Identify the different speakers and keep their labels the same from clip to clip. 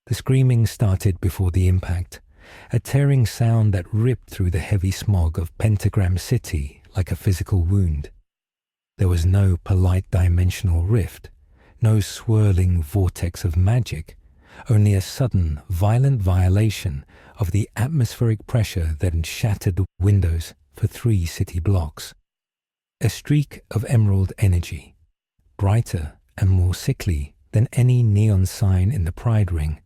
Speaker 1: The screaming started before the impact, a tearing sound that ripped through the heavy smog of Pentagram City like a physical wound. There was no polite dimensional rift, no swirling vortex of magic, only a sudden, violent violation of the atmospheric pressure that had shattered the windows for 3 city blocks. A streak of emerald energy, brighter and more sickly than any neon sign in the Pride Ring,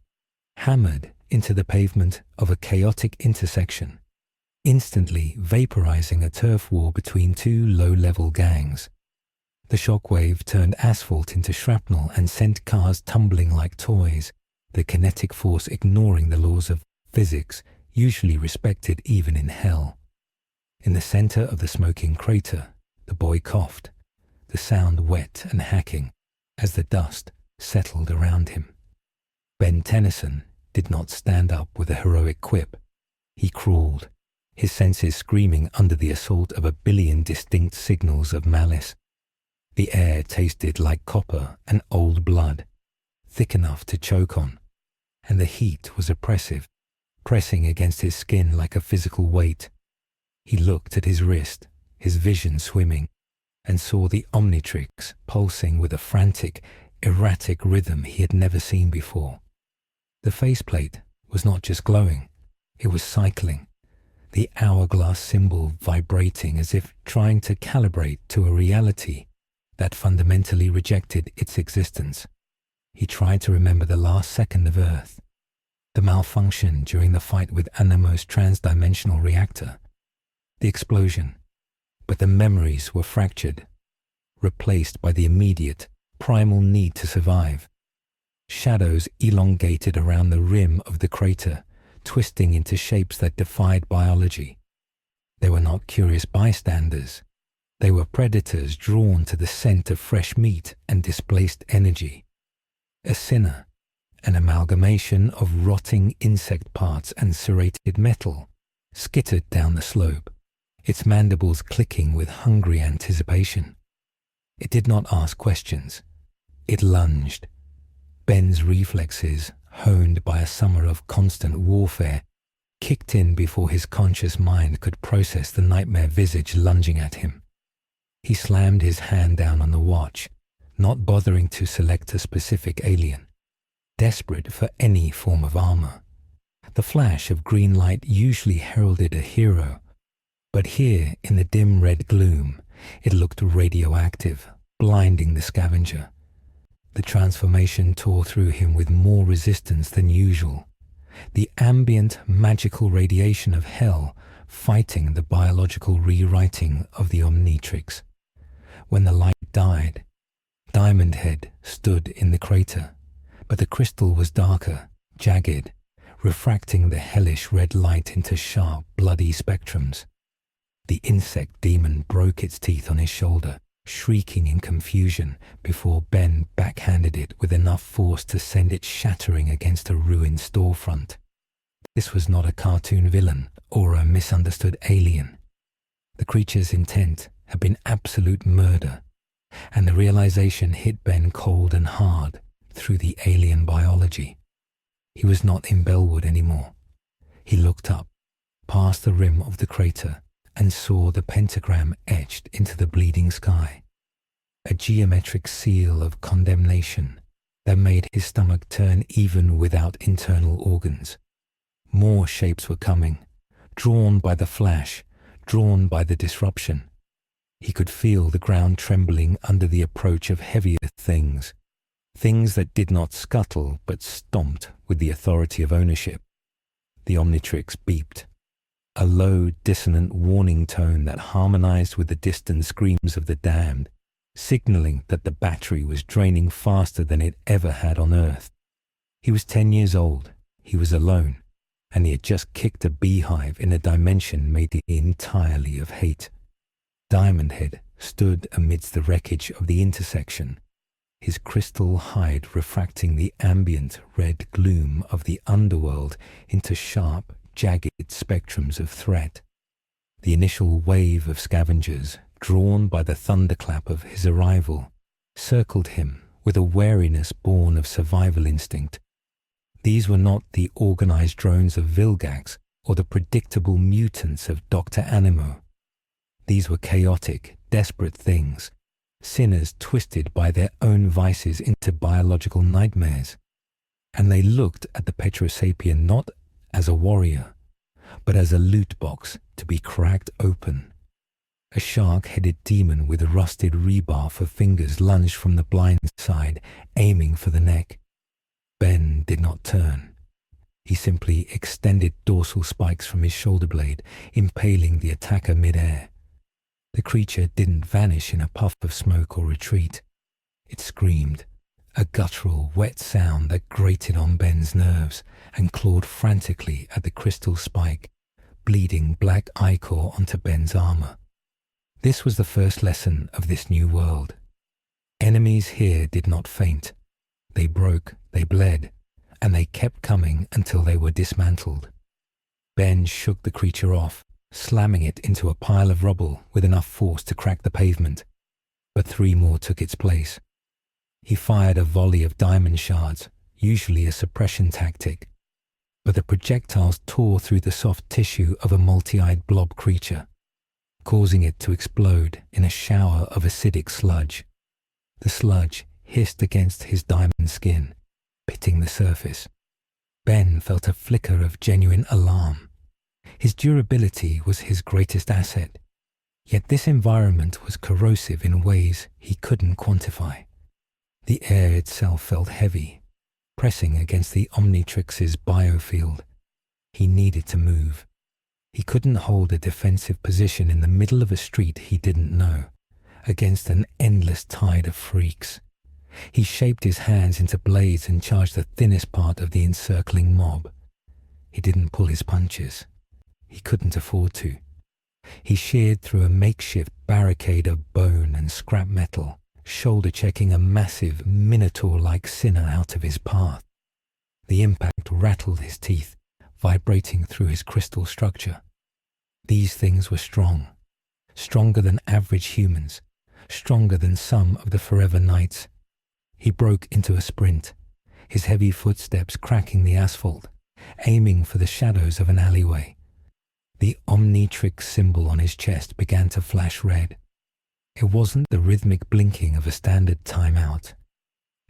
Speaker 1: hammered into the pavement of a chaotic intersection, instantly vaporizing a turf war between 2 low-level gangs. The shockwave turned asphalt into shrapnel and sent cars tumbling like toys, the kinetic force ignoring the laws of physics usually respected even in hell. In the center of the smoking crater, the boy coughed, the sound wet and hacking as the dust settled around him. Ben Tennyson did not stand up with a heroic quip. He crawled, his senses screaming under the assault of a billion distinct signals of malice. The air tasted like copper and old blood, thick enough to choke on, and the heat was oppressive, pressing against his skin like a physical weight. He looked at his wrist, his vision swimming, and saw the Omnitrix pulsing with a frantic, erratic rhythm he had never seen before. The faceplate was not just glowing, it was cycling, the hourglass symbol vibrating as if trying to calibrate to a reality that fundamentally rejected its existence. He tried to remember the last second of Earth, the malfunction during the fight with Anamo's trans-dimensional reactor, the explosion, but the memories were fractured, replaced by the immediate, primal need to survive. Shadows elongated around the rim of the crater, twisting into shapes that defied biology. They were not curious bystanders. They were predators drawn to the scent of fresh meat and displaced energy. A sinner, an amalgamation of rotting insect parts and serrated metal, skittered down the slope, its mandibles clicking with hungry anticipation. It did not ask questions. It lunged. Ben's reflexes, honed by a summer of constant warfare, kicked in before his conscious mind could process the nightmare visage lunging at him. He slammed his hand down on the watch, not bothering to select a specific alien, desperate for any form of armor. The flash of green light usually heralded a hero, but here in the dim red gloom, it looked radioactive, blinding the scavenger. The transformation tore through him with more resistance than usual, the ambient magical radiation of hell fighting the biological rewriting of the Omnitrix. When the light died, Diamond Head stood in the crater, but the crystal was darker, jagged, refracting the hellish red light into sharp, bloody spectrums. The insect demon broke its teeth on his shoulder, shrieking in confusion before Ben backhanded it with enough force to send it shattering against a ruined storefront. This was not a cartoon villain or a misunderstood alien. The creature's intent had been absolute murder, and the realization hit Ben cold and hard through the alien biology. He was not in Bellwood anymore. He looked up, past the rim of the crater, and saw the pentagram etched into the bleeding sky, a geometric seal of condemnation that made his stomach turn even without internal organs. More shapes were coming, drawn by the flash, drawn by the disruption. He could feel the ground trembling under the approach of heavier things, things that did not scuttle but stomped with the authority of ownership. The Omnitrix beeped, a low, dissonant warning tone that harmonized with the distant screams of the damned, signaling that the battery was draining faster than it ever had on Earth. He was 10 years old, he was alone, and he had just kicked a beehive in a dimension made entirely of hate. Diamond Head stood amidst the wreckage of the intersection, his crystal hide refracting the ambient red gloom of the underworld into sharp, jagged spectrums of threat. The initial wave of scavengers, drawn by the thunderclap of his arrival, circled him with a wariness born of survival instinct. These were not the organized drones of Vilgax or the predictable mutants of Dr. Animo. These were chaotic, desperate things, sinners twisted by their own vices into biological nightmares. And they looked at the Petrosapien not as a warrior, but as a loot box to be cracked open. A shark-headed demon with a rusted rebar for fingers lunged from the blind side, aiming for the neck. Ben did not turn. He simply extended dorsal spikes from his shoulder blade, impaling the attacker mid-air. The creature didn't vanish in a puff of smoke or retreat. It screamed, a guttural, wet sound that grated on Ben's nerves and clawed frantically at the crystal spike, bleeding black ichor onto Ben's armor. This was the first lesson of this new world. Enemies here did not faint. They broke, they bled, and they kept coming until they were dismantled. Ben shook the creature off, slamming it into a pile of rubble with enough force to crack the pavement, but 3 more took its place. He fired a volley of diamond shards, usually a suppression tactic, but the projectiles tore through the soft tissue of a multi-eyed blob creature, causing it to explode in a shower of acidic sludge. The sludge hissed against his diamond skin, pitting the surface. Ben felt a flicker of genuine alarm. His durability was his greatest asset, yet this environment was corrosive in ways he couldn't quantify. The air itself felt heavy, pressing against the Omnitrix's biofield. He needed to move. He couldn't hold a defensive position in the middle of a street he didn't know, against an endless tide of freaks. He shaped his hands into blades and charged the thinnest part of the encircling mob. He didn't pull his punches. He couldn't afford to. He sheared through a makeshift barricade of bone and scrap metal, shoulder-checking a massive, minotaur-like sinner out of his path. The impact rattled his teeth, vibrating through his crystal structure. These things were strong, stronger than average humans, stronger than some of the Forever Knights. He broke into a sprint, his heavy footsteps cracking the asphalt, aiming for the shadows of an alleyway. The Omnitrix symbol on his chest began to flash red. It wasn't the rhythmic blinking of a standard timeout.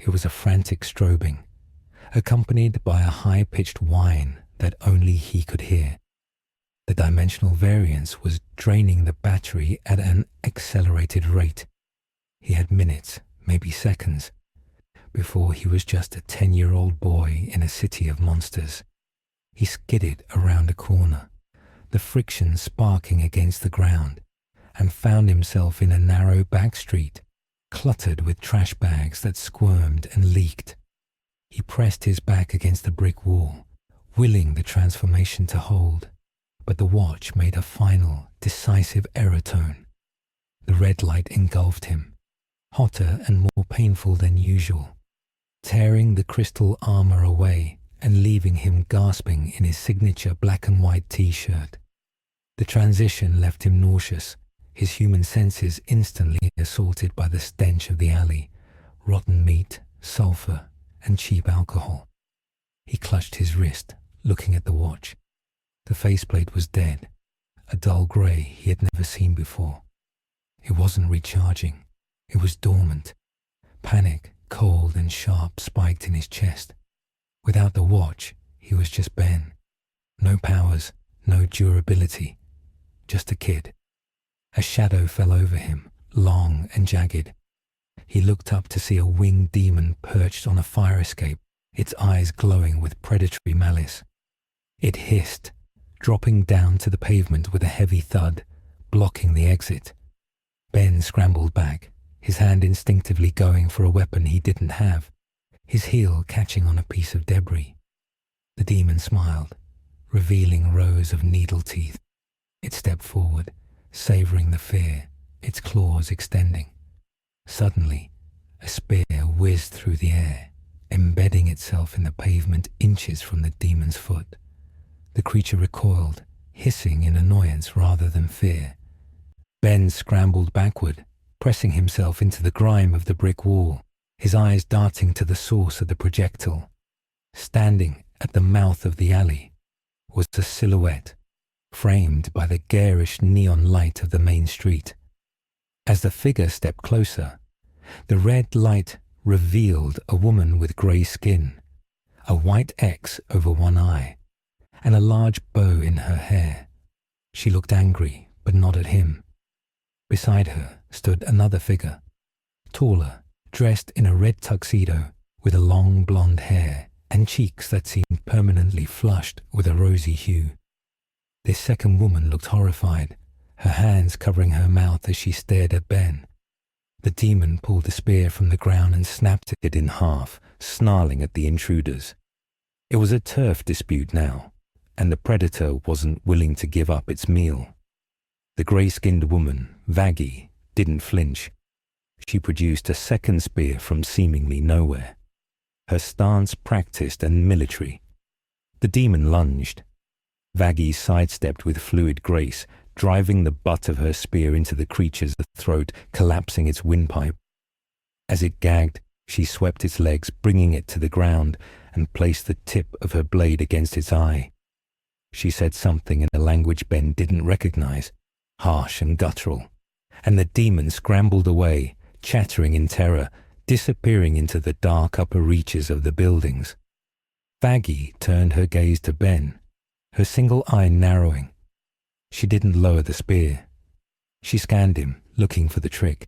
Speaker 1: It was a frantic strobing, accompanied by a high-pitched whine that only he could hear. The dimensional variance was draining the battery at an accelerated rate. He had minutes, maybe seconds, before he was just a 10-year-old boy in a city of monsters. He skidded around a corner, the friction sparking against the ground, and found himself in a narrow back street, cluttered with trash bags that squirmed and leaked. He pressed his back against the brick wall, willing the transformation to hold, but the watch made a final, decisive error tone. The red light engulfed him, hotter and more painful than usual, tearing the crystal armor away and leaving him gasping in his signature black and white t-shirt. The transition left him nauseous, his human senses instantly assaulted by the stench of the alley, rotten meat, sulfur, and cheap alcohol. He clutched his wrist, looking at the watch. The faceplate was dead, a dull grey he had never seen before. It wasn't recharging. It was dormant. Panic, cold and sharp, spiked in his chest. Without the watch, he was just Ben. No powers, no durability, just a kid. A shadow fell over him, long and jagged. He looked up to see a winged demon perched on a fire escape, its eyes glowing with predatory malice. It hissed, dropping down to the pavement with a heavy thud, blocking the exit. Ben scrambled back, his hand instinctively going for a weapon he didn't have, his heel catching on a piece of debris. The demon smiled, revealing rows of needle teeth. It stepped forward, savoring the fear, its claws extending. Suddenly, a spear whizzed through the air, embedding itself in the pavement inches from the demon's foot. The creature recoiled, hissing in annoyance rather than fear. Ben scrambled backward, pressing himself into the grime of the brick wall, his eyes darting to the source of the projectile. Standing at the mouth of the alley, was a silhouette, framed by the garish neon light of the main street. As the figure stepped closer, the red light revealed a woman with grey skin, a white X over one eye, and a large bow in her hair. She looked angry, but not at him. Beside her stood another figure, taller, dressed in a red tuxedo with a long blonde hair and cheeks that seemed permanently flushed with a rosy hue. This second woman looked horrified, her hands covering her mouth as she stared at Ben. The demon pulled a spear from the ground and snapped it in half, snarling at the intruders. It was a turf dispute now, and the predator wasn't willing to give up its meal. The grey-skinned woman, Vaggie, didn't flinch. She produced a second spear from seemingly nowhere, her stance practiced and military. The demon lunged. Vaggie sidestepped with fluid grace, driving the butt of her spear into the creature's throat, collapsing its windpipe. As it gagged, she swept its legs, bringing it to the ground, and placed the tip of her blade against its eye. She said something in a language Ben didn't recognize, harsh and guttural, and the demon scrambled away, chattering in terror, disappearing into the dark upper reaches of the buildings. Vaggie turned her gaze to Ben, her single eye narrowing. She didn't lower the spear. She scanned him, looking for the trick.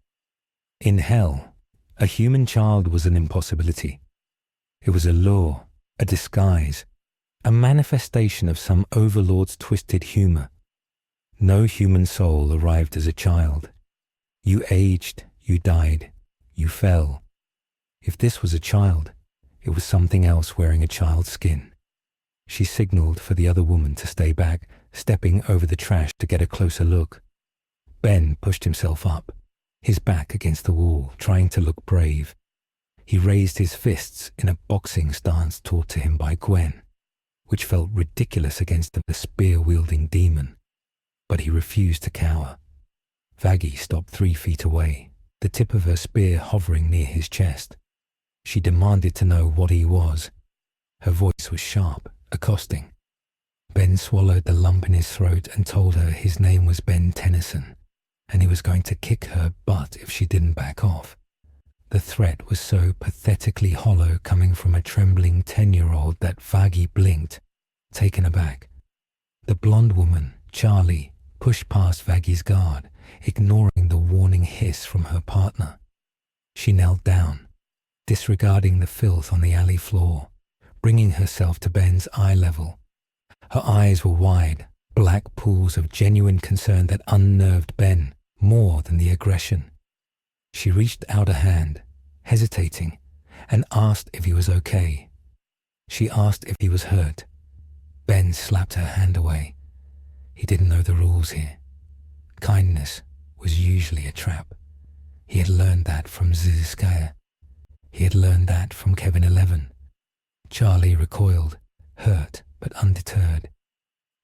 Speaker 1: In hell, a human child was an impossibility. It was a lure, a disguise, a manifestation of some overlord's twisted humor. No human soul arrived as a child. You aged, you died, you fell. If this was a child, it was something else wearing a child's skin. She signaled for the other woman to stay back, stepping over the trash to get a closer look. Ben pushed himself up, his back against the wall, trying to look brave. He raised his fists in a boxing stance taught to him by Gwen, which felt ridiculous against the spear-wielding demon. But he refused to cower. Vaggie stopped 3 feet away, the tip of her spear hovering near his chest. She demanded to know what he was. Her voice was sharp, accosting. Ben swallowed the lump in his throat and told her his name was Ben Tennyson, and he was going to kick her butt if she didn't back off. The threat was so pathetically hollow coming from a trembling 10-year-old that Vaggie blinked, taken aback. The blonde woman, Charlie, pushed past Vaggie's guard, ignoring the warning hiss from her partner. She knelt down, disregarding the filth on the alley floor, bringing herself to Ben's eye level. Her eyes were wide, black pools of genuine concern that unnerved Ben more than the aggression. She reached out a hand, hesitating, and asked if he was okay. She asked if he was hurt. Ben slapped her hand away. He didn't know the rules here. Kindness was usually a trap. He had learned that from Zizkaya. He had learned that from Kevin 11. Charlie recoiled, hurt but undeterred.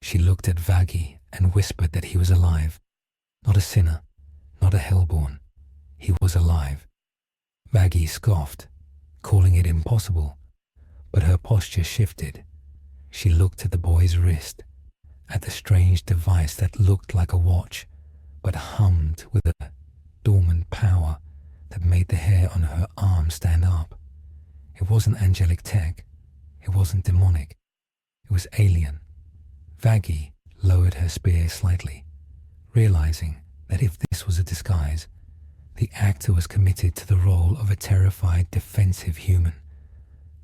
Speaker 1: She looked at Vaggie and whispered that he was alive. Not a sinner, not a hellborn. He was alive. Vaggie scoffed, calling it impossible, but her posture shifted. She looked at the boy's wrist, at the strange device that looked like a watch, but hummed with a dormant power that made the hair on her arm stand up. It wasn't angelic tech. It wasn't demonic. It was alien. Vaggie lowered her spear slightly, realizing that if this was a disguise, the actor was committed to the role of a terrified, defensive human.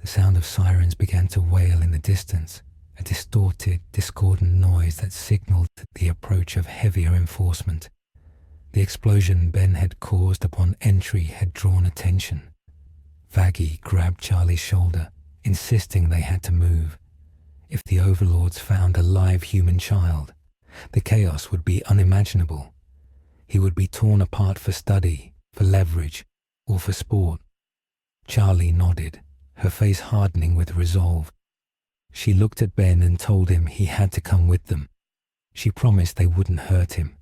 Speaker 1: The sound of sirens began to wail in the distance, a distorted, discordant noise that signaled the approach of heavier enforcement. The explosion Ben had caused upon entry had drawn attention. Vaggie grabbed Charlie's shoulder, insisting they had to move. If the overlords found a live human child, the chaos would be unimaginable. He would be torn apart for study, for leverage, or for sport. Charlie nodded, her face hardening with resolve. She looked at Ben and told him he had to come with them. She promised they wouldn't hurt him.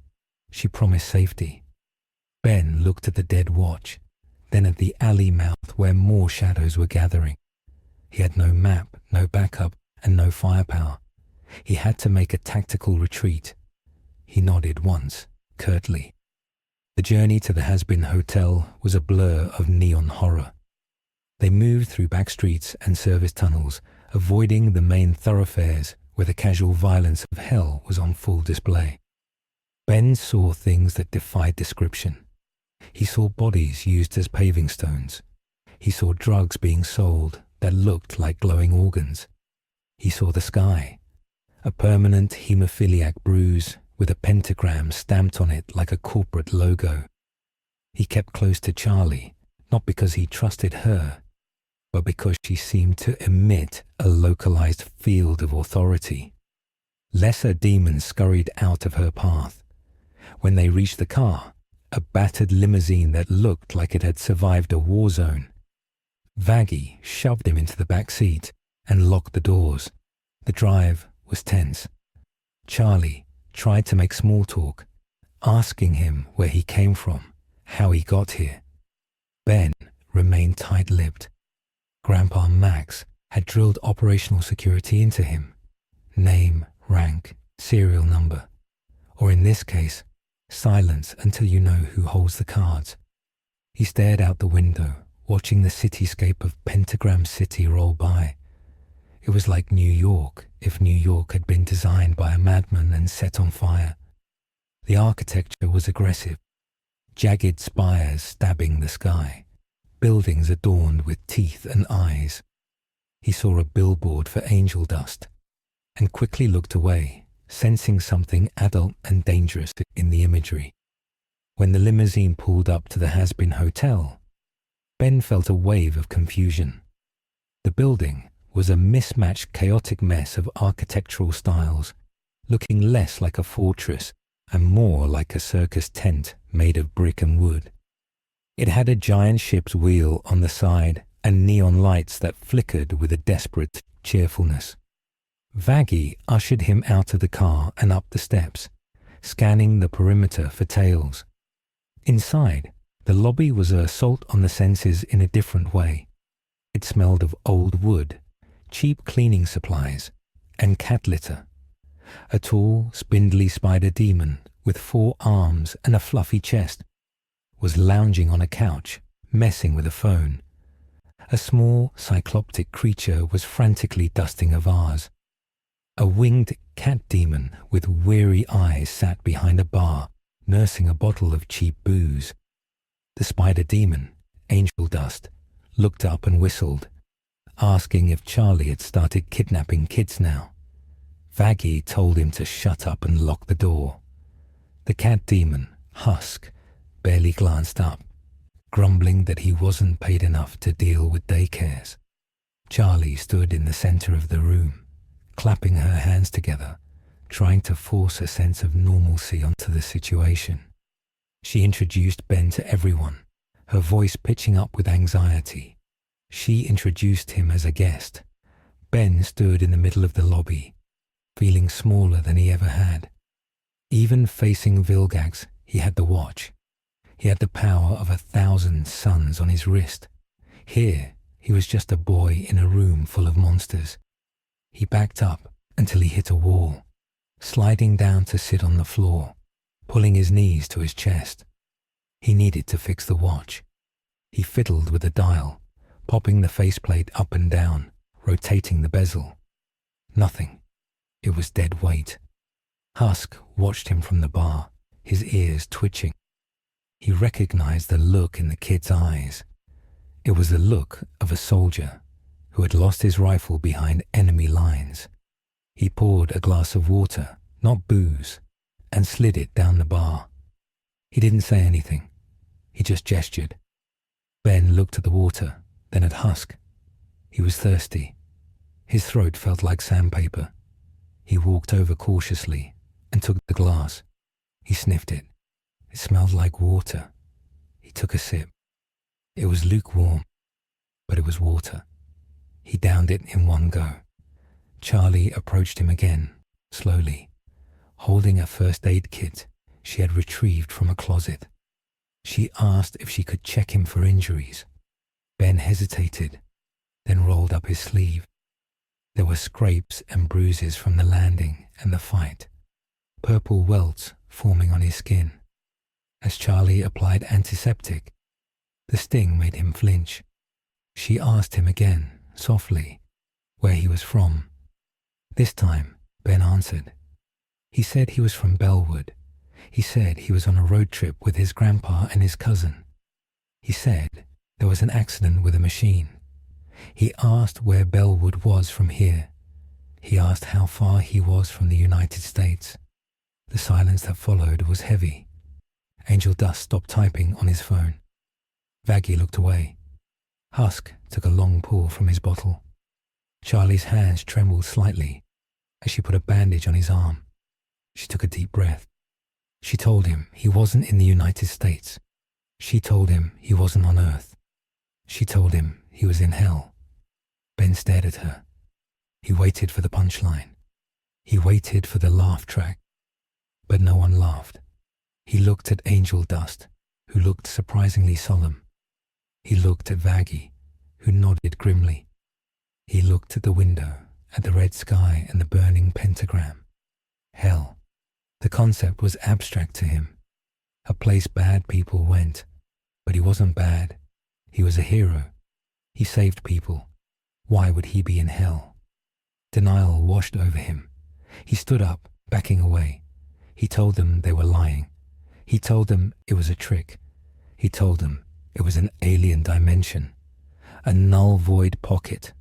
Speaker 1: She promised safety. Ben looked at the dead watch, then at the alley mouth where more shadows were gathering. He had no map, no backup, and no firepower. He had to make a tactical retreat. He nodded once, curtly. The journey to the Hazbin Hotel was a blur of neon horror. They moved through back streets and service tunnels, avoiding the main thoroughfares where the casual violence of hell was on full display. Ben saw things that defied description. He saw bodies used as paving stones. He saw drugs being sold that looked like glowing organs. He saw the sky, a permanent hemophiliac bruise with a pentagram stamped on it like a corporate logo. He kept close to Charlie, not because he trusted her, but because she seemed to emit a localized field of authority. Lesser demons scurried out of her path. When they reached the car, a battered limousine that looked like it had survived a warzone, Vaggie shoved him into the back seat and locked the doors. The drive was tense. Charlie tried to make small talk, asking him where he came from, how he got here. Ben remained tight-lipped. Grandpa Max had drilled operational security into him. Name, rank, serial number. Or in this case, silence until you know who holds the cards. He stared out the window, watching the cityscape of Pentagram City roll by. It was like New York if New York had been designed by a madman and set on fire. The architecture was aggressive. Jagged spires stabbing the sky. Buildings adorned with teeth and eyes. He saw a billboard for angel dust and quickly looked away, sensing something adult and dangerous in the imagery. When the limousine pulled up to the Hazbin Hotel, Ben felt a wave of confusion. The building was a mismatched, chaotic mess of architectural styles, looking less like a fortress and more like a circus tent made of brick and wood. It had a giant ship's wheel on the side and neon lights that flickered with a desperate cheerfulness. Vaggie ushered him out of the car and up the steps, scanning the perimeter for tails. Inside, the lobby was an assault on the senses in a different way. It smelled of old wood, cheap cleaning supplies, and cat litter. A tall, spindly spider demon with 4 arms and a fluffy chest was lounging on a couch, messing with a phone. A small, cycloptic creature was frantically dusting a vase. A winged cat demon with weary eyes sat behind a bar, nursing a bottle of cheap booze. The spider demon, Angel Dust, looked up and whistled, asking if Charlie had started kidnapping kids now. Vaggie told him to shut up and lock the door. The cat demon, Husk, barely glanced up, grumbling that he wasn't paid enough to deal with daycares. Charlie stood in the center of the room, clapping her hands together, trying to force a sense of normalcy onto the situation. She introduced Ben to everyone, her voice pitching up with anxiety. She introduced him as a guest. Ben stood in the middle of the lobby, feeling smaller than he ever had. Even facing Vilgax, he had the watch. He had the power of 1,000 suns on his wrist. Here, he was just a boy in a room full of monsters. He backed up until he hit a wall, sliding down to sit on the floor, pulling his knees to his chest. He needed to fix the watch. He fiddled with the dial, popping the faceplate up and down, rotating the bezel. Nothing. It was dead weight. Husk watched him from the bar, his ears twitching. He recognized the look in the kid's eyes. It was the look of a soldier who had lost his rifle behind enemy lines. He poured a glass of water, not booze, and slid it down the bar. He didn't say anything. He just gestured. Ben looked at the water, then at Husk. He was thirsty. His throat felt like sandpaper. He walked over cautiously and took the glass. He sniffed it. It smelled like water. He took a sip. It was lukewarm, but it was water. He downed it in one go. Charlie approached him again, slowly, holding a first aid kit she had retrieved from a closet. She asked if she could check him for injuries. Ben hesitated, then rolled up his sleeve. There were scrapes and bruises from the landing and the fight, purple welts forming on his skin. As Charlie applied antiseptic, the sting made him flinch. She asked him again, softly, where he was from. This time, Ben answered. He said he was from Bellwood. He said he was on a road trip with his grandpa and his cousin. He said there was an accident with a machine. He asked where Bellwood was from here. He asked how far he was from the United States. The silence that followed was heavy. Angel Dust stopped typing on his phone. Vaggie looked away. Husk took a long pull from his bottle. Charlie's hands trembled slightly as she put a bandage on his arm. She took a deep breath. She told him he wasn't in the United States. She told him he wasn't on Earth. She told him he was in hell. Ben stared at her. He waited for the punchline. He waited for the laugh track. But no one laughed. He looked at Angel Dust, who looked surprisingly solemn. He looked at Vaggie, who nodded grimly. He looked at the window, at the red sky and the burning pentagram. Hell. The concept was abstract to him. A place bad people went. But he wasn't bad. He was a hero. He saved people. Why would he be in hell? Denial washed over him. He stood up, backing away. He told them they were lying. He told them it was a trick. He told them it was an alien dimension. A null void pocket.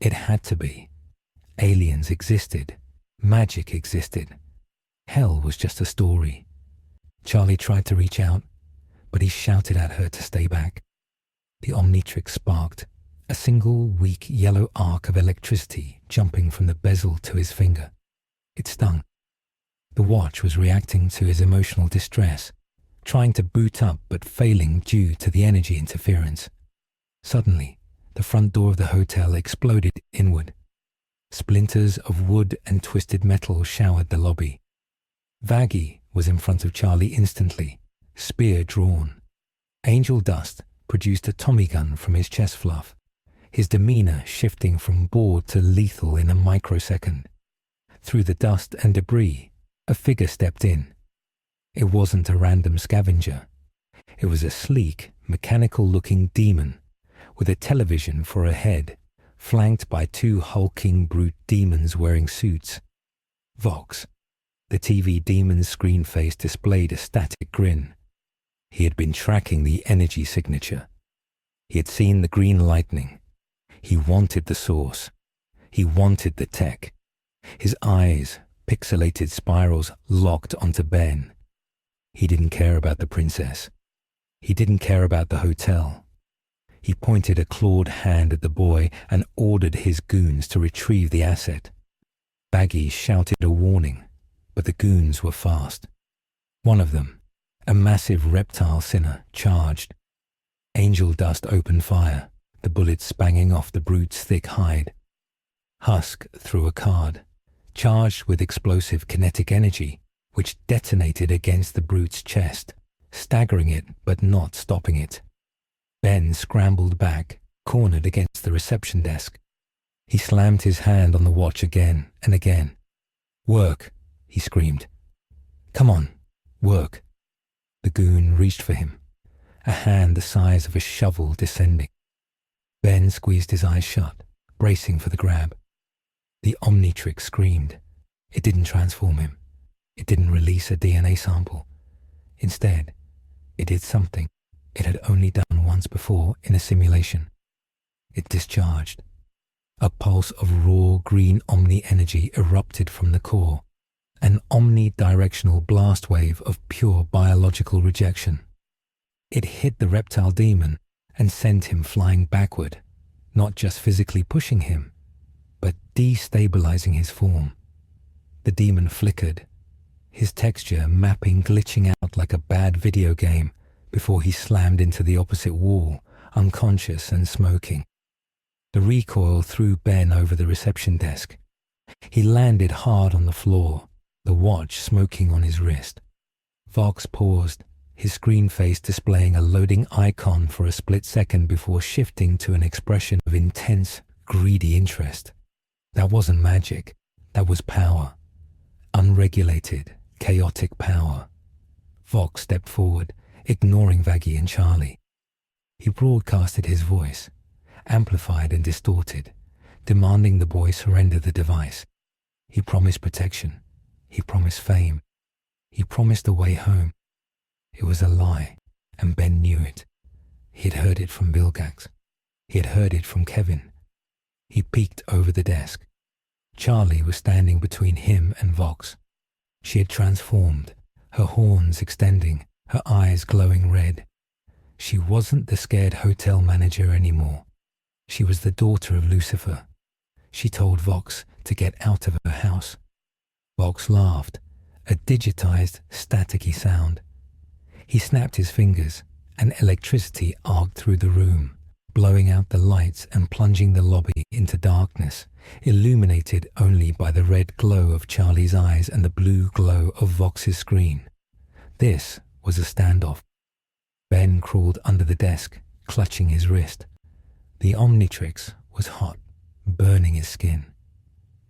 Speaker 1: It had to be. Aliens existed. Magic existed. Hell was just a story. Charlie tried to reach out, but he shouted at her to stay back. The Omnitrix sparked, a single weak yellow arc of electricity jumping from the bezel to his finger. It stung. The watch was reacting to his emotional distress, trying to boot up but failing due to the energy interference. Suddenly, the front door of the hotel exploded inward. Splinters of wood and twisted metal showered the lobby. Vaggie was in front of Charlie instantly, spear drawn. Angel Dust produced a Tommy gun from his chest fluff, his demeanor shifting from bored to lethal in a microsecond. Through the dust and debris, a figure stepped in. It wasn't a random scavenger. It was a sleek, mechanical-looking demon with a television for a head, flanked by two hulking brute demons wearing suits. Vox. The TV demon's screen face displayed a static grin. He had been tracking the energy signature. He had seen the green lightning. He wanted the source. He wanted the tech. His eyes, pixelated spirals, locked onto Ben. He didn't care about the princess. He didn't care about the hotel. He pointed a clawed hand at the boy and ordered his goons to retrieve the asset. Vaggie shouted a warning, but the goons were fast. One of them, a massive reptile sinner, charged. Angel Dust opened fire, the bullets banging off the brute's thick hide. Husk threw a card, charged with explosive kinetic energy, which detonated against the brute's chest, staggering it but not stopping it. Ben scrambled back, cornered against the reception desk. He slammed his hand on the watch again and again. "Work," he screamed. "Come on, work." The goon reached for him, a hand the size of a shovel descending. Ben squeezed his eyes shut, bracing for the grab. The Omnitrix screamed. It didn't transform him. It didn't release a DNA sample. Instead, it did something it had only done once before in a simulation. It discharged. A pulse of raw green omni energy erupted from the core, an omnidirectional blast wave of pure biological rejection. It hit the reptile demon and sent him flying backward, not just physically pushing him, but destabilizing his form. The demon flickered, his texture mapping glitching out like a bad video game before he slammed into the opposite wall, unconscious and smoking. The recoil threw Ben over the reception desk. He landed hard on the floor, the watch smoking on his wrist. Vox paused, his screen face displaying a loading icon for a split second before shifting to an expression of intense, greedy interest. That wasn't magic. That was power. Unregulated, chaotic power. Vox stepped forward, ignoring Vaggie and Charlie. He broadcasted his voice, amplified and distorted, demanding the boy surrender the device. He promised protection. He promised fame. He promised a way home. It was a lie, and Ben knew it. He had heard it from Vilgax. He had heard it from Kevin. He peeked over the desk. Charlie was standing between him and Vox. She had transformed, her horns extending, her eyes glowing red. She wasn't the scared hotel manager anymore. She was the daughter of Lucifer. She told Vox to get out of her house. Vox laughed, a digitized, staticky sound. He snapped his fingers, and electricity arced through the room, blowing out the lights and plunging the lobby into darkness, illuminated only by the red glow of Charlie's eyes and the blue glow of Vox's screen. This was a standoff. Ben crawled under the desk, clutching his wrist. The Omnitrix was hot, burning his skin.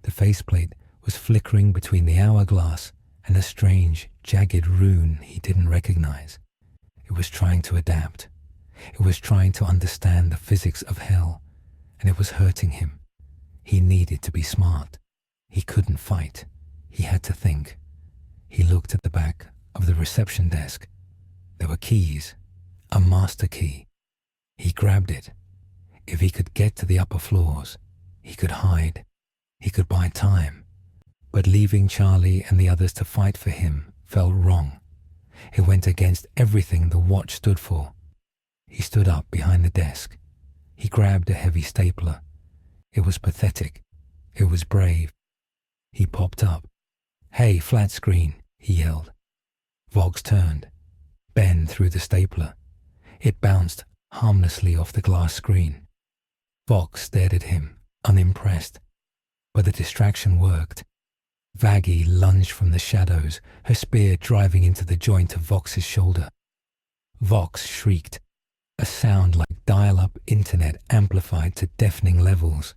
Speaker 1: The faceplate was flickering between the hourglass and a strange, jagged rune he didn't recognize. It was trying to adapt. It was trying to understand the physics of hell, and it was hurting him. He needed to be smart. He couldn't fight. He had to think. He looked at the back of the reception desk. There were keys, a master key. He grabbed it. If he could get to the upper floors, he could hide. He could buy time. But leaving Charlie and the others to fight for him felt wrong. It went against everything the watch stood for. He stood up behind the desk. He grabbed a heavy stapler. It was pathetic. It was brave. He popped up. "Hey, flat screen," he yelled. Vox turned. Ben threw the stapler. It bounced harmlessly off the glass screen. Vox stared at him, unimpressed. But the distraction worked. Vaggie lunged from the shadows, her spear driving into the joint of Vox's shoulder. Vox shrieked, a sound like dial-up internet amplified to deafening levels.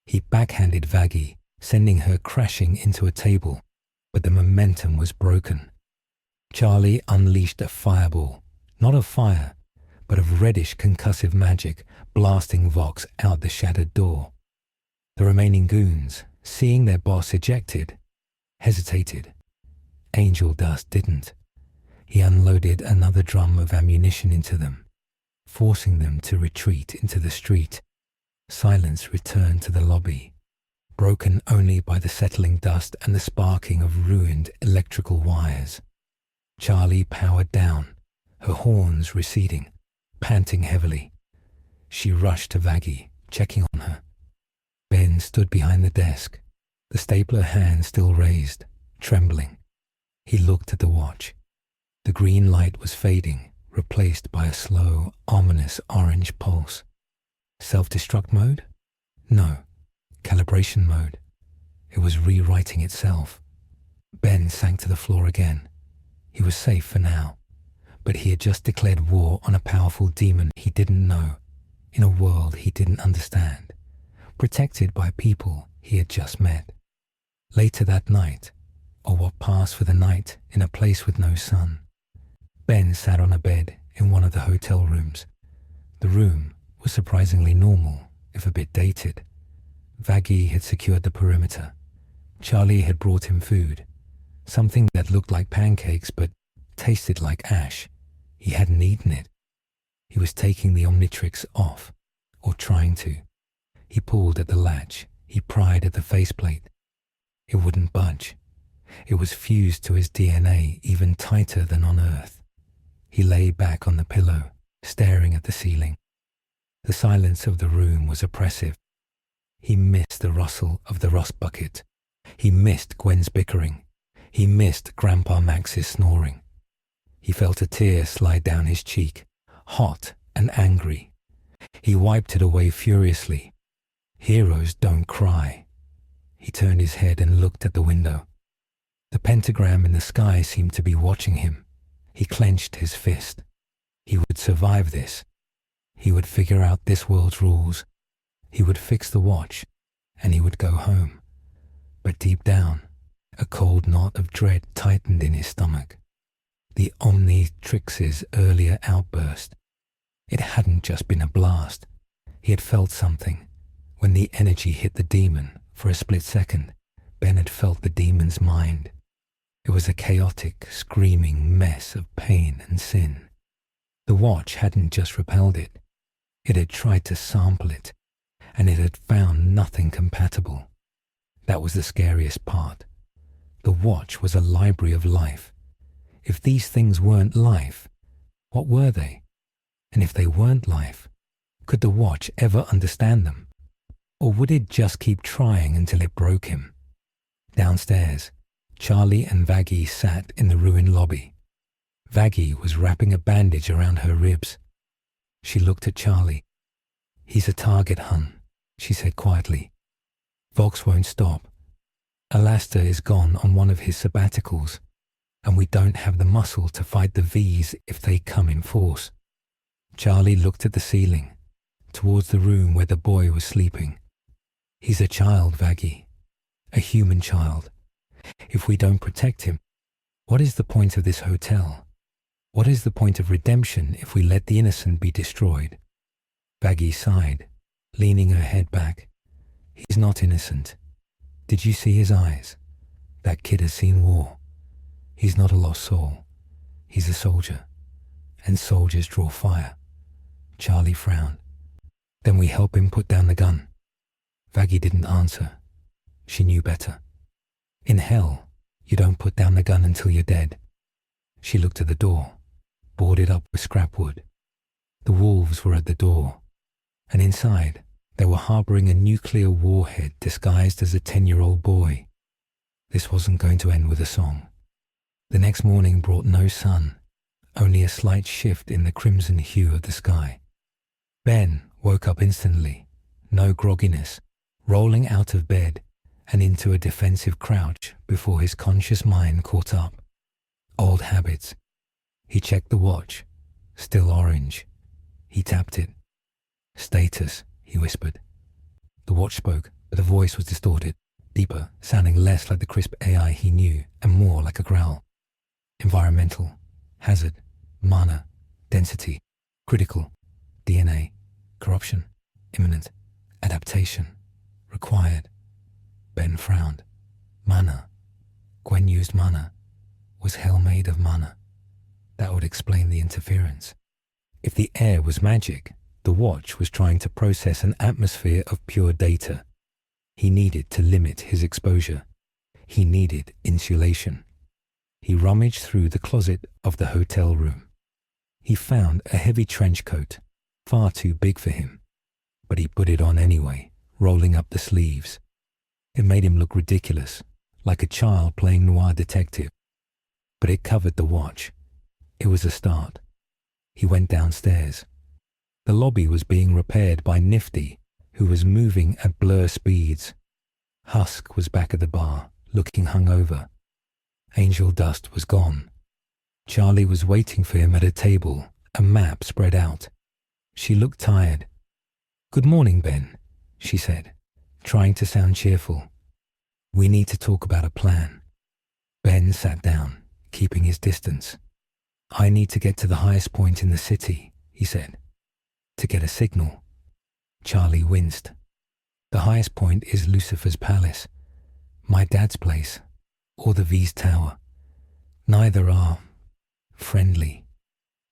Speaker 1: He backhanded Vaggie, sending her crashing into a table, but the momentum was broken. Charlie unleashed a fireball, not of fire, but of reddish concussive magic, blasting Vox out the shattered door. The remaining goons, seeing their boss ejected, hesitated. Angel Dust didn't. He unloaded another drum of ammunition into them, forcing them to retreat into the street. Silence returned to the lobby, broken only by the settling dust and the sparking of ruined electrical wires. Charlie powered down, her horns receding, panting heavily. She rushed to Vaggie, checking on her. Ben stood behind the desk, the stapler hand still raised, trembling. He looked at the watch. The green light was fading, replaced by a slow, ominous orange pulse. Self-destruct mode? No. Calibration mode. It was rewriting itself. Ben sank to the floor again. He was safe for now, but he had just declared war on a powerful demon he didn't know, in a world he didn't understand, protected by people he had just met. Later that night, or what passed for the night in a place with no sun, Ben sat on a bed in one of the hotel rooms. The room was surprisingly normal, if a bit dated. Vaggie had secured the perimeter. Charlie had brought him food, something that looked like pancakes but tasted like ash. He hadn't eaten it. He was taking the Omnitrix off, or trying to. He pulled at the latch. He pried at the faceplate. It wouldn't budge. It was fused to his DNA even tighter than on Earth. He lay back on the pillow, staring at the ceiling. The silence of the room was oppressive. He missed the rustle of the rust bucket. He missed Gwen's bickering. He missed Grandpa Max's snoring. He felt a tear slide down his cheek, hot and angry. He wiped it away furiously. Heroes don't cry. He turned his head and looked at the window. The pentagram in the sky seemed to be watching him. He clenched his fist. He would survive this. He would figure out this world's rules. He would fix the watch, and he would go home. But deep down, a cold knot of dread tightened in his stomach. The Omnitrix's earlier outburst. It hadn't just been a blast. He had felt something. When the energy hit the demon, for a split second, Ben had felt the demon's mind. It was a chaotic, screaming mess of pain and sin. The watch hadn't just repelled it. It had tried to sample it, and it had found nothing compatible. That was the scariest part. The watch was a library of life. If these things weren't life, what were they? And if they weren't life, could the watch ever understand them? Or would it just keep trying until it broke him? Downstairs, Charlie and Vaggie sat in the ruined lobby. Vaggie was wrapping a bandage around her ribs. She looked at Charlie. "He's a target, hun," she said quietly. "Vox won't stop. Alastor is gone on one of his sabbaticals, and we don't have the muscle to fight the V's if they come in force." Charlie looked at the ceiling, towards the room where the boy was sleeping. "He's a child, Vaggie. A human child. If we don't protect him, what is the point of this hotel? What is the point of redemption if we let the innocent be destroyed?" Vaggie sighed, leaning her head back. "He's not innocent. Did you see his eyes? That kid has seen war. He's not a lost soul. He's a soldier. And soldiers draw fire." Charlie frowned. "Then we help him put down the gun." Vaggie didn't answer. She knew better. In hell, you don't put down the gun until you're dead. She looked at the door, boarded up with scrap wood. The wolves were at the door, and inside they were harboring a nuclear warhead disguised as a 10-year-old boy. This wasn't going to end with a song. The next morning brought no sun, only a slight shift in the crimson hue of the sky. Ben woke up instantly, no grogginess, rolling out of bed and into a defensive crouch before his conscious mind caught up. Old habits. He checked the watch, still orange. He tapped it. "Status," he whispered. The watch spoke, but the voice was distorted, deeper, sounding less like the crisp AI he knew and more like a growl. "Environmental, hazard, mana, density, critical, DNA, corruption, imminent, adaptation, required." Ben frowned. Mana. Gwen used mana. Was hell made of mana? That would explain the interference. If the air was magic, the watch was trying to process an atmosphere of pure data. He needed to limit his exposure. He needed insulation. He rummaged through the closet of the hotel room. He found a heavy trench coat, far too big for him, but he put it on anyway, rolling up the sleeves. It made him look ridiculous, like a child playing noir detective. But it covered the watch. It was a start. He went downstairs. The lobby was being repaired by Nifty, who was moving at blur speeds. Husk was back at the bar, looking hungover. Angel Dust was gone. Charlie was waiting for him at a table, a map spread out. She looked tired. "Good morning, Ben," she said, trying to sound cheerful. "We need to talk about a plan." Ben sat down, keeping his distance. "I need to get to the highest point in the city," he said. "To get a signal." Charlie winced. "The highest point is Lucifer's palace, my dad's place, or the V's tower. Neither are friendly."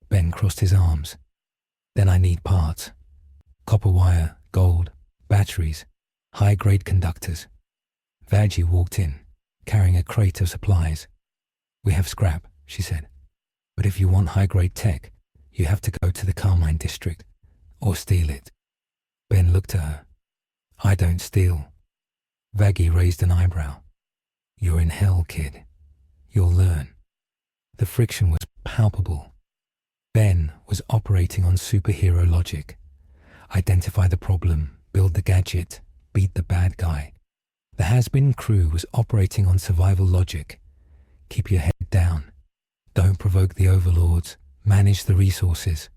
Speaker 1: Ben crossed his arms. "Then I need parts. Copper wire, gold, batteries, high-grade conductors." Vaggie walked in, carrying a crate of supplies. "We have scrap," she said. "But if you want high-grade tech, you have to go to the Carmine district, or steal it." Ben looked at her. "I don't steal." Vaggie raised an eyebrow. "You're in hell, kid. You'll learn." The friction was palpable. Ben was operating on superhero logic. Identify the problem, build the gadget, beat the bad guy. The Hazbin crew was operating on survival logic. Keep your head down. Don't provoke the overlords. Manage the resources.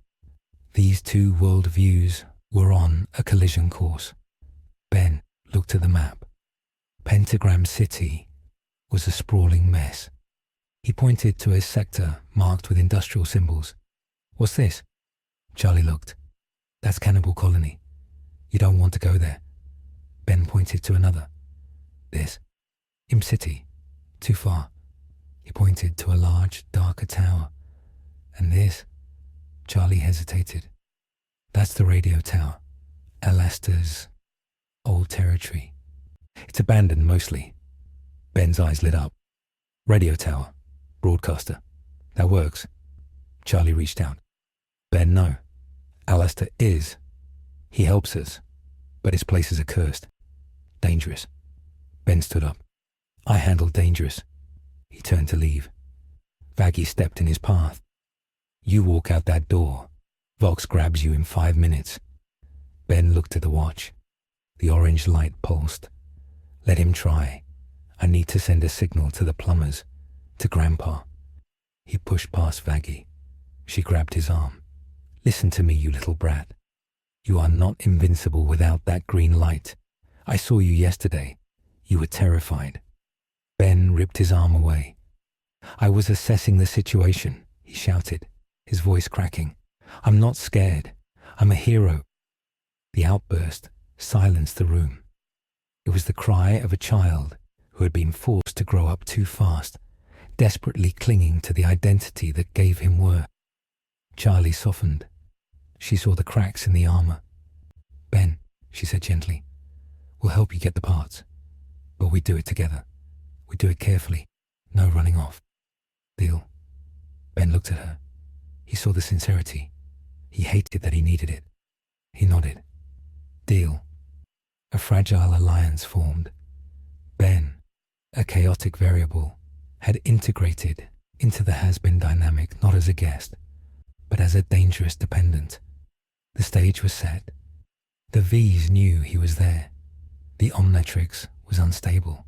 Speaker 1: These two world views were on a collision course. Ben looked at the map. Pentagram City was a sprawling mess. He pointed to a sector marked with industrial symbols. "What's this?" Charlie looked. "That's Cannibal Colony. You don't want to go there." Ben pointed to another. "This? Imp City. Too far." He pointed to a large, darker tower. "And this?" Charlie hesitated. "That's the radio tower. Alastor's old territory. It's abandoned mostly." Ben's eyes lit up. "Radio tower. Broadcaster. That works." Charlie reached out. "Ben, no. Alastor is. He helps us. But his places are cursed. Dangerous." Ben stood up. "I handle dangerous." He turned to leave. Vaggie stepped in his path. "You walk out that door. Vox grabs you in 5 minutes." Ben looked at the watch. The orange light pulsed. "Let him try. I need to send a signal to the plumbers, to Grandpa." He pushed past Vaggie. She grabbed his arm. "Listen to me, you little brat. You are not invincible without that green light. I saw you yesterday. You were terrified." Ben ripped his arm away. "I was assessing the situation," he shouted, his voice cracking. "I'm not scared. I'm a hero." The outburst silenced the room. It was the cry of a child who had been forced to grow up too fast, desperately clinging to the identity that gave him worth. Charlie softened. She saw the cracks in the armor. "Ben," she said gently, "we'll help you get the parts. But we do it together. We do it carefully. No running off. Deal?" Ben looked at her. He saw the sincerity. He hated that he needed it. He nodded. "Deal." A fragile alliance formed. Ben, a chaotic variable, had integrated into the Hazbin dynamic not as a guest, but as a dangerous dependent. The stage was set. The V's knew he was there. The Omnitrix was unstable,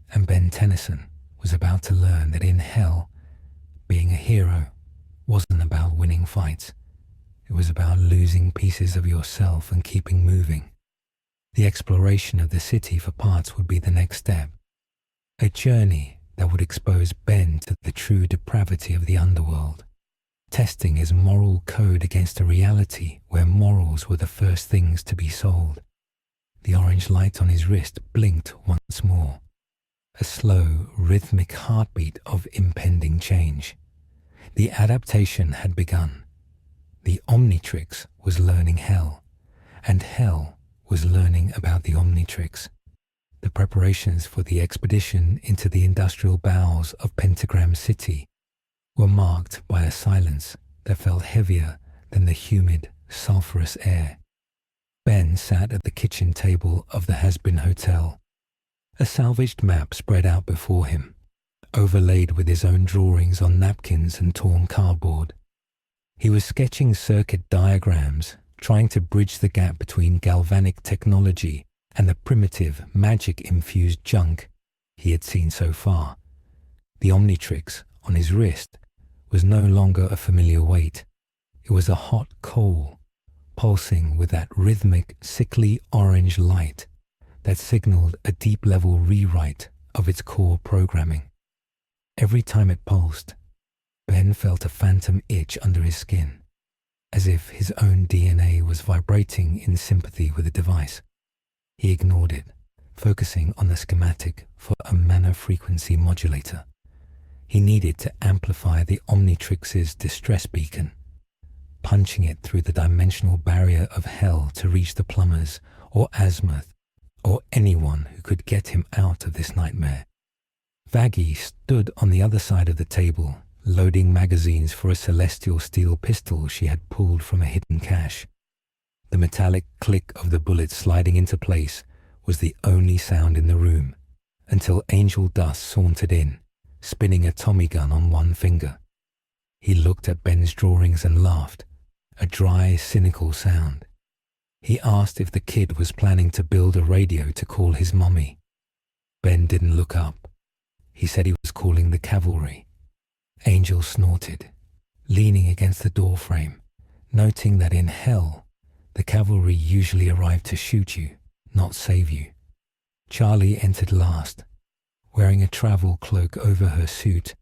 Speaker 1: and Ben Tennyson was about to learn that in hell, being a hero wasn't about winning fights. It was about losing pieces of yourself and keeping moving. The exploration of the city for parts would be the next step. A journey that would expose Ben to the true depravity of the underworld, testing his moral code against a reality where morals were the first things to be sold. The orange light on his wrist blinked once more, a slow, rhythmic heartbeat of impending change. The adaptation had begun. The Omnitrix was learning hell, and hell was learning about the Omnitrix. The preparations for the expedition into the industrial bowels of Pentagram City were marked by a silence that felt heavier than the humid, sulphurous air. Ben sat at the kitchen table of the Hazbin Hotel. A salvaged map spread out before him, overlaid with his own drawings on napkins and torn cardboard. He was sketching circuit diagrams, trying to bridge the gap between galvanic technology and the primitive, magic-infused junk he had seen so far. The Omnitrix on his wrist was no longer a familiar weight. It was a hot coal, pulsing with that rhythmic, sickly orange light that signaled a deep-level rewrite of its core programming. Every time it pulsed, Ben felt a phantom itch under his skin, as if his own DNA was vibrating in sympathy with the device. He ignored it, focusing on the schematic for a mana frequency modulator. He needed to amplify the Omnitrix's distress beacon, punching it through the dimensional barrier of hell to reach the plumbers or Azimuth or anyone who could get him out of this nightmare. Vaggie stood on the other side of the table, loading magazines for a celestial steel pistol she had pulled from a hidden cache. The metallic click of the bullet sliding into place was the only sound in the room, until Angel Dust sauntered in, spinning a Tommy gun on one finger. He looked at Ben's drawings and laughed, a dry, cynical sound. He asked if the kid was planning to build a radio to call his mommy. Ben didn't look up. He said he was calling the cavalry. Angel snorted, leaning against the doorframe, noting that in hell, the cavalry usually arrived to shoot you, not save you. Charlie entered last, wearing a travel cloak over her suit,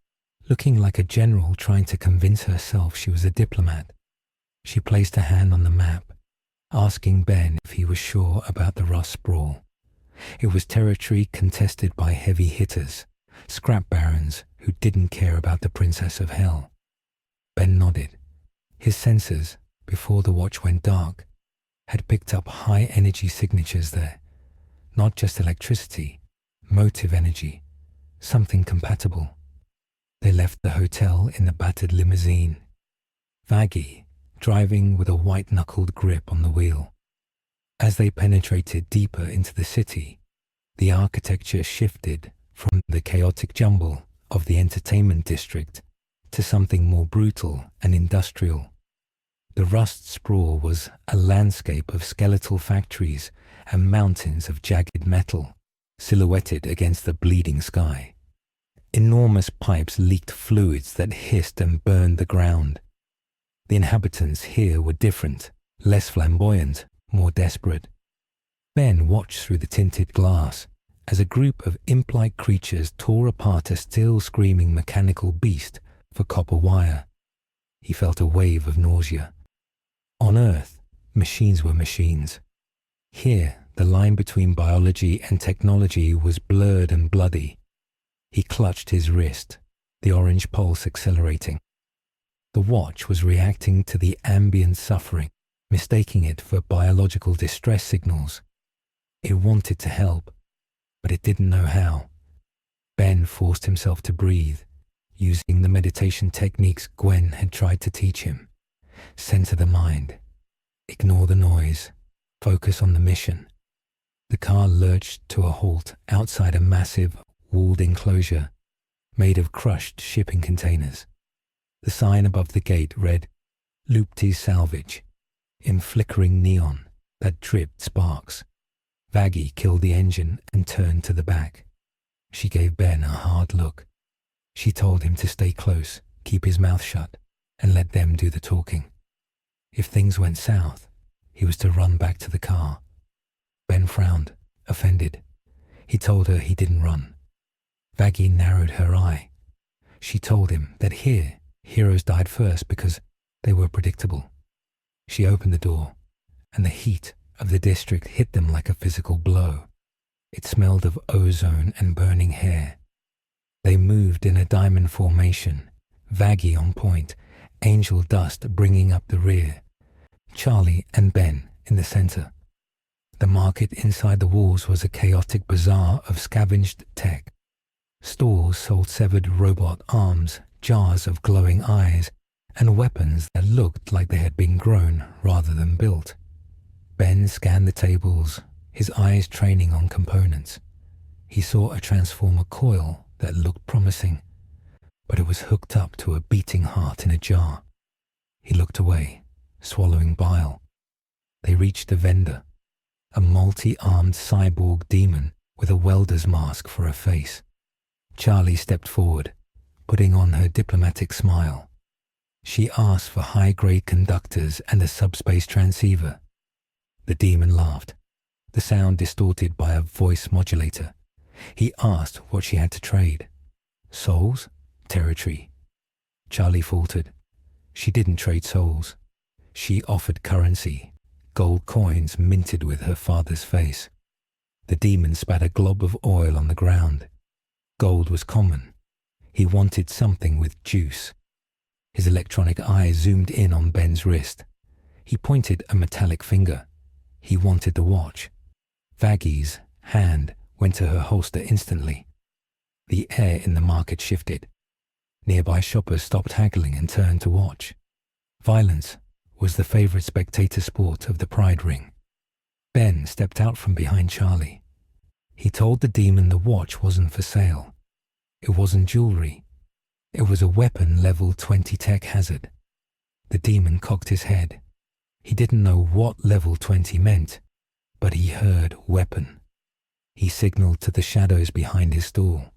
Speaker 1: looking like a general trying to convince herself she was a diplomat. She placed a hand on the map, asking Ben if he was sure about the Rust Sprawl. It was territory contested by heavy hitters, scrap barons who didn't care about the Princess of Hell. Ben nodded. His sensors, before the watch went dark, had picked up high-energy signatures there. Not just electricity, motive energy, something compatible. They left the hotel in the battered limousine. Vaggie, driving with a white-knuckled grip on the wheel. As they penetrated deeper into the city, the architecture shifted from the chaotic jumble of the entertainment district to something more brutal and industrial. The Rust Sprawl was a landscape of skeletal factories and mountains of jagged metal, silhouetted against the bleeding sky. Enormous pipes leaked fluids that hissed and burned the ground. The inhabitants here were different, less flamboyant, more desperate. Ben watched through the tinted glass as a group of imp-like creatures tore apart a still screaming mechanical beast for copper wire. He felt a wave of nausea. On Earth, machines were machines. Here, the line between biology and technology was blurred and bloody. He clutched his wrist, the orange pulse accelerating. The watch was reacting to the ambient suffering, mistaking it for biological distress signals. It wanted to help, but it didn't know how. Ben forced himself to breathe, using the meditation techniques Gwen had tried to teach him. Center the mind. Ignore the noise. Focus on the mission. The car lurched to a halt outside a massive, walled enclosure made of crushed shipping containers. The sign above the gate read, "Lucifer's Salvage," in flickering neon that dripped sparks. Vaggie killed the engine and turned to the back. She gave Ben a hard look. She told him to stay close, keep his mouth shut, and let them do the talking. If things went south, he was to run back to the car. Ben frowned, offended. He told her he didn't run. Vaggie narrowed her eye. She told him that here, heroes died first because they were predictable. She opened the door, and the heat of the district hit them like a physical blow. It smelled of ozone and burning hair. They moved in a diamond formation, Vaggie on point, angel dust bringing up the rear, Charlie and Ben in the center. The market inside the walls was a chaotic bazaar of scavenged tech. Stores sold severed robot arms, jars of glowing eyes, and weapons that looked like they had been grown rather than built. Ben scanned the tables, his eyes training on components. He saw a transformer coil that looked promising, but it was hooked up to a beating heart in a jar. He looked away, swallowing bile. They reached a vendor, a multi-armed cyborg demon with a welder's mask for a face. Charlie stepped forward, putting on her diplomatic smile. She asked for high-grade conductors and a subspace transceiver. The demon laughed, the sound distorted by a voice modulator. He asked what she had to trade. Souls? Territory. Charlie faltered. She didn't trade souls. She offered currency, gold coins minted with her father's face. The demon spat a glob of oil on the ground. Gold was common. He wanted something with juice. His electronic eye zoomed in on Ben's wrist. He pointed a metallic finger. He wanted the watch. Vaggie's hand went to her holster instantly. The air in the market shifted. Nearby shoppers stopped haggling and turned to watch. Violence was the favorite spectator sport of the Pride Ring. Ben stepped out from behind Charlie. He told the demon the watch wasn't for sale. It wasn't jewelry. It was a weapon level 20 tech hazard. The demon cocked his head. He didn't know what level 20 meant, but he heard weapon. He signaled to the shadows behind his stall.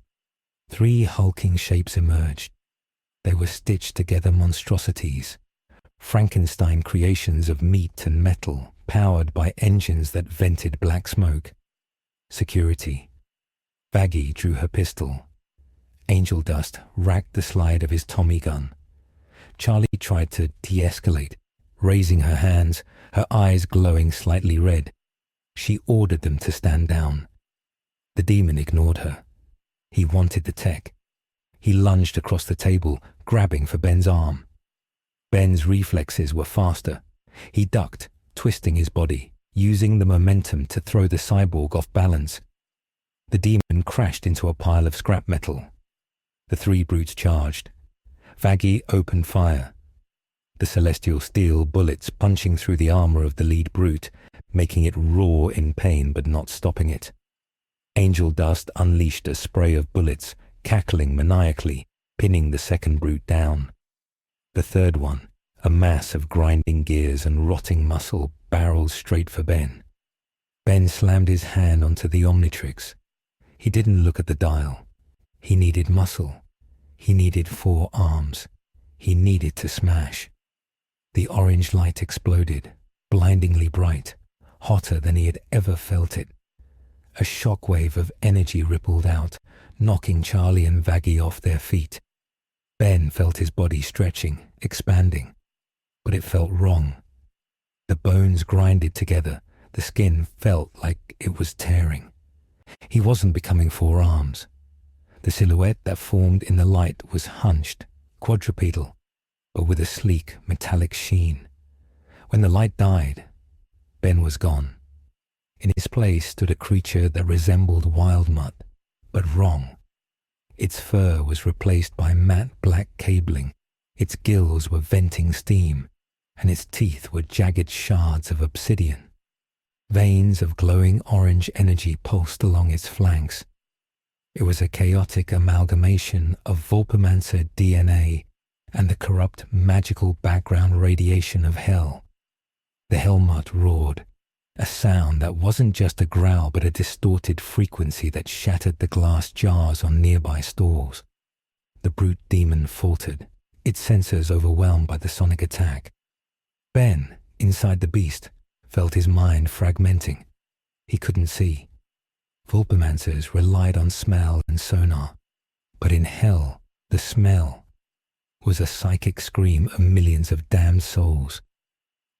Speaker 1: 3 hulking shapes emerged. They were stitched together monstrosities, Frankenstein creations of meat and metal, powered by engines that vented black smoke. security. Vaggie drew her pistol. Angel Dust racked the slide of his Tommy gun. Charlie tried to de-escalate, raising her hands, her eyes glowing slightly red. She ordered them to stand down. The demon ignored her. He wanted the tech. He lunged across the table, grabbing for Ben's arm. Ben's reflexes were faster. He ducked, twisting his body, using the momentum to throw the cyborg off balance. The demon crashed into a pile of scrap metal. The three brutes charged. Vaggie opened fire. The celestial steel bullets punching through the armor of the lead brute, making it roar in pain but not stopping it. Angel Dust unleashed a spray of bullets, cackling maniacally, pinning the second brute down. The third one, a mass of grinding gears and rotting muscle, barreled straight for Ben. Ben slammed his hand onto the Omnitrix. He didn't look at the dial. He needed muscle. He needed 4 arms. He needed to smash. The orange light exploded, blindingly bright, hotter than he had ever felt it. A shockwave of energy rippled out, knocking Charlie and Vaggie off their feet. Ben felt his body stretching, expanding, but it felt wrong. The bones grinded together, the skin felt like it was tearing. He wasn't becoming 4 arms. The silhouette that formed in the light was hunched, quadrupedal, but with a sleek, metallic sheen. When the light died, Ben was gone. In his place stood a creature that resembled wild mutt, but wrong. Its fur was replaced by matte black cabling, its gills were venting steam, and its teeth were jagged shards of obsidian. Veins of glowing orange energy pulsed along its flanks. It was a chaotic amalgamation of Vulpamancer DNA and the corrupt magical background radiation of hell. The Hellmutt roared, a sound that wasn't just a growl but a distorted frequency that shattered the glass jars on nearby stalls. The brute demon faltered, its sensors overwhelmed by the sonic attack. Ben, inside the beast, felt his mind fragmenting. He couldn't see. Vulpamancers relied on smell and sonar, but in hell, the smell was a psychic scream of millions of damned souls.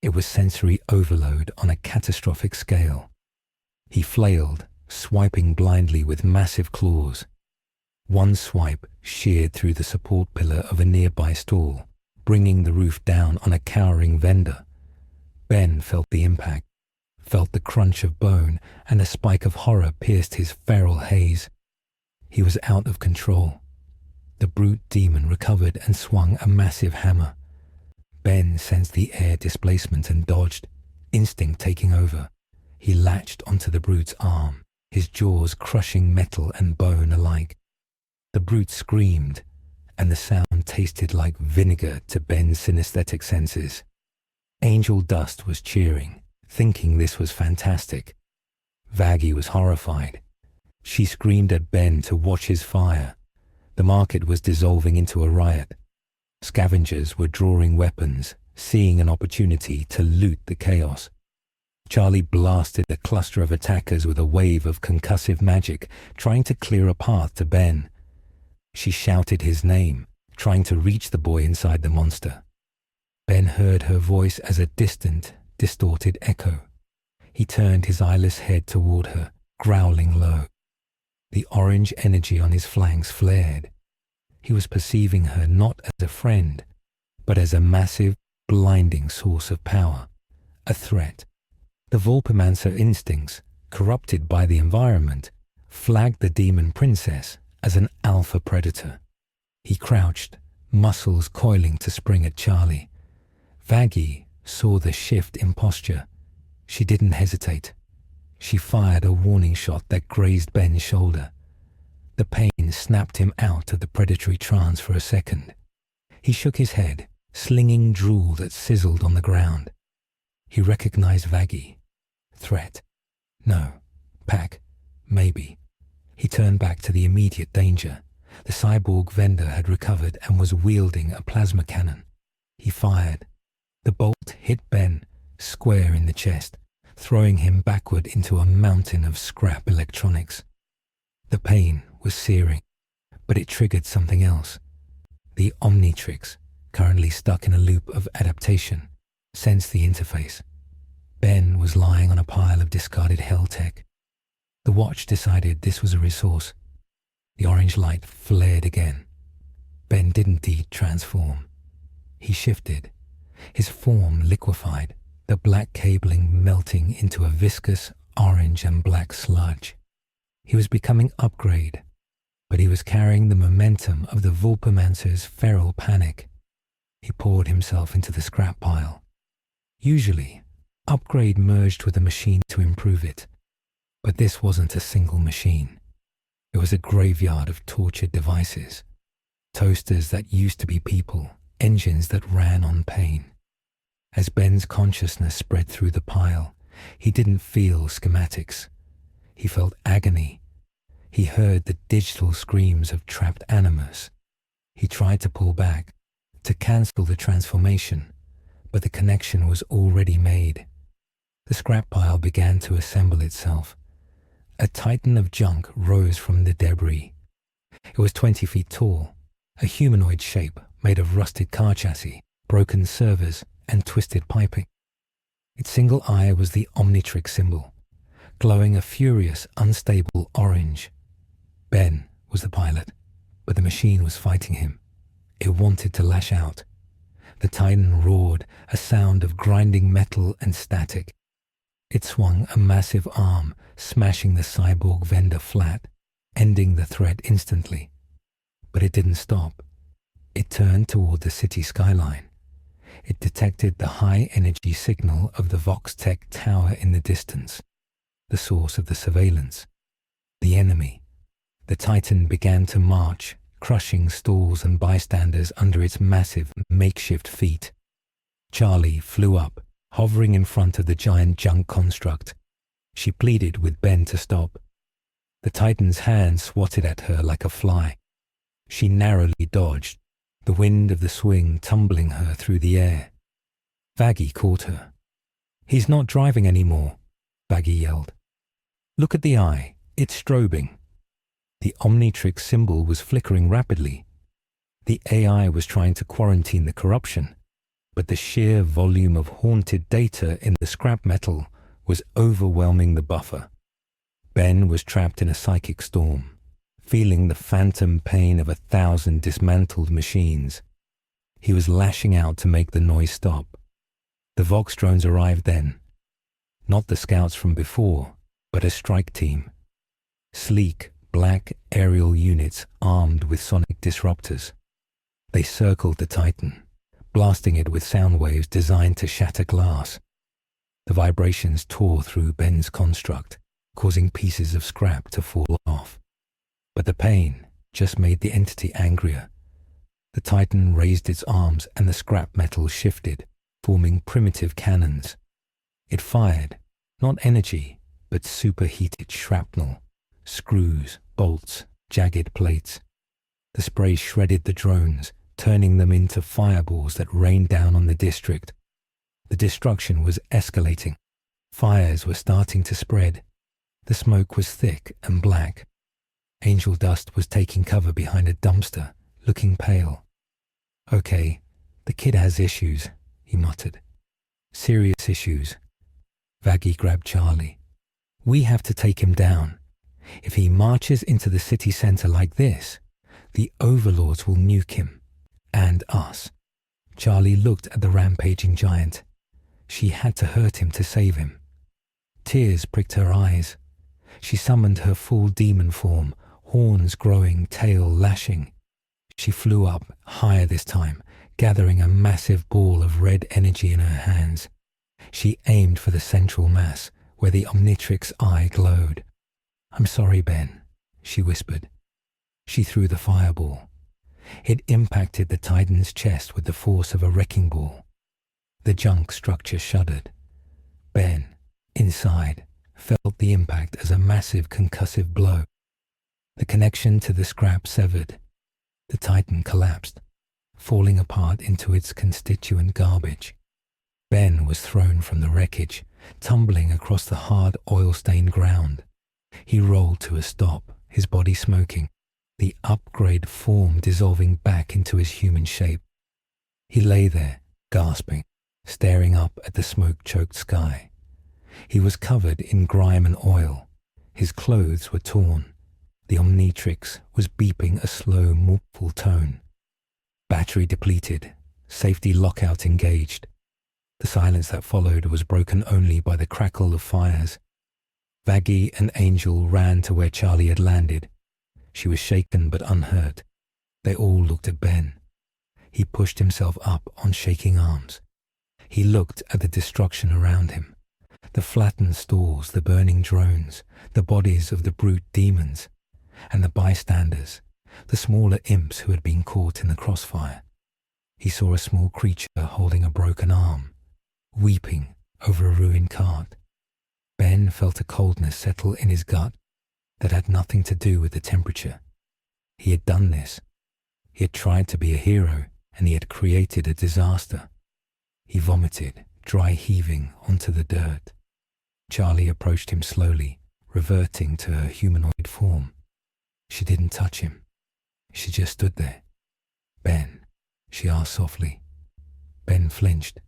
Speaker 1: It was sensory overload on a catastrophic scale. He flailed, swiping blindly with massive claws. One swipe sheared through the support pillar of a nearby stall, bringing the roof down on a cowering vendor. Ben felt the impact, felt the crunch of bone, and a spike of horror pierced his feral haze. He was out of control. The brute demon recovered and swung a massive hammer. Ben sensed the air displacement and dodged, instinct taking over. He latched onto the brute's arm, his jaws crushing metal and bone alike. The brute screamed, and the sound tasted like vinegar to Ben's synesthetic senses. Angel Dust was cheering, thinking this was fantastic. Vaggie was horrified. She screamed at Ben to watch his fire. The market was dissolving into a riot. Scavengers were drawing weapons, seeing an opportunity to loot the chaos. Charlie blasted a cluster of attackers with a wave of concussive magic, trying to clear a path to Ben. She shouted his name, trying to reach the boy inside the monster. Ben heard her voice as a distant, distorted echo. He turned his eyeless head toward her, growling low. The orange energy on his flanks flared. He was perceiving her not as a friend, but as a massive, blinding source of power, a threat. The Vulpamancer instincts, corrupted by the environment, flagged the demon princess as an alpha predator. He crouched, muscles coiling to spring at Charlie. Vaggie saw the shift in posture. She didn't hesitate. She fired a warning shot that grazed Ben's shoulder. The pain snapped him out of the predatory trance for a second. He shook his head, slinging drool that sizzled on the ground. He recognized Vaggie. Threat. No. Pack. Maybe. He turned back to the immediate danger. The cyborg vendor had recovered and was wielding a plasma cannon. He fired. The bolt hit Ben, square in the chest. throwing him backward into a mountain of scrap electronics. The pain was searing, but it triggered something else. The Omnitrix, currently stuck in a loop of adaptation, sensed the interface. Ben was lying on a pile of discarded hell tech. The watch decided this was a resource. The orange light flared again. Ben didn't de-transform. He shifted. His form liquefied, the black cabling melting into a viscous orange and black sludge. He was becoming Upgrade, but he was carrying the momentum of the Vulpamancer's feral panic. He poured himself into the scrap pile. Usually, Upgrade merged with a machine to improve it, but this wasn't a single machine. It was a graveyard of tortured devices, toasters that used to be people, engines that ran on pain. As Ben's consciousness spread through the pile, he didn't feel schematics. He felt agony. He heard the digital screams of trapped animus. He tried to pull back, to cancel the transformation, but the connection was already made. The scrap pile began to assemble itself. A titan of junk rose from the debris. It was 20 feet tall, a humanoid shape made of rusted car chassis, broken servers, and twisted piping. Its single eye was the Omnitrix symbol, glowing a furious, unstable orange. Ben was the pilot, but the machine was fighting him. It wanted to lash out. The titan roared, a sound of grinding metal and static. It swung a massive arm, smashing the cyborg vendor flat, ending the threat instantly. But it didn't stop. It turned toward the city skyline. It detected the high-energy signal of the Vox-Tech tower in the distance, the source of the surveillance. The enemy. The Titan began to march, crushing stalls and bystanders under its massive, makeshift feet. Charlie flew up, hovering in front of the giant junk construct. She pleaded with Ben to stop. The Titan's hand swatted at her like a fly. She narrowly dodged, the wind of the swing tumbling her through the air. Vaggie caught her. "He's not driving anymore," Vaggie yelled. "Look at the eye. It's strobing." The Omnitrix symbol was flickering rapidly. The AI was trying to quarantine the corruption, but the sheer volume of haunted data in the scrap metal was overwhelming the buffer. Ben was trapped in a psychic storm, feeling the phantom pain of 1,000 dismantled machines. He was lashing out to make the noise stop. The Vox drones arrived then. Not the scouts from before, but a strike team. Sleek, black aerial units armed with sonic disruptors. They circled the Titan, blasting it with sound waves designed to shatter glass. The vibrations tore through Ben's construct, causing pieces of scrap to fall off. But the pain just made the entity angrier. The Titan raised its arms and the scrap metal shifted, forming primitive cannons. It fired, not energy, but superheated shrapnel, screws, bolts, jagged plates. The spray shredded the drones, turning them into fireballs that rained down on the district. The destruction was escalating. Fires were starting to spread. The smoke was thick and black. Angel Dust was taking cover behind a dumpster, looking pale. "Okay, the kid has issues," he muttered. "Serious issues." Vaggie grabbed Charlie. "We have to take him down. If he marches into the city center like this, the overlords will nuke him. And us." Charlie looked at the rampaging giant. She had to hurt him to save him. Tears pricked her eyes. She summoned her full demon form, horns growing, tail lashing. She flew up, higher this time, gathering a massive ball of red energy in her hands. She aimed for the central mass, where the Omnitrix eye glowed. "I'm sorry, Ben," she whispered. She threw the fireball. It impacted the Titan's chest with the force of a wrecking ball. The junk structure shuddered. Ben, inside, felt the impact as a massive concussive blow. The connection to the scrap severed. The Titan collapsed, falling apart into its constituent garbage. Ben was thrown from the wreckage, tumbling across the hard oil-stained ground. He rolled to a stop, his body smoking, the upgrade form dissolving back into his human shape. He lay there, gasping, staring up at the smoke-choked sky. He was covered in grime and oil. His clothes were torn. The Omnitrix was beeping a slow, mournful tone. Battery depleted, safety lockout engaged. The silence that followed was broken only by the crackle of fires. Vaggie and Angel ran to where Charlie had landed. She was shaken but unhurt. They all looked at Ben. He pushed himself up on shaking arms. He looked at the destruction around him. The flattened stores, the burning drones, the bodies of the brute demons, and the bystanders, the smaller imps who had been caught in the crossfire. He saw a small creature holding a broken arm, weeping over a ruined cart. Ben felt a coldness settle in his gut that had nothing to do with the temperature. He had done this. He had tried to be a hero, and he had created a disaster. He vomited, dry heaving, onto the dirt. Charlie approached him slowly, reverting to her humanoid form. She didn't touch him. She just stood there. "Ben," she asked softly. Ben flinched.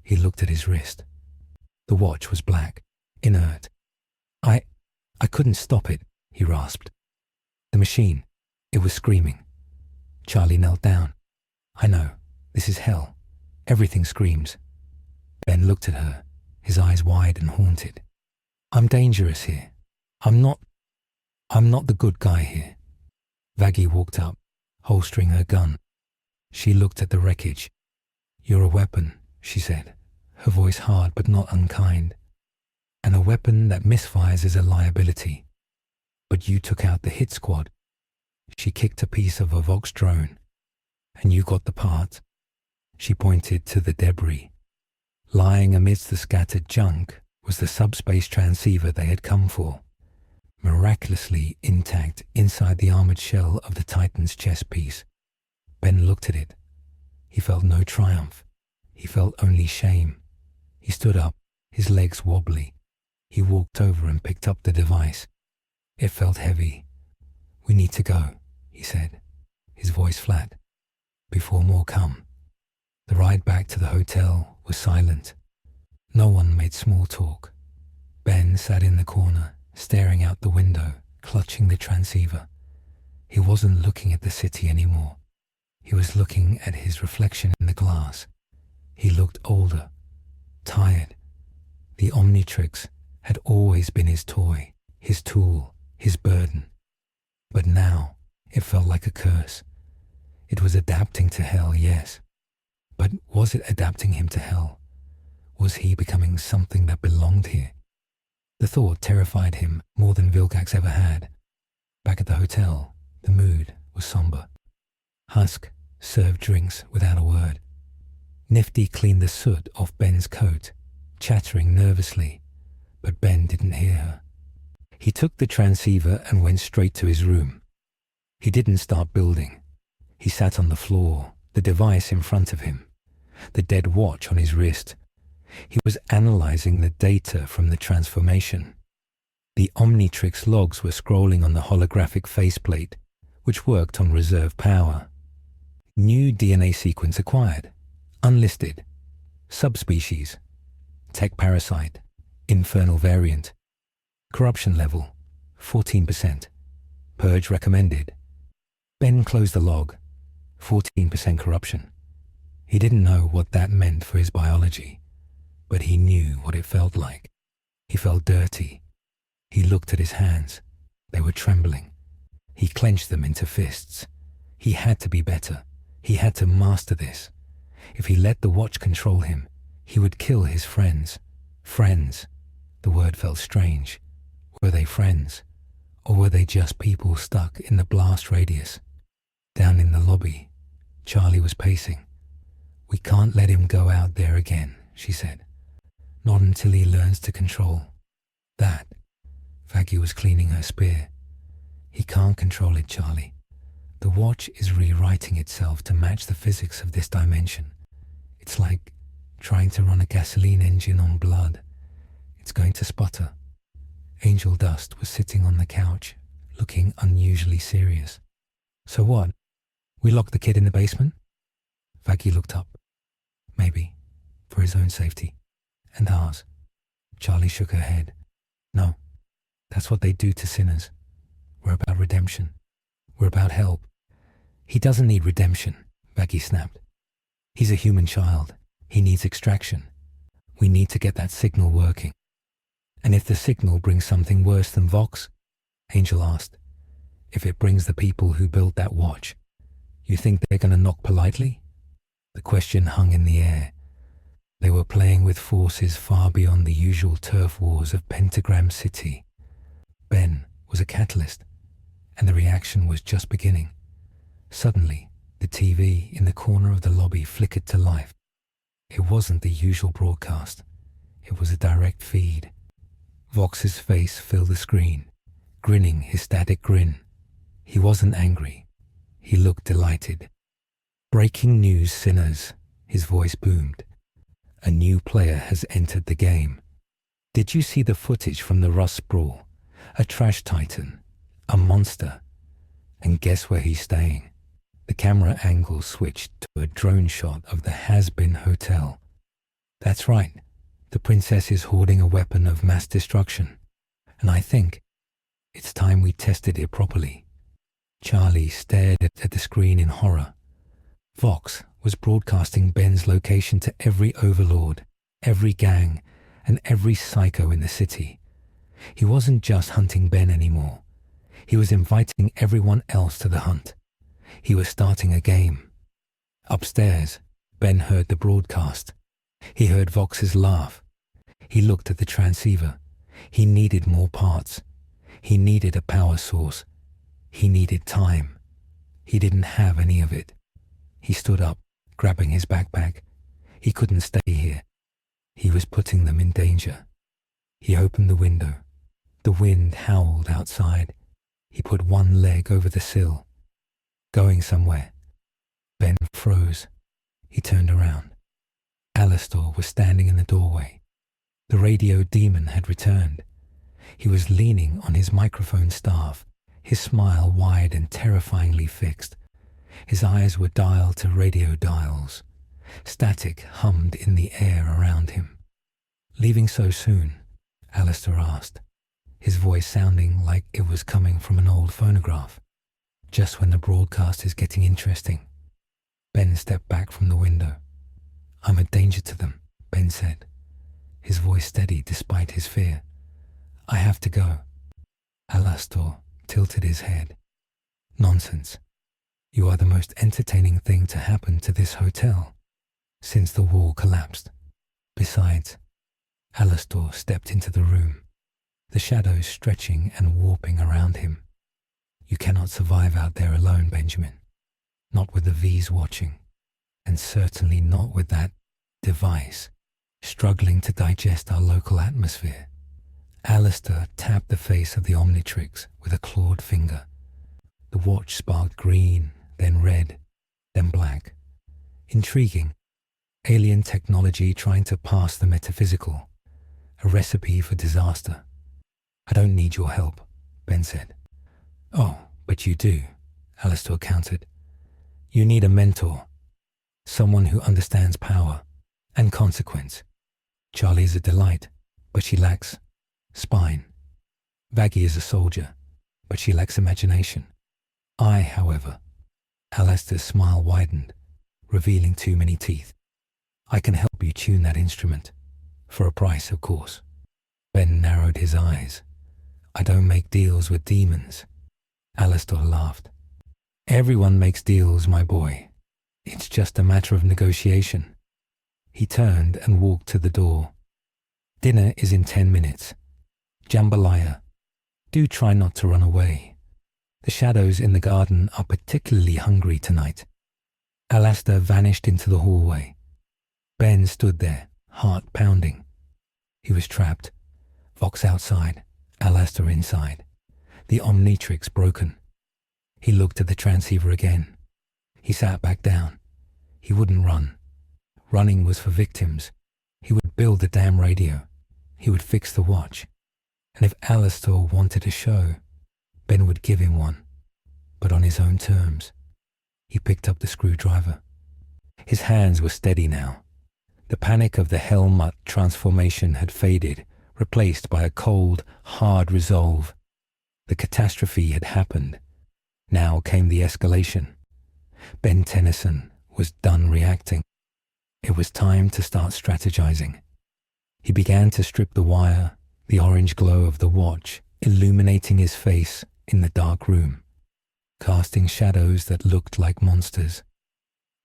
Speaker 1: He looked at his wrist. The watch was black, inert. I couldn't stop it," he rasped. "The machine, it was screaming." Charlie knelt down. "I know. This is hell. Everything screams." Ben looked at her, his eyes wide and haunted. "I'm dangerous here. I'm not the good guy here." Vaggie walked up, holstering her gun. She looked at the wreckage. "You're a weapon," she said, her voice hard but not unkind. "And a weapon that misfires is a liability. But you took out the hit squad." She kicked a piece of a Vox drone. "And you got the part." She pointed to the debris. Lying amidst the scattered junk was the subspace transceiver they had come for, miraculously intact inside the armored shell of the Titan's chest piece. Ben looked at it. He felt no triumph. He felt only shame. He stood up, his legs wobbly. He walked over and picked up the device. It felt heavy. "We need to go," he said, his voice flat, "before more come." The ride back to the hotel was silent. No one made small talk. Ben sat in the corner, staring out the window, clutching the transceiver. He wasn't looking at the city anymore. He was looking at his reflection in the glass. He looked older, tired. The Omnitrix had always been his toy, his tool, his burden. But now it felt like a curse. It was adapting to hell, yes. But was it adapting him to hell? Was he becoming something that belonged here? The thought terrified him more than Vilgax ever had. Back at the hotel, the mood was somber. Husk served drinks without a word. Nifty cleaned the soot off Ben's coat, chattering nervously, but Ben didn't hear her. He took the transceiver and went straight to his room. He didn't start building. He sat on the floor, the device in front of him, the dead watch on his wrist. He was analyzing the data from the transformation. The Omnitrix logs were scrolling on the holographic faceplate, which worked on reserve power. New DNA sequence acquired. Unlisted. Subspecies. Tech parasite. Infernal variant. Corruption level 14%. Purge recommended. Ben closed the log. 14% corruption. He didn't know what that meant for his biology, but he knew what it felt like. He felt dirty. He looked at his hands. They were trembling. He clenched them into fists. He had to be better. He had to master this. If he let the watch control him, he would kill his friends. Friends. The word felt strange. Were they friends? Or were they just people stuck in the blast radius? Down in the lobby, Charlie was pacing. "We can't let him go out there again," she said. "Not until he learns to control that." Vaggie was cleaning her spear. "He can't control it, Charlie. The watch is rewriting itself to match the physics of this dimension. It's like trying to run a gasoline engine on blood. It's going to sputter. Angel Dust was sitting on the couch, looking unusually serious. So what? We locked the kid in the basement? Vaggie looked up. Maybe, for his own safety. And ours. Charlie shook her head. No, that's what they do to sinners. We're about redemption. We're about help. He doesn't need redemption, Vaggie snapped. He's a human child. He needs extraction. We need to get that signal working. And if the signal brings something worse than Vox? Angel asked. If it brings the people who built that watch, you think they're going to knock politely? The question hung in the air. They were playing with forces far beyond the usual turf wars of Pentagram City. Ben was a catalyst, and the reaction was just beginning. Suddenly, the TV in the corner of the lobby flickered to life. It wasn't the usual broadcast. It was a direct feed. Vox's face filled the screen, grinning his static grin. He wasn't angry. He looked delighted. Breaking news, sinners, his voice boomed. A new player has entered the game. Did you see the footage from the Rust Sprawl? A trash titan, a monster. And guess where he's staying? The camera angle switched to a drone shot of the Hazbin Hotel. That's right. The princess is hoarding a weapon of mass destruction. And I think it's time we tested it properly. Charlie stared at the screen in horror. Vox was broadcasting Ben's location to every overlord, every gang, and every psycho in the city. He wasn't just hunting Ben anymore. He was inviting everyone else to the hunt. He was starting a game. Upstairs, Ben heard the broadcast. He heard Vox's laugh. He looked at the transceiver. He needed more parts. He needed a power source. He needed time. He didn't have any of it. He stood up, grabbing his backpack. He couldn't stay here. He was putting them in danger. He opened the window. The wind howled outside. He put one leg over the sill. Going somewhere. Ben froze. He turned around. Alastor was standing in the doorway. The radio demon had returned. He was leaning on his microphone staff, his smile wide and terrifyingly fixed. His eyes were dialed to radio dials. Static hummed in the air around him. Leaving so soon? Alastor asked, his voice sounding like it was coming from an old phonograph. Just when the broadcast is getting interesting. Ben stepped back from the window. I'm a danger to them, Ben said, his voice steady despite his fear. I have to go. Alastor tilted his head. Nonsense. You are the most entertaining thing to happen to this hotel since the wall collapsed. Besides, Alastor stepped into the room, the shadows stretching and warping around him. You cannot survive out there alone, Benjamin. Not with the V's watching, and certainly not with that device struggling to digest our local atmosphere. Alastor tapped the face of the Omnitrix with a clawed finger. The watch sparked green, then red, then black. Intriguing. Alien technology trying to pass the metaphysical. A recipe for disaster. I don't need your help, Ben said. Oh, but you do, Alastor countered. You need a mentor. Someone who understands power and consequence. Charlie is a delight, but she lacks spine. Vaggie is a soldier, but she lacks imagination. I, however, Alastor's smile widened, revealing too many teeth. I can help you tune that instrument. For a price, of course. Ben narrowed his eyes. I don't make deals with demons. Alastor laughed. Everyone makes deals, my boy. It's just a matter of negotiation. He turned and walked to the door. Dinner is in 10 minutes. Jambalaya, do try not to run away. The shadows in the garden are particularly hungry tonight. Alastor vanished into the hallway. Ben stood there, heart pounding. He was trapped. Vox outside, Alastor inside. The Omnitrix broken. He looked at the transceiver again. He sat back down. He wouldn't run. Running was for victims. He would build the damn radio. he would fix the watch. And if Alastor wanted a show, Ben would give him one, but on his own terms. He picked up the screwdriver. His hands were steady now. The panic of the Helmut transformation had faded, replaced by a cold, hard resolve. The catastrophe had happened. Now came the escalation. Ben Tennyson was done reacting. It was time to start strategizing. He began to strip the wire, the orange glow of the watch illuminating his face in the dark room, casting shadows that looked like monsters.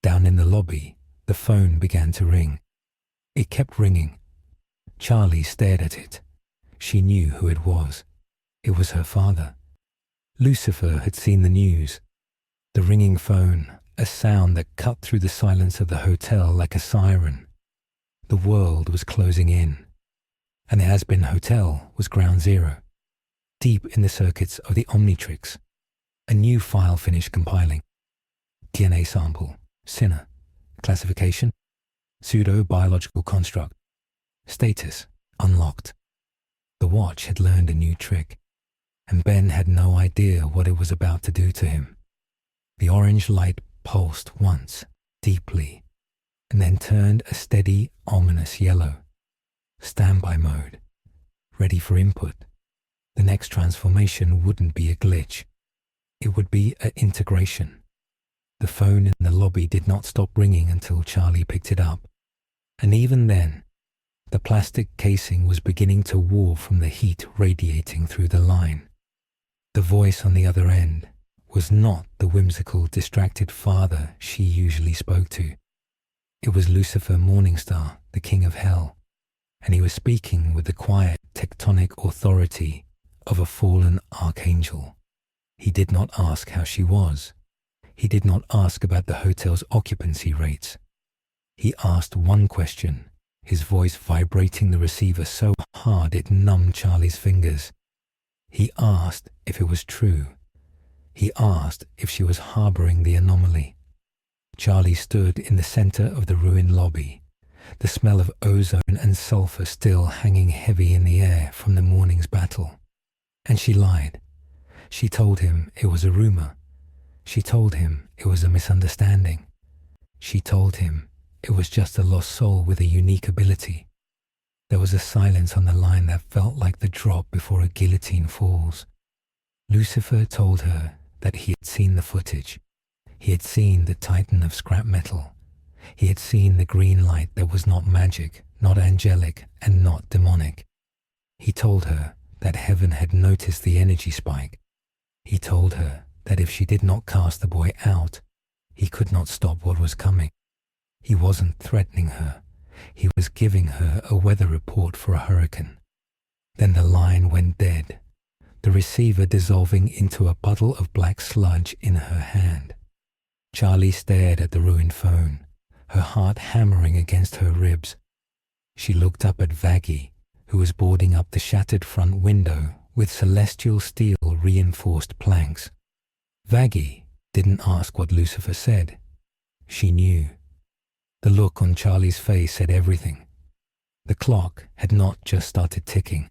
Speaker 1: Down in the lobby, the phone began to ring. It kept ringing. Charlie stared at it. She knew who it was. It was her father. Lucifer had seen the news. The ringing phone, a sound that cut through the silence of the hotel like a siren. The world was closing in, and the Hazbin Hotel was ground zero. Deep in the circuits of the Omnitrix, a new file finished compiling. DNA sample, sinner. Classification, pseudo-biological construct. Status, unlocked. The watch had learned a new trick, and Ben had no idea what it was about to do to him. The orange light pulsed once, deeply, and then turned a steady, ominous yellow. Standby mode. Ready for input. The next transformation wouldn't be a glitch. It would be an integration. The phone in the lobby did not stop ringing until Charlie picked it up. And even then, the plastic casing was beginning to warp from the heat radiating through the line. The voice on the other end was not the whimsical, distracted father she usually spoke to. It was Lucifer Morningstar, the king of hell, and he was speaking with the quiet, tectonic authority of a fallen archangel. He did not ask how she was. He did not ask about the hotel's occupancy rates. He asked one question, his voice vibrating the receiver so hard it numbed Charlie's fingers. He asked if it was true. He asked if she was harboring the anomaly. Charlie stood in the center of the ruined lobby, the smell of ozone and sulfur still hanging heavy in the air from the morning's battle. And she lied. She told him it was a rumor. She told him it was a misunderstanding. She told him it was just a lost soul with a unique ability. There was a silence on the line that felt like the drop before a guillotine falls. Lucifer told her that he had seen the footage. He had seen the titan of scrap metal. He had seen the green light that was not magic, not angelic, and not demonic. He told her that heaven had noticed the energy spike. He told her that if she did not cast the boy out, he could not stop what was coming. He wasn't threatening her. He was giving her a weather report for a hurricane. Then the line went dead, the receiver dissolving into a puddle of black sludge in her hand. Charlie stared at the ruined phone, her heart hammering against her ribs. She looked up at Vaggie, who was boarding up the shattered front window with celestial steel reinforced planks. Vaggie didn't ask what Lucifer said. She knew. The look on Charlie's face said everything. The clock had not just started ticking.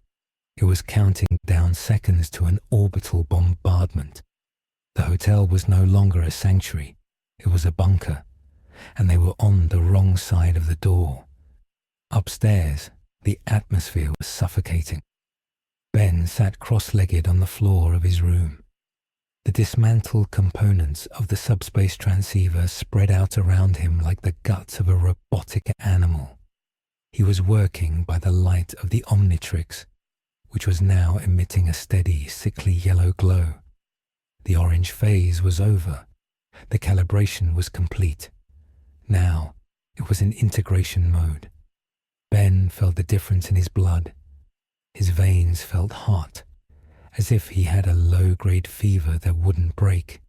Speaker 1: It was counting down seconds to an orbital bombardment. The hotel was no longer a sanctuary. It was a bunker, and they were on the wrong side of the door. Upstairs, the atmosphere was suffocating. Ben sat cross-legged on the floor of his room. The dismantled components of the subspace transceiver spread out around him like the guts of a robotic animal. He was working by the light of the Omnitrix, which was now emitting a steady, sickly yellow glow. The orange phase was over. The calibration was complete. Now, it was in integration mode. Ben felt the difference in his blood. His veins felt hot, as if he had a low-grade fever that wouldn't break.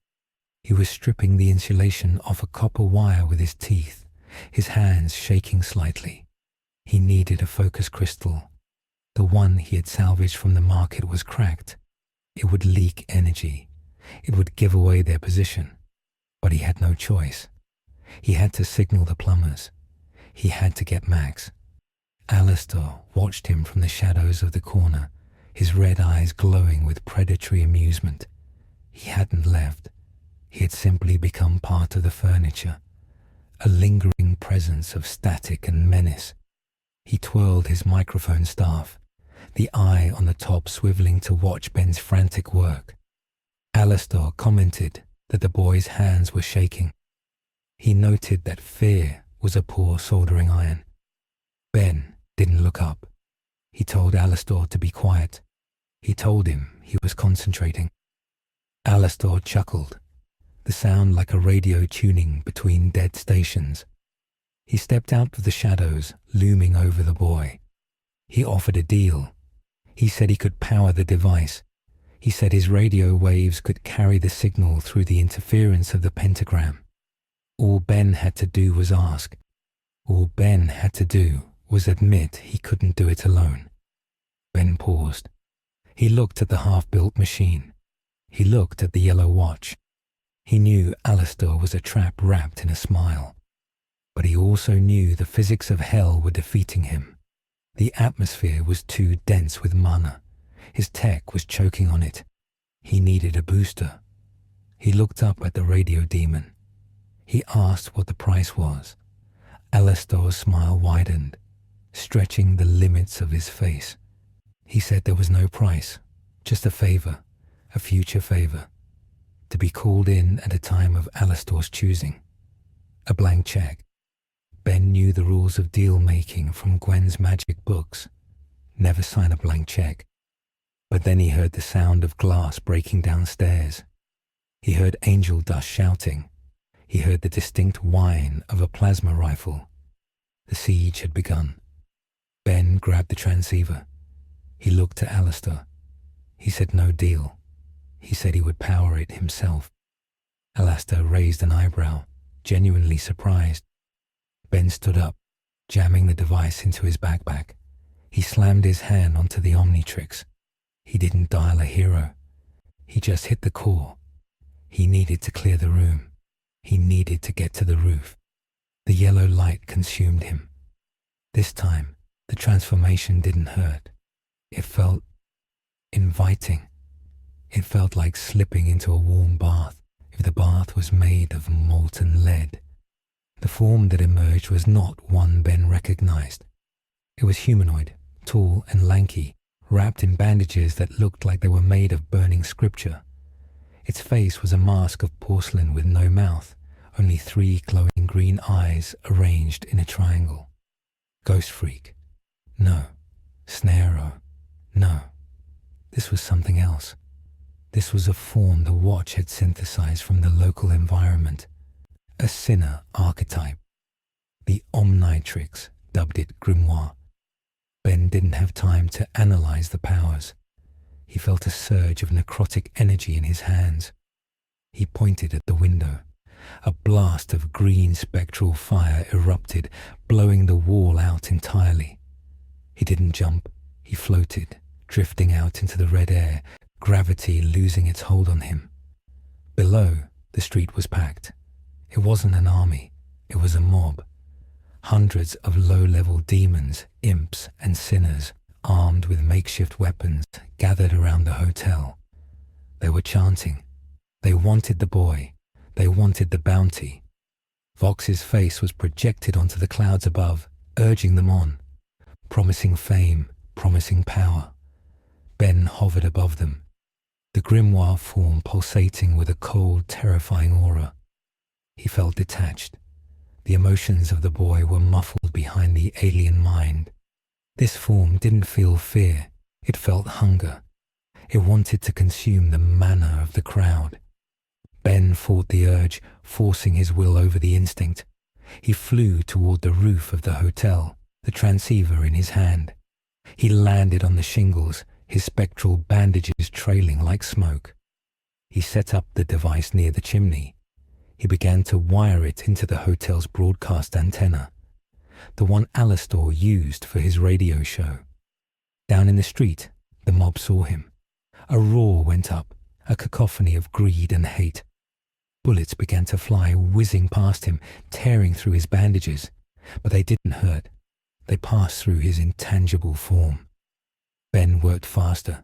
Speaker 1: He was stripping the insulation off a copper wire with his teeth, his hands shaking slightly. He needed a focus crystal. The one he had salvaged from the market was cracked. It would leak energy. It would give away their position. But he had no choice. He had to signal the plumbers. He had to get Max. Alastor watched him from the shadows of the corner, his red eyes glowing with predatory amusement. He hadn't left. He had simply become part of the furniture, a lingering presence of static and menace. He twirled his microphone staff, the eye on the top swiveling to watch Ben's frantic work. Alastor commented that the boy's hands were shaking. He noted that fear was a poor soldering iron. Ben didn't look up. He told Alastor to be quiet. He told him he was concentrating. Alastor chuckled, the sound like a radio tuning between dead stations. He stepped out of the shadows, looming over the boy. He offered a deal. He said he could power the device. He said his radio waves could carry the signal through the interference of the pentagram. All Ben had to do was ask. All Ben had to do was admit he couldn't do it alone. Ben paused. He looked at the half-built machine. He looked at the yellow watch. He knew Alastor was a trap wrapped in a smile. But he also knew the physics of hell were defeating him. The atmosphere was too dense with mana. His tech was choking on it. He needed a booster. He looked up at the radio demon. He asked what the price was. Alastor's smile widened, stretching the limits of his face. He said there was no price, just a favor, a future favor, to be called in at a time of Alastor's choosing. A blank check. Ben knew the rules of deal-making from Gwen's magic books. Never sign a blank check. But then he heard the sound of glass breaking downstairs. He heard angel dust shouting. He heard the distinct whine of a plasma rifle. The siege had begun. Ben grabbed the transceiver. He looked at Alastor. He said no deal. He said he would power it himself. Alastor raised an eyebrow, genuinely surprised. Ben stood up, jamming the device into his backpack. He slammed his hand onto the Omnitrix. He didn't dial a hero. He just hit the core. He needed to clear the room. He needed to get to the roof. The yellow light consumed him. This time, the transformation didn't hurt. It felt inviting. It felt like slipping into a warm bath if the bath was made of molten lead. The form that emerged was not one Ben recognized. It was humanoid, tall and lanky, wrapped in bandages that looked like they were made of burning scripture. Its face was a mask of porcelain with no mouth, only 3 glowing green eyes arranged in a triangle. Ghostfreak. No. Snareo. No. This was something else. This was a form the watch had synthesized from the local environment. A sinner archetype. The Omnitrix dubbed it Grimoire. Ben didn't have time to analyze the powers. He felt a surge of necrotic energy in his hands. He pointed at the window. A blast of green spectral fire erupted, blowing the wall out entirely. He didn't jump. He floated, drifting out into the red air, gravity losing its hold on him. Below, the street was packed. It wasn't an army. It was a mob. Hundreds of low-level demons, imps, and sinners, armed with makeshift weapons, gathered around the hotel. They were chanting. They wanted the boy. They wanted the bounty. Vox's face was projected onto the clouds above, urging them on, promising fame, promising power. Ben hovered above them, the grimoire form pulsating with a cold, terrifying aura. He felt detached. The emotions of the boy were muffled behind the alien mind. This form didn't feel fear. It felt hunger. It wanted to consume the mana of the crowd. Ben fought the urge, forcing his will over the instinct. He flew toward the roof of the hotel, the transceiver in his hand. He landed on the shingles, his spectral bandages trailing like smoke. He set up the device near the chimney. He began to wire it into the hotel's broadcast antenna, the one Alastor used for his radio show. Down in the street, the mob saw him. A roar went up, a cacophony of greed and hate. Bullets began to fly, whizzing past him, tearing through his bandages, but they didn't hurt. They passed through his intangible form. Ben worked faster.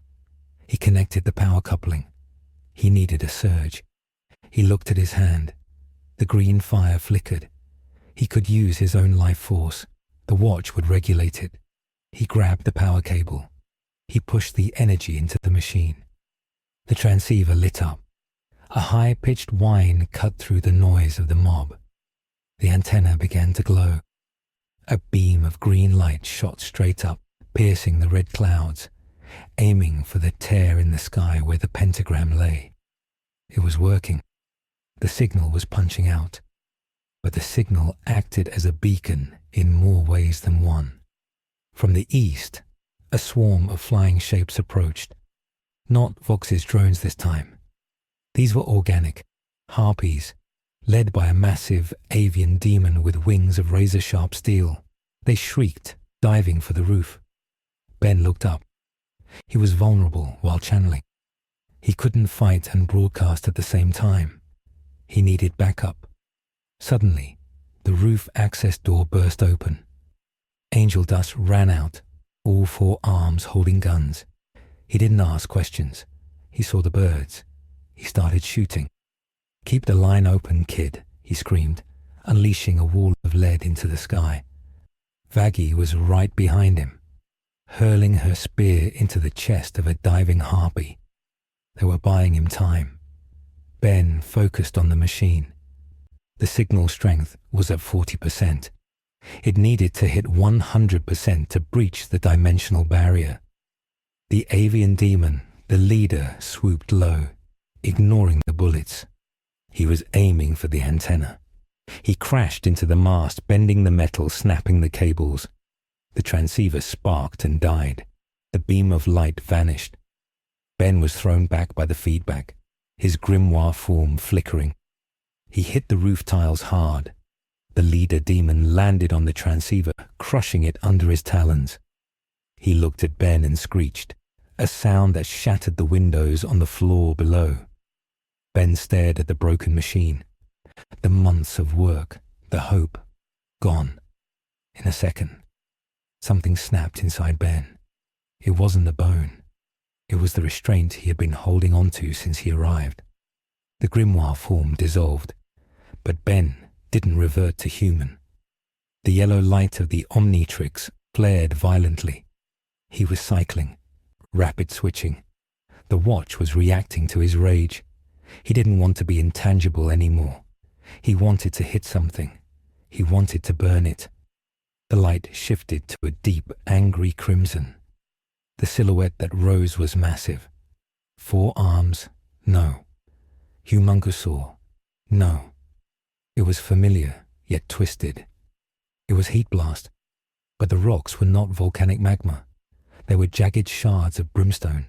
Speaker 1: He connected the power coupling. He needed a surge. He looked at his hand. The green fire flickered. He could use his own life force. The watch would regulate it. He grabbed the power cable. He pushed the energy into the machine. The transceiver lit up. A high-pitched whine cut through the noise of the mob. The antenna began to glow. A beam of green light shot straight up, piercing the red clouds, aiming for the tear in the sky where the pentagram lay. It was working. The signal was punching out. But the signal acted as a beacon in more ways than one. From the east, a swarm of flying shapes approached. Not Vox's drones this time. These were organic, harpies, led by a massive avian demon with wings of razor-sharp steel. They shrieked, diving for the roof. Ben looked up. He was vulnerable while channeling. He couldn't fight and broadcast at the same time. He needed backup. Suddenly, the roof access door burst open. Angel Dust ran out, all four arms holding guns. He didn't ask questions. He saw the birds. He started shooting. "Keep the line open, kid," he screamed, unleashing a wall of lead into the sky. Vaggie was right behind him, hurling her spear into the chest of a diving harpy. They were buying him time. Ben focused on the machine. The signal strength was at 40%. It needed to hit 100% to breach the dimensional barrier. The avian demon, the leader, swooped low, ignoring the bullets. He was aiming for the antenna. He crashed into the mast, bending the metal, snapping the cables. The transceiver sparked and died. The beam of light vanished. Ben was thrown back by the feedback, his grimoire form flickering. He hit the roof tiles hard. The leader demon landed on the transceiver, crushing it under his talons. He looked at Ben and screeched, a sound that shattered the windows on the floor below. Ben stared at the broken machine. The months of work, the hope, gone. In a second, something snapped inside Ben. It wasn't the bone. It was the restraint he had been holding onto since he arrived. The grimoire form dissolved, but Ben didn't revert to human. The yellow light of the Omnitrix flared violently. He was cycling, rapid switching. The watch was reacting to his rage. He didn't want to be intangible anymore. He wanted to hit something. He wanted to burn it. The light shifted to a deep, angry crimson. The silhouette that rose was massive. 4 arms, no. Humongousaur, no. It was familiar, yet twisted. It was heat blast, but the rocks were not volcanic magma. They were jagged shards of brimstone.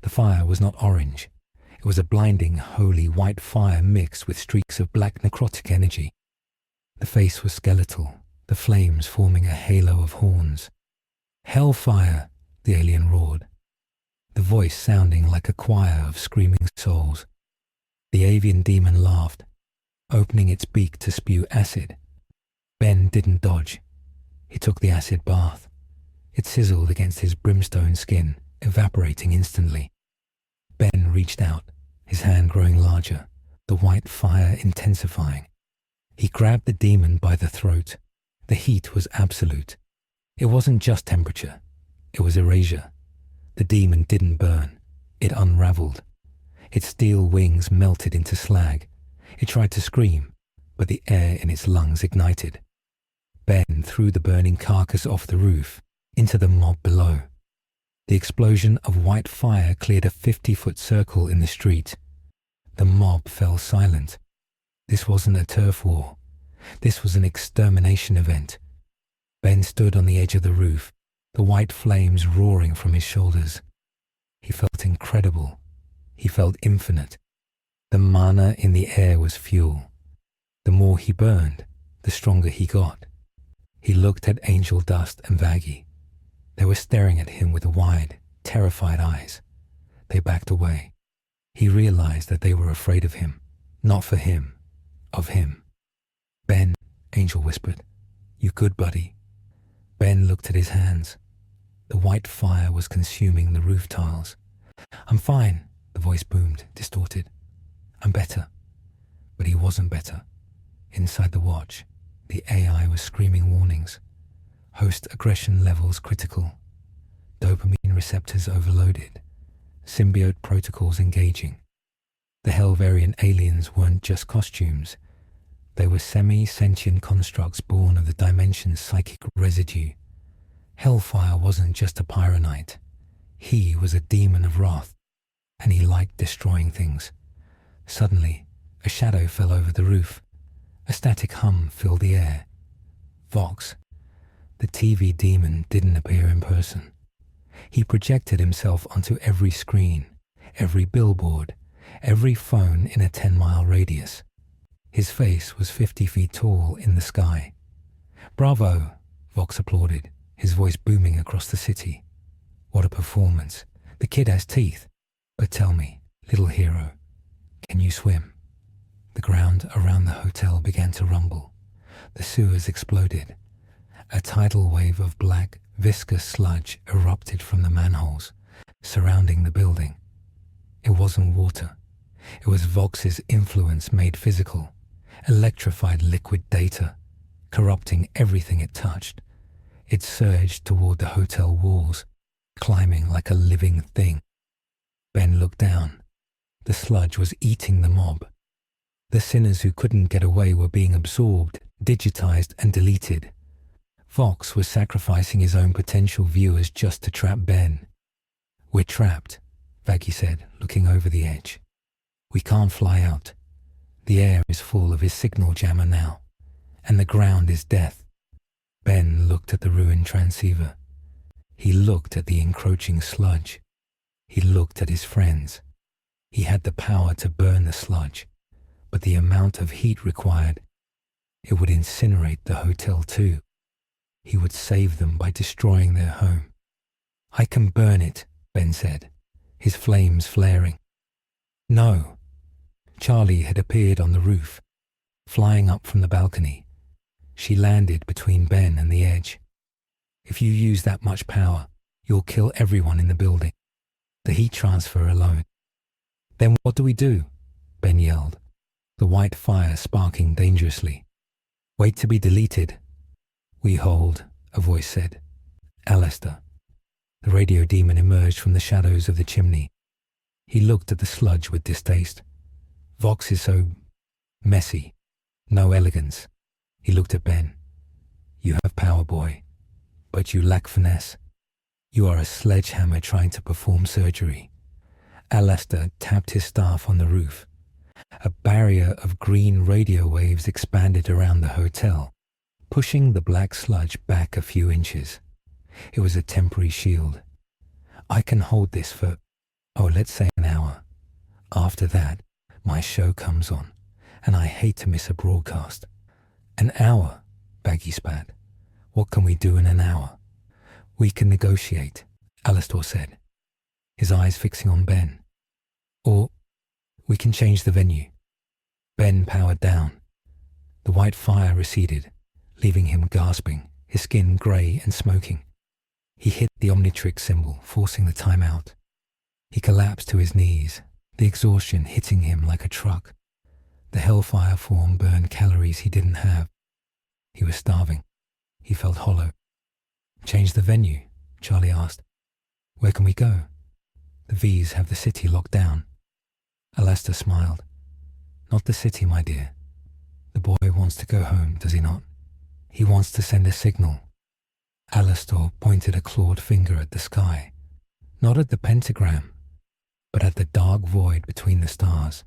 Speaker 1: The fire was not orange. It was a blinding, holy white fire mixed with streaks of black necrotic energy. The face was skeletal, the flames forming a halo of horns. "Hellfire!" the alien roared, the voice sounding like a choir of screaming souls. The avian demon laughed, opening its beak to spew acid. Ben didn't dodge. He took the acid bath. It sizzled against his brimstone skin, evaporating instantly. Ben reached out, his hand growing larger, the white fire intensifying. He grabbed the demon by the throat. The heat was absolute. It wasn't just temperature. It was erasure. The demon didn't burn. It unraveled. Its steel wings melted into slag. It tried to scream, but the air in its lungs ignited. Ben threw the burning carcass off the roof, into the mob below. The explosion of white fire cleared a 50-foot circle in the street. The mob fell silent. This wasn't a turf war. This was an extermination event. Ben stood on the edge of the roof, the white flames roaring from his shoulders. He felt incredible. He felt infinite. The mana in the air was fuel. The more he burned, the stronger he got. He looked at Angel Dust and Vaggie. They were staring at him with wide, terrified eyes. They backed away. He realized that they were afraid of him. Not for him, of him. "Ben," Angel whispered. "You good, buddy?" Ben looked at his hands. The white fire was consuming the roof tiles. "I'm fine," the voice boomed, distorted. "I'm better." But he wasn't better. Inside the watch, the AI was screaming warnings. Host aggression levels critical. Dopamine receptors overloaded. Symbiote protocols engaging. The Helvarian aliens weren't just costumes. They were semi-sentient constructs born of the dimension's psychic residue. Hellfire wasn't just a pyronite. He was a demon of wrath, and he liked destroying things. Suddenly, a shadow fell over the roof. A static hum filled the air. Vox, the TV demon, didn't appear in person. He projected himself onto every screen, every billboard, every phone in a 10-mile radius. His face was 50 feet tall in the sky. "Bravo," Vox applauded, his voice booming across the city. "What a performance. The kid has teeth. But tell me, little hero, can you swim?" The ground around the hotel began to rumble. The sewers exploded. A tidal wave of black, viscous sludge erupted from the manholes surrounding the building. It wasn't water. It was Vox's influence made physical, electrified liquid data, corrupting everything it touched. It surged toward the hotel walls, climbing like a living thing. Ben looked down. The sludge was eating the mob. The sinners who couldn't get away were being absorbed, digitized, and deleted. Vox was sacrificing his own potential viewers just to trap Ben. "We're trapped," Vaggie said, looking over the edge. "We can't fly out. The air is full of his signal jammer now, and the ground is death." Ben looked at the ruined transceiver. He looked at the encroaching sludge. He looked at his friends. He had the power to burn the sludge, but the amount of heat required, it would incinerate the hotel too. He would save them by destroying their home. "I can burn it," Ben said, his flames flaring. "No." Charlie had appeared on the roof, flying up from the balcony. She landed between Ben and the edge. "If you use that much power, you'll kill everyone in the building. The heat transfer alone." "Then what do we do?" Ben yelled, the white fire sparking dangerously. "Wait to be deleted." "We hold," a voice said. "Alastor." The radio demon emerged from the shadows of the chimney. He looked at the sludge with distaste. "Vox is so messy. No elegance." He looked at Ben. "You have power, boy, but you lack finesse. You are a sledgehammer trying to perform surgery." Alastor tapped his staff on the roof. A barrier of green radio waves expanded around the hotel, pushing the black sludge back a few inches. It was a temporary shield. "I can hold this for, let's say an hour. After that, my show comes on, and I hate to miss a broadcast." "An hour," Vaggie spat. "What can we do in an hour?" "We can negotiate," Alastor said, his eyes fixing on Ben. "Or we can change the venue." Ben powered down. The white fire receded, leaving him gasping, his skin grey and smoking. He hit the Omnitrix symbol, forcing the time out. He collapsed to his knees, the exhaustion hitting him like a truck. The Hellfire form burned calories he didn't have. He was starving. He felt hollow. "Change the venue?" Charlie asked. "Where can we go?" "The V's have the city locked down." Alastor smiled. "Not the city, my dear. The boy wants to go home, does he not? He wants to send a signal." Alastor pointed a clawed finger at the sky, not at the pentagram, but at the dark void between the stars.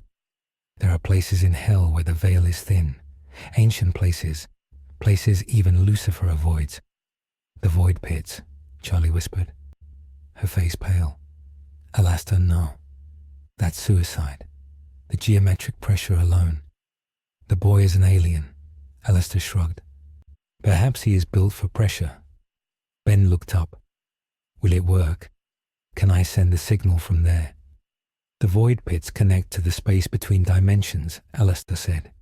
Speaker 1: "There are places in hell where the veil is thin, ancient places, places even Lucifer avoids." "The void pits," Charlie whispered, her face pale. "Alastor, no. That's suicide. The geometric pressure alone." "The boy is an alien," Alastor shrugged. "Perhaps he is built for pressure." Ben looked up. "Will it work? Can I send the signal from there?" "The void pits connect to the space between dimensions," Alastor said.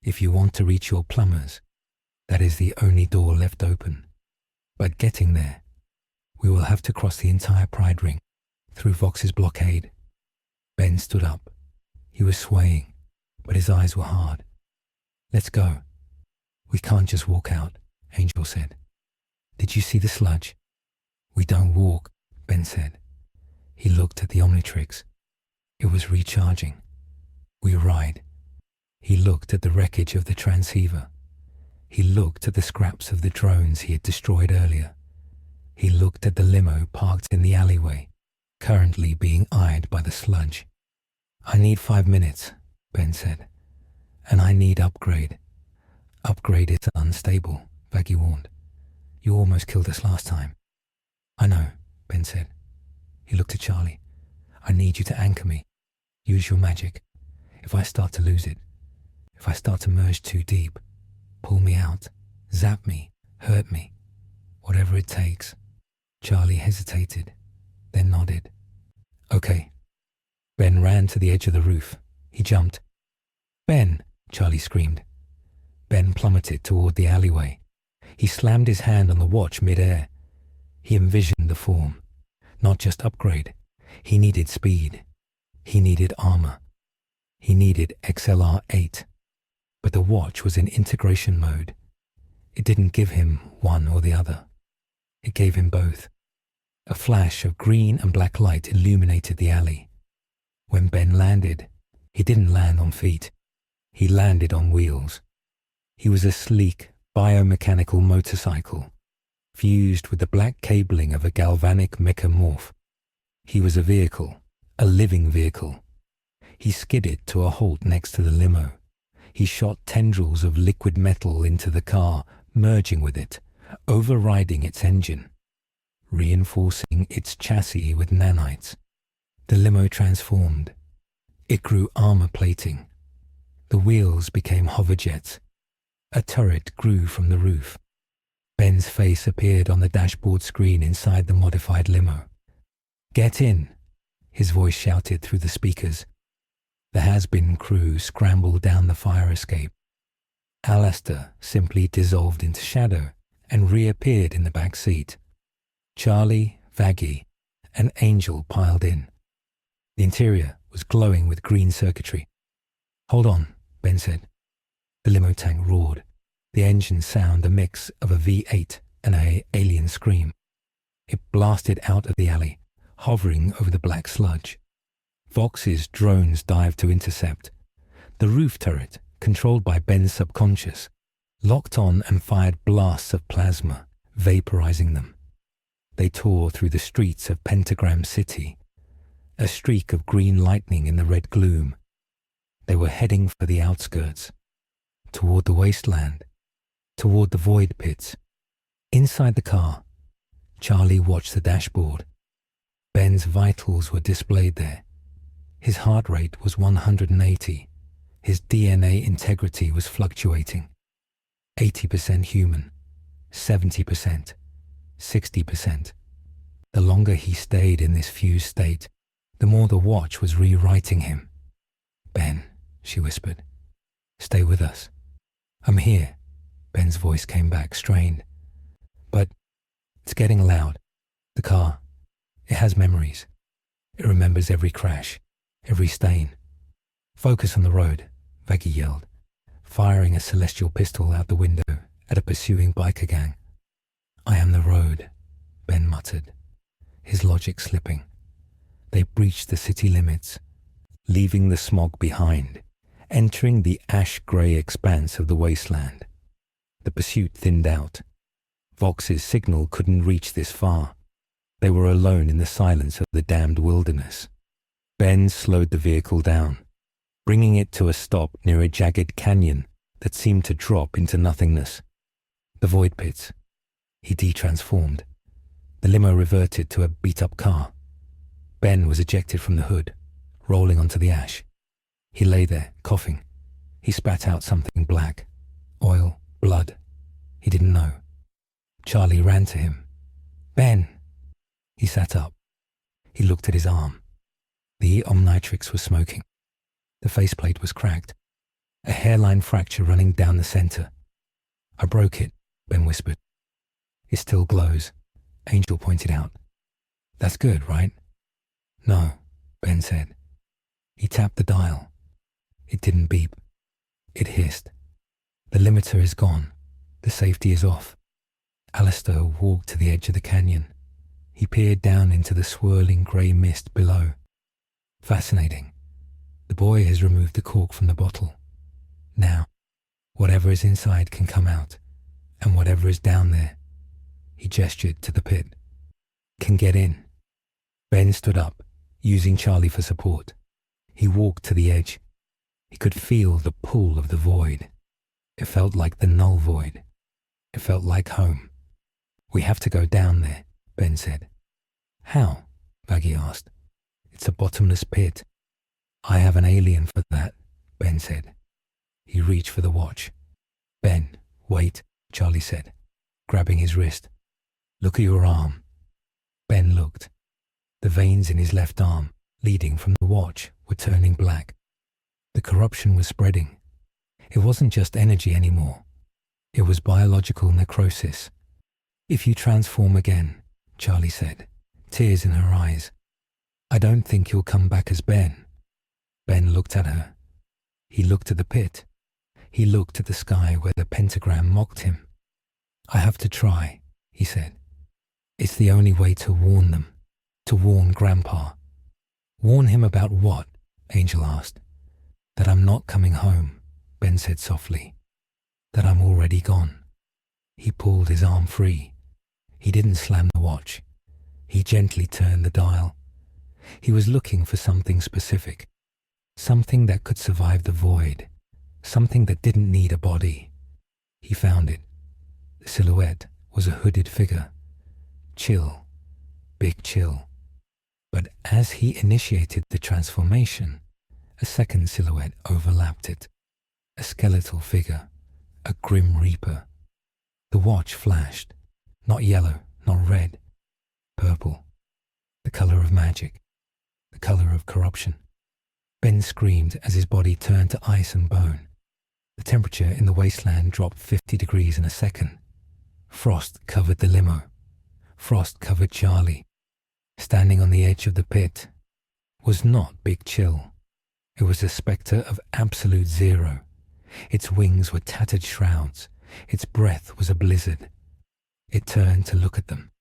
Speaker 1: "If you want to reach your plumbers, that is the only door left open. But getting there, we will have to cross the entire Pride Ring, through Vox's blockade. Ben stood up. He was swaying, but his eyes were hard. Let's go. We can't just walk out, Angel said. Did you see the sludge? We don't walk, Ben said. He looked at the Omnitrix. It was recharging. We ride. He looked at the wreckage of the transceiver. He looked at the scraps of the drones he had destroyed earlier. He looked at the limo parked in the alleyway, currently being eyed by the sludge. I need 5 minutes, Ben said. And I need upgrade. Upgrade is unstable, Vaggie warned. You almost killed us last time. I know, Ben said. He looked at Charlie. I need you to anchor me. Use your magic. If I start to lose it, if I start to merge too deep, pull me out, zap me, hurt me, whatever it takes. Charlie hesitated, then nodded. Okay. Ben ran to the edge of the roof. He jumped. Ben, Charlie screamed. Ben plummeted toward the alleyway. He slammed his hand on the watch mid-air. He envisioned the form. Not just upgrade. He needed speed. He needed armor. He needed XLR-8. But the watch was in integration mode. It didn't give him one or the other. It gave him both. A flash of green and black light illuminated the alley. When Ben landed, he didn't land on feet. He landed on wheels. He was a sleek, biomechanical motorcycle, fused with the black cabling of a galvanic mechamorph. He was a vehicle, a living vehicle. He skidded to a halt next to the limo. He shot tendrils of liquid metal into the car, merging with it, overriding its engine, reinforcing its chassis with nanites. The limo transformed. It grew armor plating. The wheels became hoverjets. A turret grew from the roof. Ben's face appeared on the dashboard screen inside the modified limo. Get in, his voice shouted through the speakers. The Hazbin crew scrambled down the fire escape. Alastor simply dissolved into shadow and reappeared in the back seat. Charlie, Vaggie, and Angel piled in. The interior was glowing with green circuitry. Hold on, Ben said. The limo tank roared. The engine sound a mix of a V8 and an alien scream. It blasted out of the alley, hovering over the black sludge. Vox's drones dived to intercept. The roof turret, controlled by Ben's subconscious, locked on and fired blasts of plasma, vaporizing them. They tore through the streets of Pentagram City, a streak of green lightning in the red gloom. They were heading for the outskirts, toward the wasteland, toward the void pits. Inside the car, Charlie watched the dashboard. Ben's vitals were displayed there. His heart rate was 180. His DNA integrity was fluctuating. 80% human, 70%, 60%. The longer he stayed in this fused state, the more the watch was rewriting him. Ben, she whispered, stay with us. I'm here. Ben's voice came back, strained. But it's getting loud. The car, it has memories. It remembers every crash, every stain. Focus on the road, Vaggie yelled, firing a celestial pistol out the window at a pursuing biker gang. I am the road, Ben muttered, his logic slipping. They breached the city limits, leaving the smog behind, entering the ash-grey expanse of the wasteland. The pursuit thinned out. Vox's signal couldn't reach this far. They were alone in the silence of the damned wilderness. Ben slowed the vehicle down, bringing it to a stop near a jagged canyon that seemed to drop into nothingness. The void pits. He de-transformed. The limo reverted to a beat-up car. Ben was ejected from the hood, rolling onto the ash. He lay there, coughing. He spat out something black. Oil, blood. He didn't know. Charlie ran to him. Ben! He sat up. He looked at his arm. The Omnitrix was smoking. The faceplate was cracked. A hairline fracture running down the center. I broke it, Ben whispered. It still glows, Angel pointed out. That's good, right? No, Ben said. He tapped the dial. It didn't beep. It hissed. The limiter is gone. The safety is off. Alastor walked to the edge of the canyon. He peered down into the swirling grey mist below. Fascinating. The boy has removed the cork from the bottle. Now, whatever is inside can come out, and whatever is down there, he gestured to the pit, can get in. Ben stood up, using Charlie for support. He walked to the edge. He could feel the pull of the void. It felt like the null void. It felt like home. We have to go down there, Ben said. How? Vaggie asked. It's a bottomless pit. I have an alien for that, Ben said. He reached for the watch. Ben, wait, Charlie said, grabbing his wrist. Look at your arm. Ben looked. The veins in his left arm, leading from the watch, were turning black. The corruption was spreading. It wasn't just energy anymore. It was biological necrosis. If you transform again, Charlie said, tears in her eyes, I don't think you'll come back as Ben. Ben looked at her. He looked at the pit. He looked at the sky where the pentagram mocked him. I have to try, he said. It's the only way to warn them, to warn Grandpa. Warn him about what? Angel asked. That I'm not coming home, Ben said softly. That I'm already gone. He pulled his arm free. He didn't slam the watch. He gently turned the dial. He was looking for something specific, something that could survive the void, something that didn't need a body. He found it. The silhouette was a hooded figure. Chill. Big Chill. But as he initiated the transformation, a second silhouette overlapped it. A skeletal figure. A grim reaper. The watch flashed. Not yellow, not red. Purple. The color of magic. The color of corruption. Ben screamed as his body turned to ice and bone. The temperature in the wasteland dropped 50 degrees in a second. Frost covered the limo. Frost covered Charlie. Standing on the edge of the pit was not Big Chill. It was a spectre of absolute zero. Its wings were tattered shrouds. Its breath was a blizzard. It turned to look at them.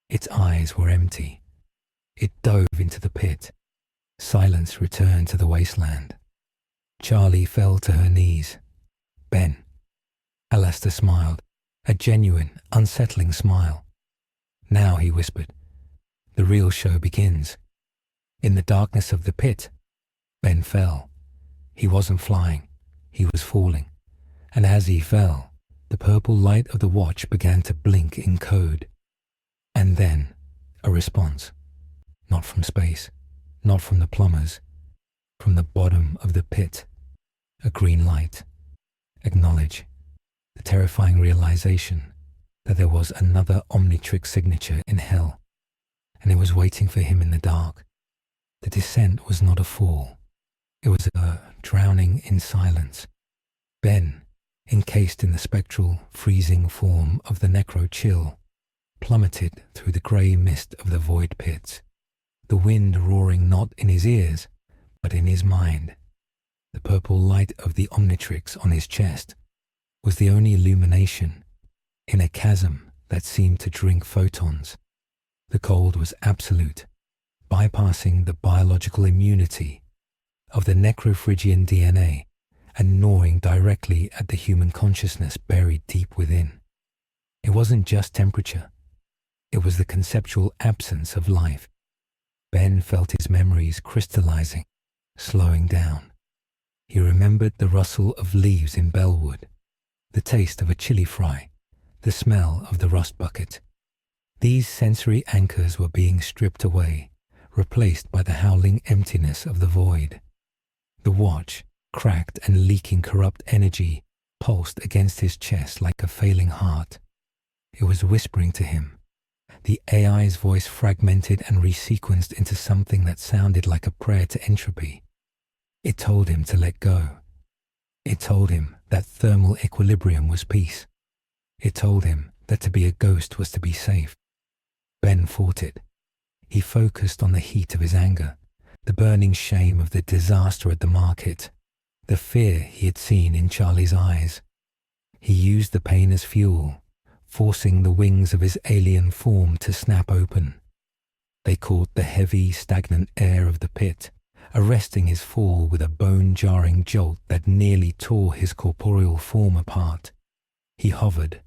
Speaker 1: Its eyes were empty. It dove into the pit. Silence returned to the wasteland. Charlie fell to her knees. Ben. Alastor smiled, a genuine, unsettling smile. Now, he whispered, the real show begins. In the darkness of the pit, Ben fell. He wasn't flying. He was falling. And as he fell, the purple light of the watch began to blink in code. And then, a response. Not from space, not from the plumbers, from the bottom of the pit. A green light. Acknowledge the terrifying realization that there was another Omnitrix signature in hell, and it was waiting for him in the dark. The descent was not a fall. It was a drowning in silence. Ben, encased in the spectral, freezing form of the Necro Chill, plummeted through the grey mist of the void pits, the wind roaring not in his ears, but in his mind. The purple light of the Omnitrix on his chest was the only illumination in a chasm that seemed to drink photons. The cold was absolute, bypassing the biological immunity of the necrophrygian DNA and gnawing directly at the human consciousness buried deep within. It wasn't just temperature. It was the conceptual absence of life. Ben felt his memories crystallizing, slowing down. He remembered the rustle of leaves in Bellwood, the taste of a chili fry, the smell of the rust bucket. These sensory anchors were being stripped away, replaced by the howling emptiness of the void. The watch, cracked and leaking corrupt energy, pulsed against his chest like a failing heart. It was whispering to him. The AI's voice fragmented and resequenced into something that sounded like a prayer to entropy. It told him to let go. It told him that thermal equilibrium was peace. It told him that to be a ghost was to be safe. Ben fought it. He focused on the heat of his anger, the burning shame of the disaster at the market, the fear he had seen in Charlie's eyes. He used the pain as fuel, forcing the wings of his alien form to snap open. They caught the heavy, stagnant air of the pit, arresting his fall with a bone-jarring jolt that nearly tore his corporeal form apart. He hovered,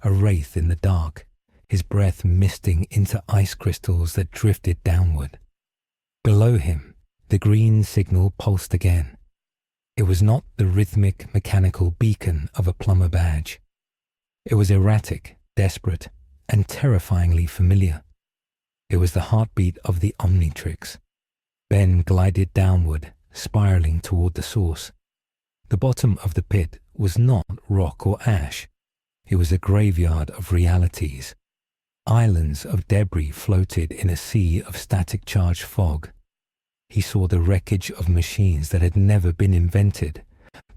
Speaker 1: a wraith in the dark, his breath misting into ice crystals that drifted downward. Below him, the green signal pulsed again. It was not the rhythmic, mechanical beacon of a plumber badge. It was erratic, desperate, and terrifyingly familiar. It was the heartbeat of the Omnitrix. Ben glided downward, spiraling toward the source. The bottom of the pit was not rock or ash. It was a graveyard of realities. Islands of debris floated in a sea of static-charged fog. He saw the wreckage of machines that had never been invented,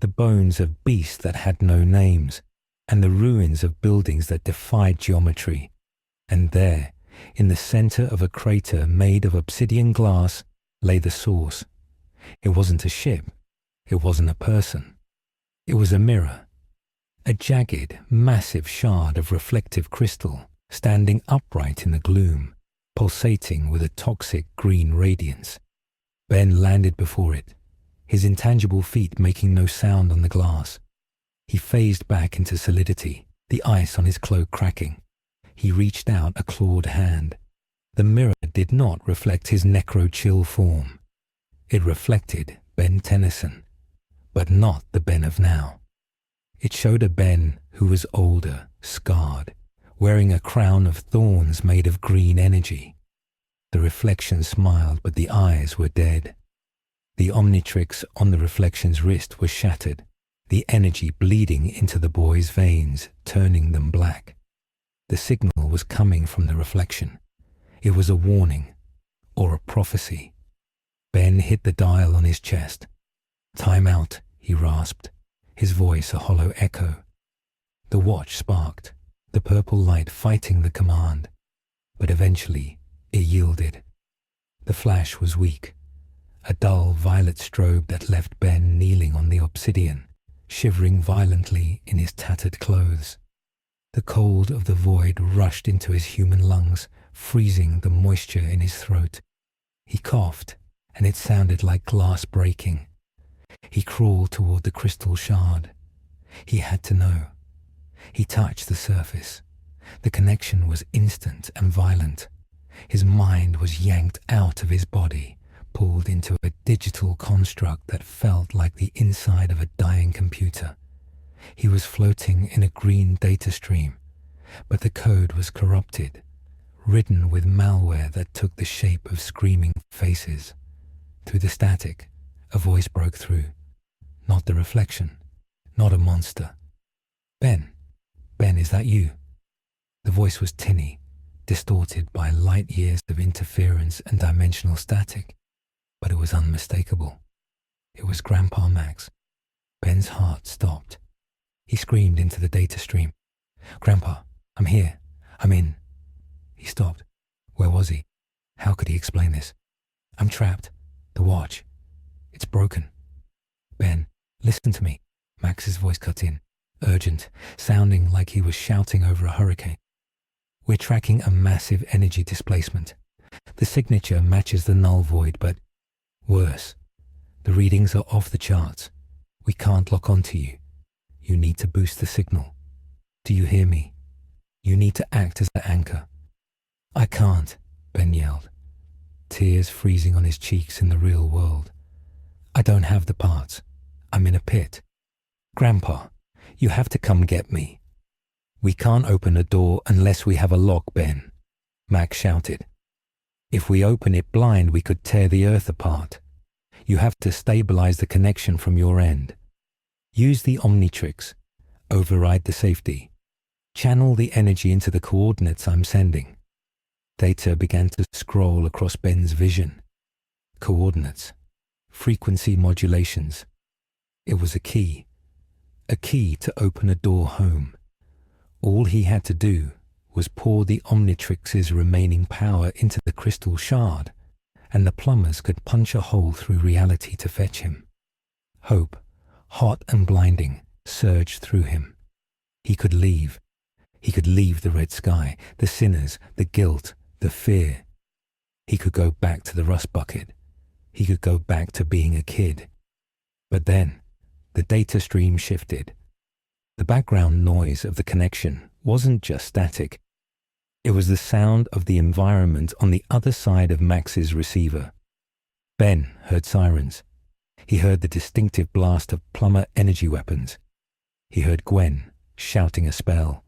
Speaker 1: the bones of beasts that had no names, and the ruins of buildings that defied geometry. And there, in the center of a crater made of obsidian glass, lay the source. It wasn't a ship. It wasn't a person. It was a mirror. A jagged, massive shard of reflective crystal, standing upright in the gloom, pulsating with a toxic green radiance. Ben landed before it, his intangible feet making no sound on the glass. He phased back into solidity, the ice on his cloak cracking. He reached out a clawed hand. The mirror did not reflect his necro-chill form. It reflected Ben Tennyson, but not the Ben of now. It showed a Ben who was older, scarred, wearing a crown of thorns made of green energy. The reflection smiled, but the eyes were dead. The Omnitrix on the reflection's wrist was shattered, the energy bleeding into the boy's veins, turning them black. The signal was coming from the reflection. It was a warning, or a prophecy. Ben hit the dial on his chest. "Time out," he rasped, his voice a hollow echo. The watch sparked, the purple light fighting the command, but eventually it yielded. The flash was weak, a dull violet strobe that left Ben kneeling on the obsidian, shivering violently in his tattered clothes. The cold of the void rushed into his human lungs, freezing the moisture in his throat. He coughed, and it sounded like glass breaking. He crawled toward the crystal shard. He had to know. He touched the surface. The connection was instant and violent. His mind was yanked out of his body, pulled into a digital construct that felt like the inside of a dying computer. He was floating in a green data stream, but the code was corrupted, ridden with malware that took the shape of screaming faces. Through the static, a voice broke through. Not the reflection, not a monster. Ben, is that you?" The voice was tinny, distorted by light years of interference and dimensional static, but it was unmistakable. It was Grandpa Max. Ben's heart stopped. He screamed into the data stream. "Grandpa, I'm here. I'm in." He stopped. Where was he? How could he explain this? "I'm trapped. The watch. It's broken." "Ben, listen to me." Max's voice cut in, urgent, sounding like he was shouting over a hurricane. "We're tracking a massive energy displacement. The signature matches the null void, but worse. The readings are off the charts. We can't lock onto you. You need to boost the signal. Do you hear me? You need to act as the anchor." "I can't," Ben yelled, tears freezing on his cheeks in the real world. "I don't have the parts. I'm in a pit." "Grandpa, you have to come get me." "We can't open a door unless we have a lock, Ben," Max shouted. "If we open it blind, we could tear the earth apart. You have to stabilize the connection from your end. Use the Omnitrix. Override the safety. Channel the energy into the coordinates I'm sending." Data began to scroll across Ben's vision. Coordinates. Frequency modulations. It was a key to open a door home. All he had to do was pour the Omnitrix's remaining power into the crystal shard, and the plumbers could punch a hole through reality to fetch him. Hope, hot and blinding, surged through him. He could leave. He could leave the red sky, the sinners, the guilt, the fear. He could go back to the rust bucket. He could go back to being a kid. But then, the data stream shifted. The background noise of the connection wasn't just static. It was the sound of the environment on the other side of Max's receiver. Ben heard sirens. He heard the distinctive blast of plumber energy weapons. He heard Gwen shouting a spell.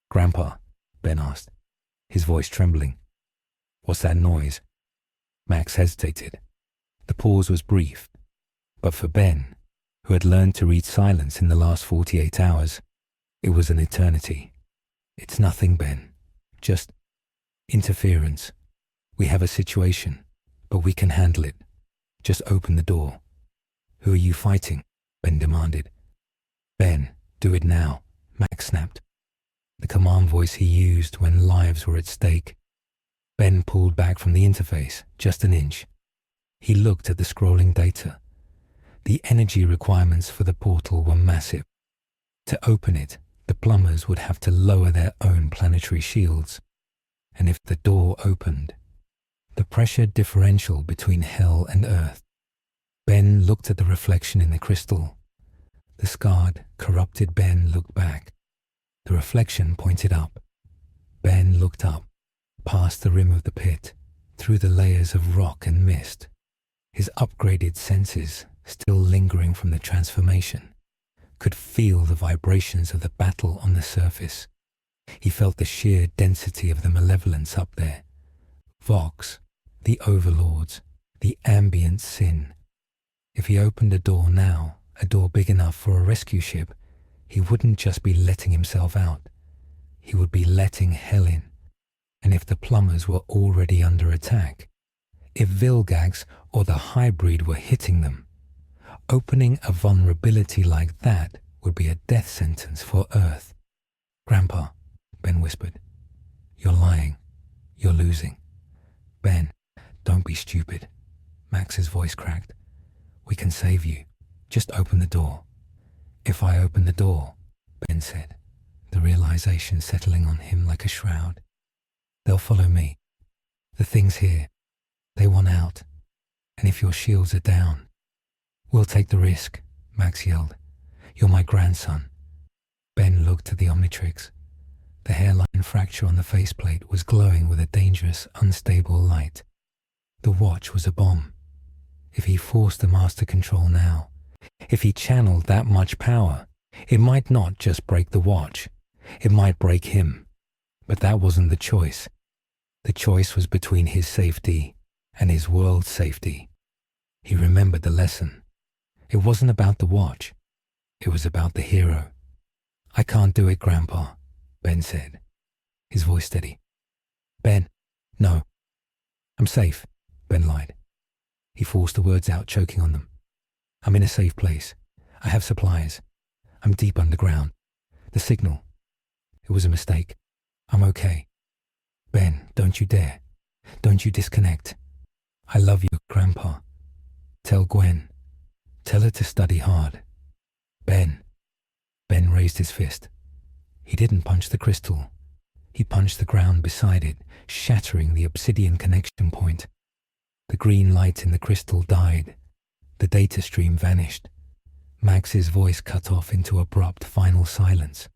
Speaker 1: "Grandpa," Ben asked, his voice trembling. "What's that noise?" Max hesitated. The pause was brief, but for Ben, who had learned to read silence in the last 48 hours, it was an eternity. "It's nothing, Ben. Just interference. We have a situation, but we can handle it. Just open the door." "Who are you fighting?" Ben demanded. "Ben, do it now," Max snapped. The command voice he used when lives were at stake. Ben pulled back from the interface, just an inch. He looked at the scrolling data. The energy requirements for the portal were massive. To open it, the plumbers would have to lower their own planetary shields. And if the door opened, the pressure differential between hell and earth. Ben looked at the reflection in the crystal. The scarred, corrupted Ben looked back. The reflection pointed up. Ben looked up, past the rim of the pit, through the layers of rock and mist. His upgraded senses, still lingering from the transformation, could feel the vibrations of the battle on the surface. He felt the sheer density of the malevolence up there. Vox, the overlords, the ambient sin. If he opened a door now, a door big enough for a rescue ship, he wouldn't just be letting himself out. He would be letting hell in. And if the plumbers were already under attack, if Vilgax or the hybrid were hitting them, opening a vulnerability like that would be a death sentence for Earth. "Grandpa," Ben whispered, "you're lying. You're losing." "Ben, don't be stupid." Max's voice cracked. "We can save you. Just open the door." "If I open the door," Ben said, the realization settling on him like a shroud, "they'll follow me. The thing's here. They want out. And if your shields are down..." "We'll take the risk," Max yelled. "You're my grandson." Ben looked at the Omnitrix. The hairline fracture on the faceplate was glowing with a dangerous, unstable light. The watch was a bomb. If he forced the master control now, if he channeled that much power, it might not just break the watch. It might break him. But that wasn't the choice. The choice was between his safety and his world's safety. He remembered the lesson. It wasn't about the watch. It was about the hero. "I can't do it, Grandpa," Ben said, his voice steady. "Ben, no." "I'm safe," Ben lied. He forced the words out, choking on them. "I'm in a safe place. I have supplies. I'm deep underground. The signal. It was a mistake. I'm okay. Ben, don't you dare. Don't you disconnect. I love you, Grandpa. Tell Gwen. Tell her to study hard. Ben." Ben raised his fist. He didn't punch the crystal. He punched the ground beside it, shattering the obsidian connection point. The green light in the crystal died. The data stream vanished. Max's voice cut off into abrupt final silence.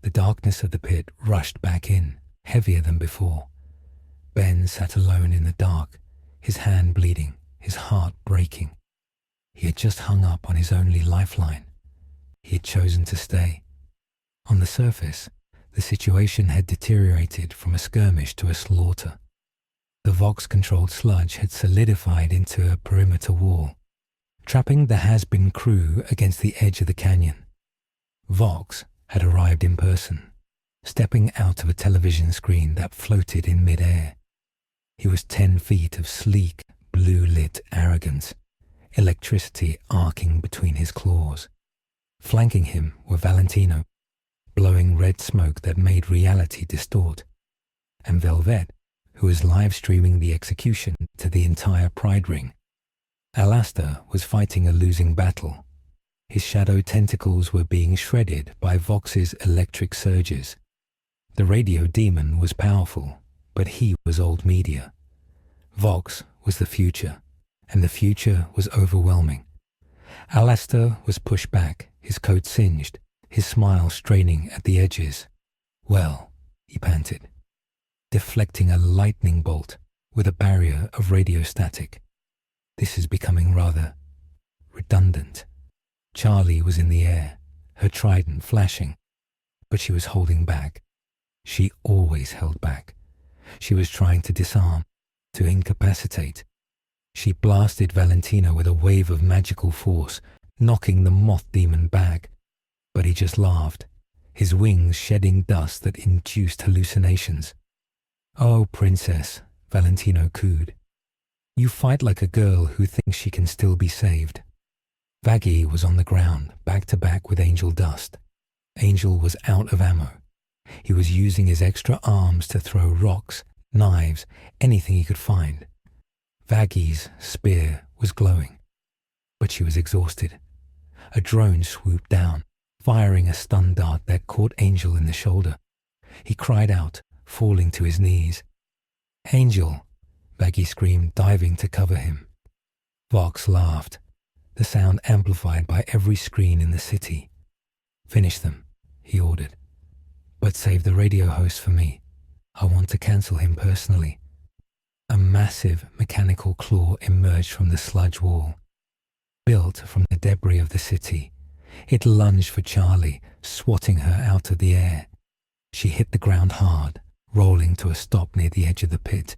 Speaker 1: The darkness of the pit rushed back in, heavier than before. Ben sat alone in the dark, his hand bleeding, his heart breaking. He had just hung up on his only lifeline. He had chosen to stay. On the surface, the situation had deteriorated from a skirmish to a slaughter. The Vox-controlled sludge had solidified into a perimeter wall, trapping the Hazbin crew against the edge of the canyon. Vox had arrived in person, stepping out of a television screen that floated in mid-air. He was 10 feet of sleek, blue-lit arrogance, electricity arcing between his claws. Flanking him were Valentino, blowing red smoke that made reality distort. And Velvet, who was live streaming the execution to the entire Pride Ring. Alastor was fighting a losing battle. His shadow tentacles were being shredded by Vox's electric surges. The radio demon was powerful, but he was old media. Vox was the future, and the future was overwhelming. Alastor was pushed back, his coat singed, his smile straining at the edges. Well, he panted, deflecting a lightning bolt with a barrier of radio static. This is becoming rather redundant. Charlie was in the air, her trident flashing, but she was holding back. She always held back. She was trying to disarm, to incapacitate. She blasted Valentino with a wave of magical force, knocking the moth demon back. But he just laughed, his wings shedding dust that induced hallucinations. "Oh, princess," Valentino cooed. "You fight like a girl who thinks she can still be saved." Vaggie was on the ground, back to back with Angel Dust. Angel was out of ammo. He was using his extra arms to throw rocks, knives, anything he could find. Vaggie's spear was glowing, but she was exhausted. A drone swooped down, firing a stun dart that caught Angel in the shoulder. He cried out, falling to his knees. "Angel!" Vaggie screamed, diving to cover him. Vox laughed, the sound amplified by every screen in the city. "Finish them," he ordered. "But save the radio host for me. I want to cancel him personally." A massive mechanical claw emerged from the sludge wall. Built from the debris of the city, it lunged for Charlie, swatting her out of the air. She hit the ground hard, rolling to a stop near the edge of the pit.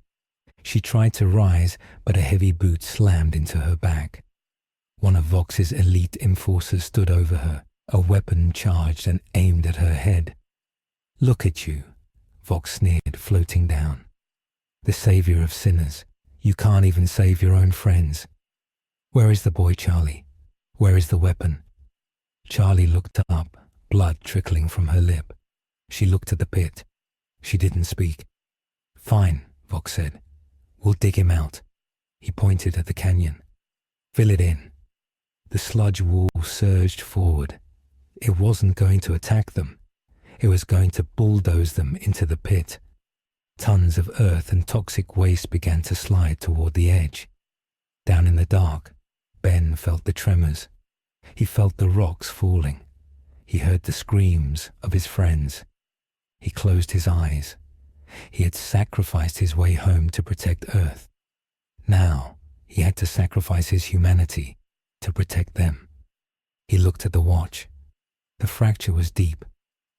Speaker 1: She tried to rise, but a heavy boot slammed into her back. One of Vox's elite enforcers stood over her, a weapon charged and aimed at her head. "Look at you," Vox sneered, floating down. "The savior of sinners. You can't even save your own friends. Where is the boy, Charlie? Where is the weapon?" Charlie looked up, blood trickling from her lip. She looked at the pit. She didn't speak. "Fine," Vox said. "We'll dig him out." He pointed at the canyon. "Fill it in." The sludge wall surged forward. It wasn't going to attack them. It was going to bulldoze them into the pit. Tons of earth and toxic waste began to slide toward the edge. Down in the dark, Ben felt the tremors. He felt the rocks falling. He heard the screams of his friends. He closed his eyes. He had sacrificed his way home to protect Earth. Now he had to sacrifice his humanity to protect them. He looked at the watch. The fracture was deep.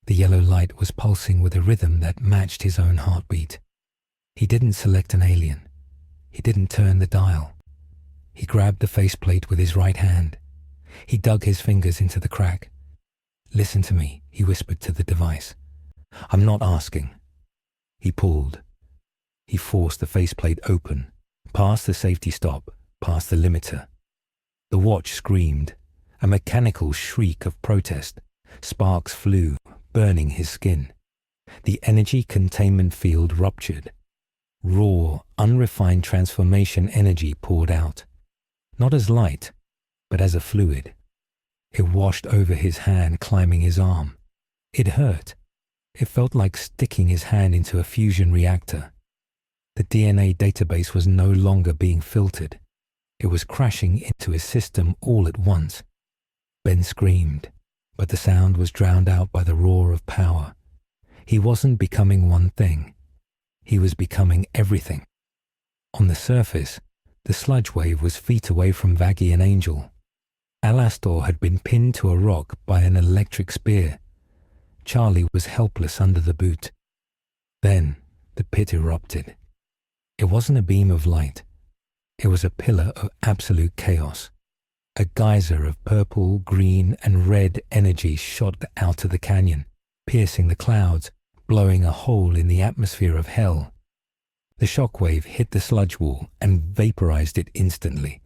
Speaker 1: The yellow light was pulsing with a rhythm that matched his own heartbeat. He didn't select an alien. He didn't turn the dial. He grabbed the faceplate with his right hand. He dug his fingers into the crack. "Listen to me," he whispered to the device. "I'm not asking." He pulled. He forced the faceplate open, past the safety stop, past the limiter. The watch screamed, a mechanical shriek of protest. Sparks flew, burning his skin. The energy containment field ruptured. Raw, unrefined transformation energy poured out. Not as light, but as a fluid. It washed over his hand, climbing his arm. It hurt. It felt like sticking his hand into a fusion reactor. The DNA database was no longer being filtered. It was crashing into his system all at once. Ben screamed, but the sound was drowned out by the roar of power. He wasn't becoming one thing. He was becoming everything. On the surface, the sludge wave was feet away from Vaggie and Angel. Alastor had been pinned to a rock by an electric spear. Charlie was helpless under the boot. Then the pit erupted. It wasn't a beam of light. It was a pillar of absolute chaos. A geyser of purple, green, and red energy shot out of the canyon, piercing the clouds, blowing a hole in the atmosphere of hell. The shockwave hit the sludge wall and vaporized it instantly.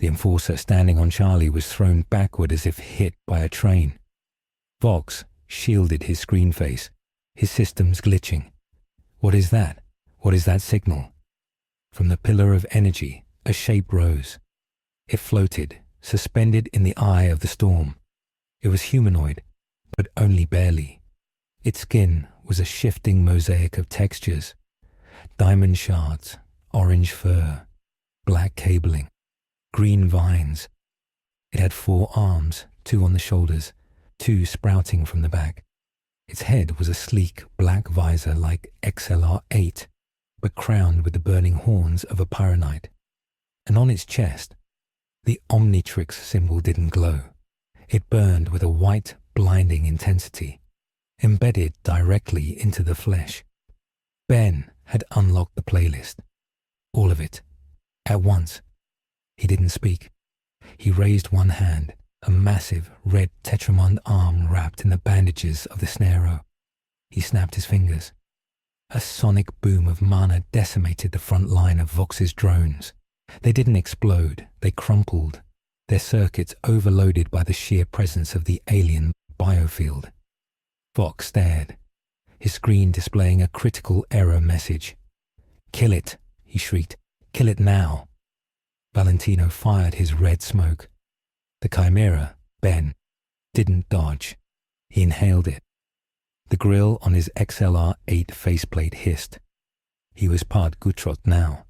Speaker 1: The enforcer standing on Charlie was thrown backward as if hit by a train. Vox, shielded his screen face, his systems glitching. What is that? What is that signal? From the pillar of energy, a shape rose. It floated, suspended in the eye of the storm. It was humanoid, but only barely. Its skin was a shifting mosaic of textures. Diamond shards, orange fur, black cabling, green vines. It had 4 arms, 2 on the shoulders, 2 sprouting from the back. Its head was a sleek black visor like XLR-8, but crowned with the burning horns of a pyronite. And on its chest, the Omnitrix symbol didn't glow. It burned with a white, blinding intensity, embedded directly into the flesh. Ben had unlocked the playlist. All of it. At once. He didn't speak. He raised one hand, a massive red tetramond arm wrapped in the bandages of the snarrow. He snapped his fingers. A sonic boom of mana decimated the front line of Vox's drones. They didn't explode, they crumpled, their circuits overloaded by the sheer presence of the alien biofield. Vox stared, his screen displaying a critical error message. "Kill it," he shrieked. "Kill it now." Valentino fired his red smoke. The chimera, Ben, didn't dodge. He inhaled it. The grill on his XLR-8 faceplate hissed. He was part Gutrot now.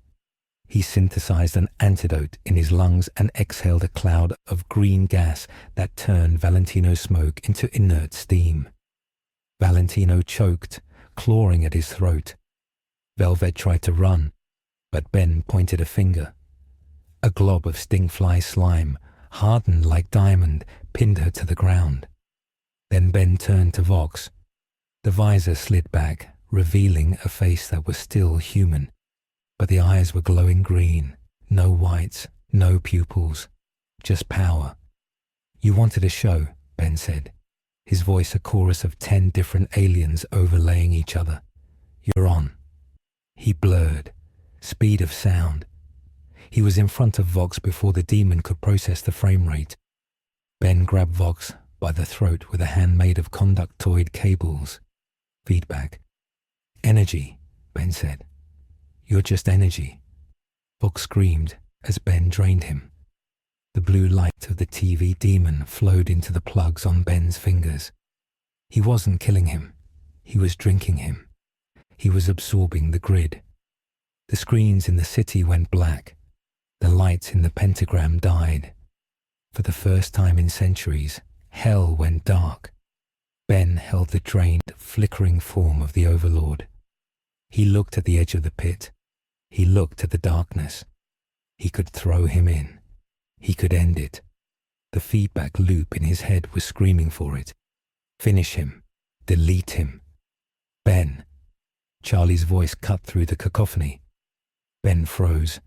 Speaker 1: He synthesized an antidote in his lungs and exhaled a cloud of green gas that turned Valentino's smoke into inert steam. Valentino choked, clawing at his throat. Velvet tried to run, but Ben pointed a finger. A glob of stingfly slime, hardened like diamond, pinned her to the ground. Then Ben turned to Vox. The visor slid back, revealing a face that was still human, but the eyes were glowing green, no whites, no pupils, just power. "You wanted a show," Ben said, his voice a chorus of 10 different aliens overlaying each other. "You're on." He blurred, speed of sound. He was in front of Vox before the demon could process the frame rate. Ben grabbed Vox by the throat with a hand made of conductoid cables. Feedback. "Energy," Ben said. "You're just energy." Vox screamed as Ben drained him. The blue light of the TV demon flowed into the plugs on Ben's fingers. He wasn't killing him. He was drinking him. He was absorbing the grid. The screens in the city went black. The lights in the pentagram died. For the first time in centuries, hell went dark. Ben held the drained, flickering form of the overlord. He looked at the edge of the pit. He looked at the darkness. He could throw him in. He could end it. The feedback loop in his head was screaming for it. Finish him. Delete him. Ben. Charlie's voice cut through the cacophony. Ben froze.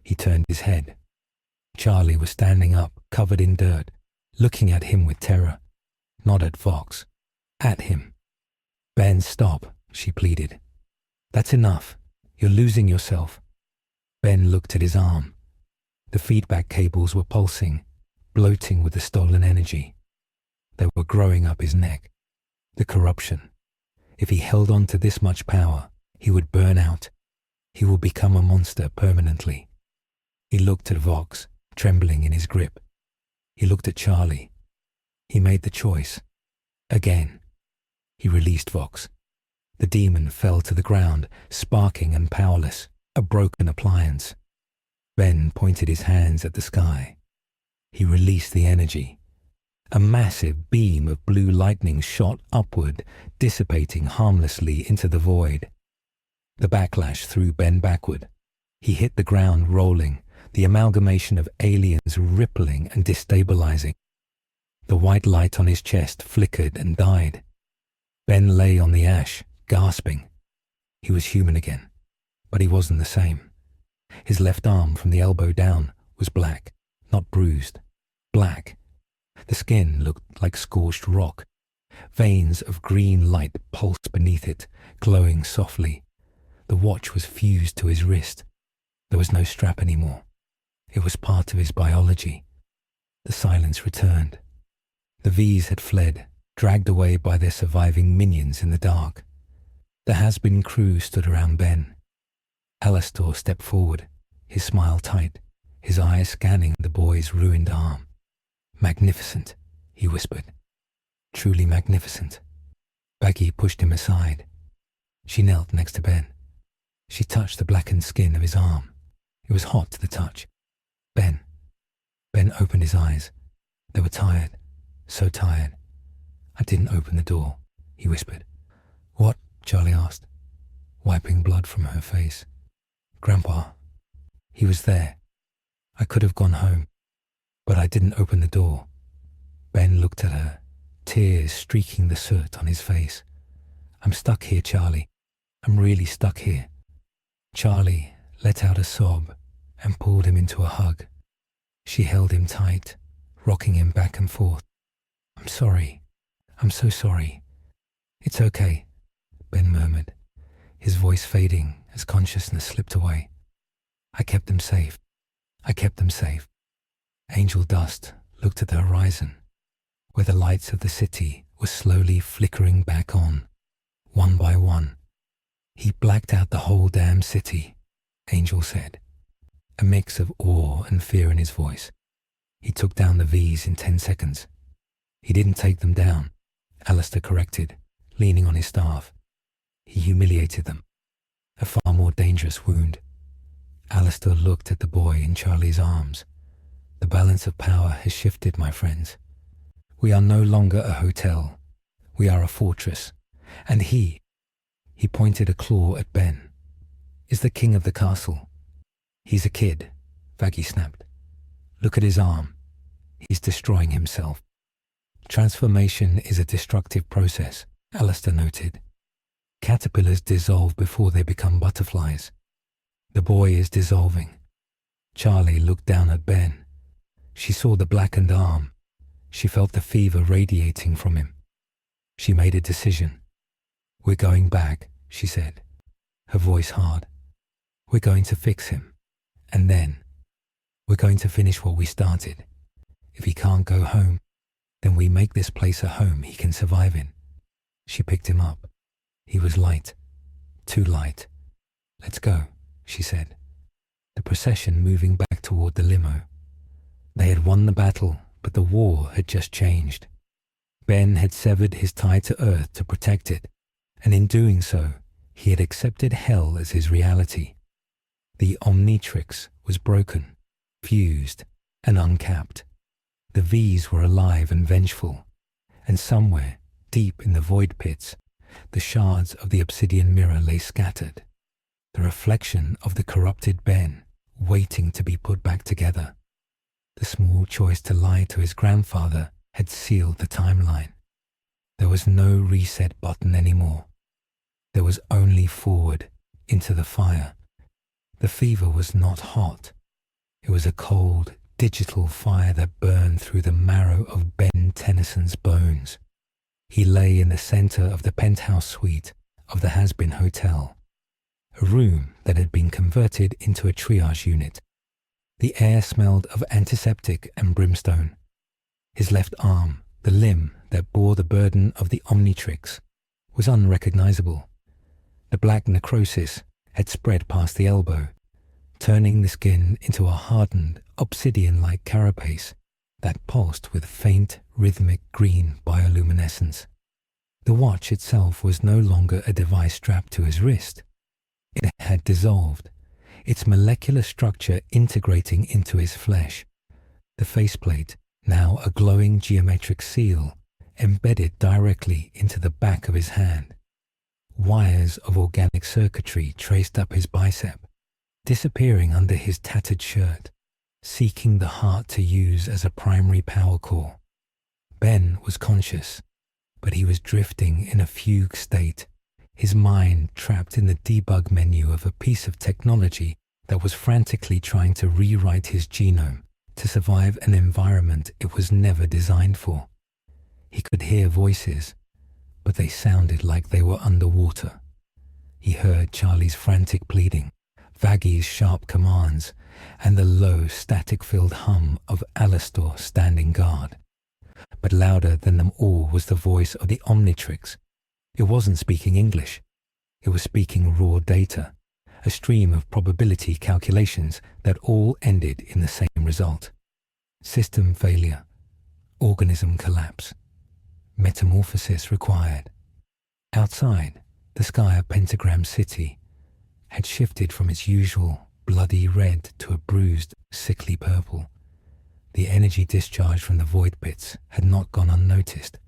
Speaker 1: He turned his head. Charlie was standing up, covered in dirt, looking at him with terror. Not at Vox. At him. "Ben, stop," she pleaded. "That's enough. You're losing yourself." Ben looked at his arm. The feedback cables were pulsing, bloating with the stolen energy. They were growing up his neck. The corruption. If he held on to this much power, he would burn out. He would become a monster permanently. He looked at Vox, trembling in his grip. He looked at Charlie. He made the choice. Again. He released Vox. The demon fell to the ground, sparking and powerless, a broken appliance. Ben pointed his hands at the sky. He released the energy. A massive beam of blue lightning shot upward, dissipating harmlessly into the void. The backlash threw Ben backward. He hit the ground rolling, the amalgamation of aliens rippling and destabilizing. The white light on his chest flickered and died. Ben lay on the ash, gasping. He was human again, but he wasn't the same. His left arm from the elbow down was black, not bruised. Black. The skin looked like scorched rock. Veins of green light pulsed beneath it, glowing softly. The watch was fused to his wrist. There was no strap anymore. It was part of his biology. The silence returned. The V's had fled, dragged away by their surviving minions in the dark. The Hazbin crew stood around Ben. Alastor stepped forward, his smile tight, his eyes scanning the boy's ruined arm. "Magnificent," he whispered. "Truly magnificent." Vaggie pushed him aside. She knelt next to Ben. She touched the blackened skin of his arm. It was hot to the touch. "Ben." Ben opened his eyes. They were tired, so tired. "I didn't open the door," he whispered. "What?" Charlie asked, wiping blood from her face. "Grandpa. He was there. I could have gone home, but I didn't open the door." Ben looked at her, tears streaking the soot on his face. "I'm stuck here, Charlie. I'm really stuck here." Charlie let out a sob and pulled him into a hug. She held him tight, rocking him back and forth. "I'm sorry. I'm so sorry." "It's okay," Ben murmured, his voice fading as consciousness slipped away. "I kept them safe. I kept them safe." Angel Dust looked at the horizon, where the lights of the city were slowly flickering back on, one by one. "He blacked out the whole damn city," Angel said, a mix of awe and fear in his voice. "He took down the V's in 10 seconds. "He didn't take them down," Alastor corrected, leaning on his staff. "He humiliated them. A far more dangerous wound." Alastor looked at the boy in Charlie's arms. "The balance of power has shifted, my friends. We are no longer a hotel. We are a fortress. And he pointed a claw at Ben, "is the king of the castle." "He's a kid," Vaggie snapped. "Look at his arm. He's destroying himself." "Transformation is a destructive process," Alastor noted. "Caterpillars dissolve before they become butterflies. The boy is dissolving." Charlie looked down at Ben. She saw the blackened arm. She felt the fever radiating from him. She made a decision. "We're going back," she said, her voice hard. "We're going to fix him. And then we're going to finish what we started. If he can't go home, then we make this place a home he can survive in." She picked him up. He was light, too light. "Let's go," she said, the procession moving back toward the limo. They had won the battle, but the war had just changed. Ben had severed his tie to Earth to protect it, and in doing so, he had accepted hell as his reality. The Omnitrix was broken, fused, and uncapped. The V's were alive and vengeful, and somewhere, deep in the void pits, the shards of the obsidian mirror lay scattered, the reflection of the corrupted Ben, waiting to be put back together. The small choice to lie to his grandfather had sealed the timeline. There was no reset button anymore. There was only forward, into the fire. The fever was not hot. It was a cold, digital fire that burned through the marrow of Ben Tennyson's bones. He lay in the center of the penthouse suite of the Hazbin Hotel, a room that had been converted into a triage unit. The air smelled of antiseptic and brimstone. His left arm, the limb that bore the burden of the Omnitrix, was unrecognizable. The black necrosis had spread past the elbow, turning the skin into a hardened, obsidian-like carapace that pulsed with faint, rhythmic green bioluminescence. The watch itself was no longer a device strapped to his wrist. It had dissolved, its molecular structure integrating into his flesh. The faceplate, now a glowing geometric seal, embedded directly into the back of his hand. Wires of organic circuitry traced up his bicep, disappearing under his tattered shirt, seeking the heart to use as a primary power core. Ben was conscious, but he was drifting in a fugue state, his mind trapped in the debug menu of a piece of technology that was frantically trying to rewrite his genome to survive an environment it was never designed for. He could hear voices, but they sounded like they were underwater. He heard Charlie's frantic pleading, Vaggie's sharp commands, and the low, static-filled hum of Alastor standing guard. But louder than them all was the voice of the Omnitrix. It wasn't speaking English. It was speaking raw data, a stream of probability calculations that all ended in the same result. System failure, organism collapse, metamorphosis required. Outside, the sky of Pentagram City had shifted from its usual bloody red to a bruised, sickly purple. The energy discharge from the void pits had not gone unnoticed.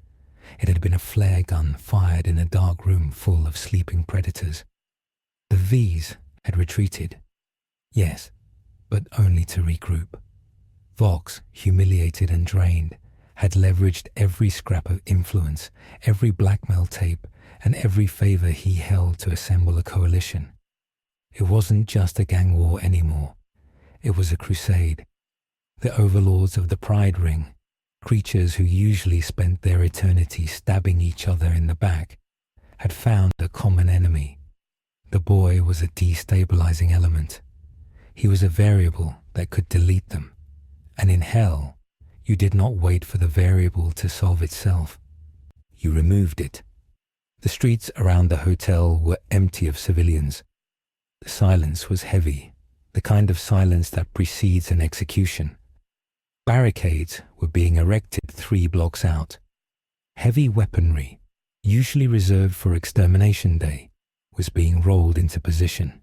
Speaker 1: It had been a flare gun fired in a dark room full of sleeping predators. The V's had retreated. Yes, but only to regroup. Vox, humiliated and drained, had leveraged every scrap of influence, every blackmail tape, and every favor he held to assemble a coalition. It wasn't just a gang war anymore. It was a crusade. The overlords of the Pride Ring, creatures who usually spent their eternity stabbing each other in the back, had found a common enemy. The boy was a destabilizing element. He was a variable that could delete them. And in hell, you did not wait for the variable to solve itself. You removed it. The streets around the hotel were empty of civilians. The silence was heavy, the kind of silence that precedes an execution. Barricades were being erected 3 blocks out. Heavy weaponry, usually reserved for extermination day, was being rolled into position.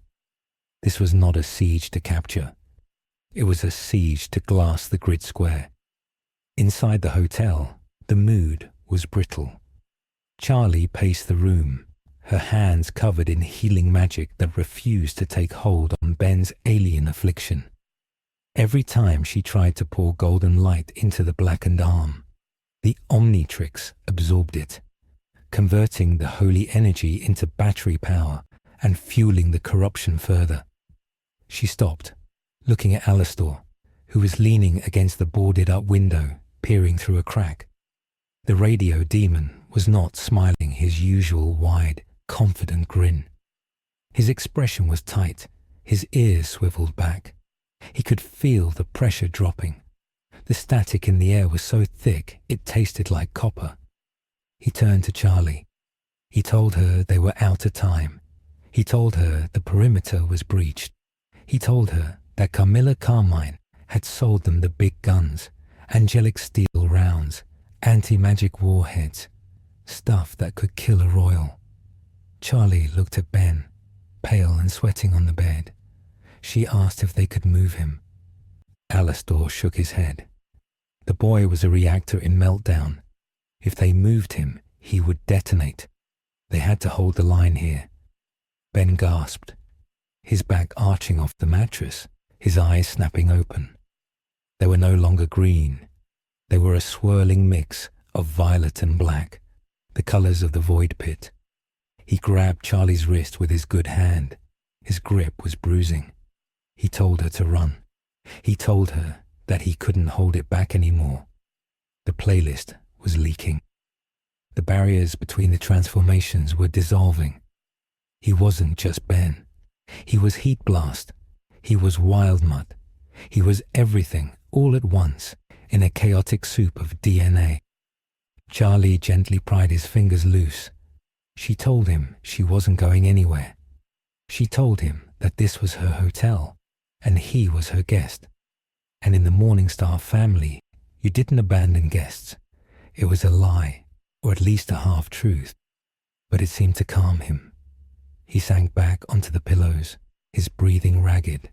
Speaker 1: This was not a siege to capture. It was a siege to glass the grid square. Inside the hotel, the mood was brittle. Charlie paced the room, her hands covered in healing magic that refused to take hold on Ben's alien affliction. Every time she tried to pour golden light into the blackened arm, the Omnitrix absorbed it, converting the holy energy into battery power and fueling the corruption further. She stopped, looking at Alastor, who was leaning against the boarded-up window, peering through a crack. The radio demon was not smiling his usual wide, confident grin. His expression was tight, his ears swiveled back. He could feel the pressure dropping. The static in the air was so thick it tasted like copper. He turned to Charlie. He told her they were out of time. He told her the perimeter was breached. He told her that Camilla Carmine had sold them the big guns, angelic steel rounds, anti-magic warheads, stuff that could kill a royal. Charlie looked at Ben, pale and sweating on the bed. She asked if they could move him. Alastor shook his head. The boy was a reactor in meltdown. If they moved him, he would detonate. They had to hold the line here. Ben gasped, his back arching off the mattress, his eyes snapping open. They were no longer green. They were a swirling mix of violet and black, the colors of the void pit. He grabbed Charlie's wrist with his good hand. His grip was bruising. He told her to run. He told her that he couldn't hold it back anymore. The playlist was leaking. The barriers between the transformations were dissolving. He wasn't just Ben. He was Heat Blast. He was Wild Mud. He was everything all at once in a chaotic soup of DNA. Charlie gently pried his fingers loose. She told him she wasn't going anywhere. She told him that this was her hotel, and he was her guest. And in the Morningstar family, you didn't abandon guests. It was a lie, or at least a half-truth. But it seemed to calm him. He sank back onto the pillows, his breathing ragged.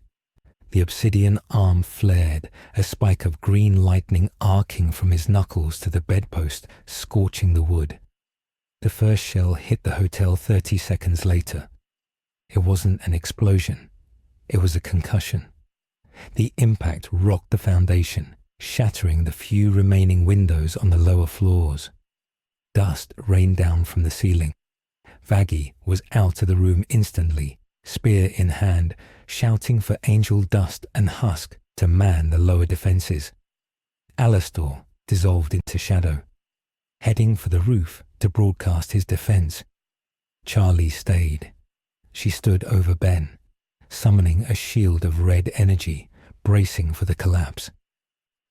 Speaker 1: The obsidian arm flared, a spike of green lightning arcing from his knuckles to the bedpost, scorching the wood. The first shell hit the hotel 30 seconds later. It wasn't an explosion. It was a concussion. The impact rocked the foundation, shattering the few remaining windows on the lower floors. Dust rained down from the ceiling. Vaggie was out of the room instantly, spear in hand, shouting for angel dust and husk to man the lower defenses. Alastor dissolved into shadow, heading for the roof to broadcast his defense. Charlie stayed. She stood over Ben, summoning a shield of red energy, bracing for the collapse.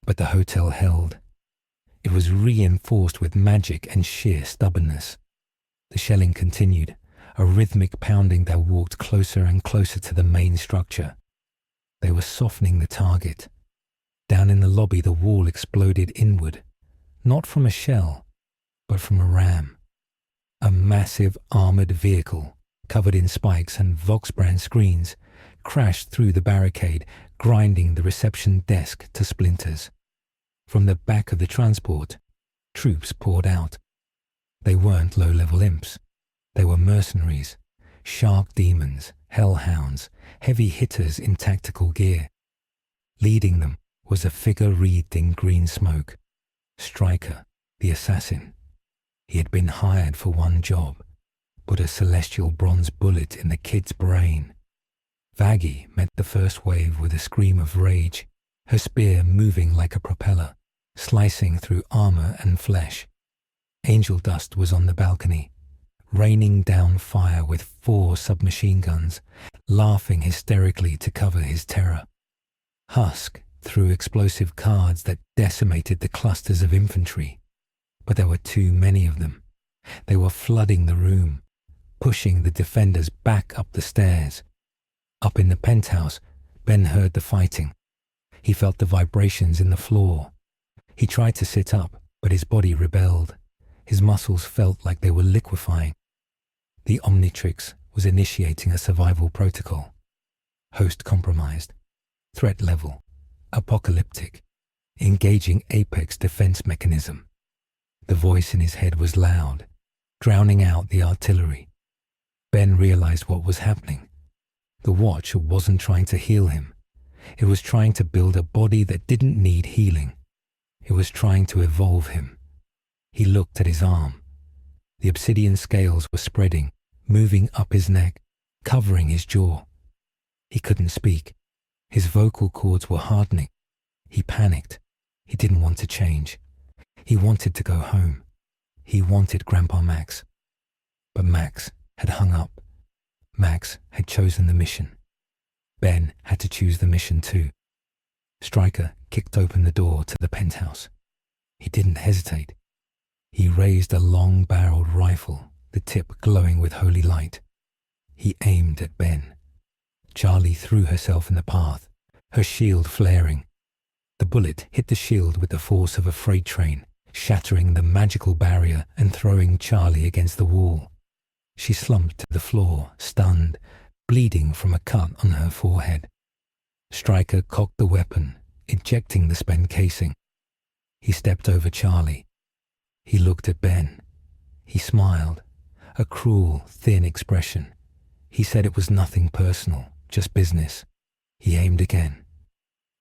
Speaker 1: But the hotel held. It was reinforced with magic and sheer stubbornness. The shelling continued, a rhythmic pounding that walked closer and closer to the main structure. They were softening the target. Down in the lobby, the wall exploded inward, not from a shell, but from a ram. A massive armored vehicle, covered in spikes and Vox-brand screens, crashed through the barricade, grinding the reception desk to splinters. From the back of the transport, troops poured out. They weren't low-level imps. They were mercenaries, shark demons, hellhounds, heavy hitters in tactical gear. Leading them was a figure wreathed in green smoke. Stryker, the assassin. He had been hired for one job, put a celestial bronze bullet in the kid's brain. Vaggie met the first wave with a scream of rage, her spear moving like a propeller, slicing through armor and flesh. Angel Dust was on the balcony, raining down fire with 4 submachine guns, laughing hysterically to cover his terror. Husk threw explosive cards that decimated the clusters of infantry, but there were too many of them. They were flooding the room, pushing the defenders back up the stairs. Up in the penthouse, Ben heard the fighting. He felt the vibrations in the floor. He tried to sit up, but his body rebelled. His muscles felt like they were liquefying. The Omnitrix was initiating a survival protocol. Host compromised. Threat level. Apocalyptic. Engaging apex defense mechanism. The voice in his head was loud, drowning out the artillery. Ben realized what was happening. The watch wasn't trying to heal him. It was trying to build a body that didn't need healing. It was trying to evolve him. He looked at his arm. The obsidian scales were spreading, moving up his neck, covering his jaw. He couldn't speak. His vocal cords were hardening. He panicked. He didn't want to change. He wanted to go home. He wanted Grandpa Max. But Max had hung up. Max had chosen the mission. Ben had to choose the mission too. Stryker kicked open the door to the penthouse. He didn't hesitate. He raised a long-barreled rifle, the tip glowing with holy light. He aimed at Ben. Charlie threw herself in the path, her shield flaring. The bullet hit the shield with the force of a freight train, shattering the magical barrier and throwing Charlie against the wall. She slumped to the floor, stunned, bleeding from a cut on her forehead. Stryker cocked the weapon, ejecting the spent casing. He stepped over Charlie. He looked at Ben. He smiled, a cruel, thin expression. He said it was nothing personal, just business. He aimed again.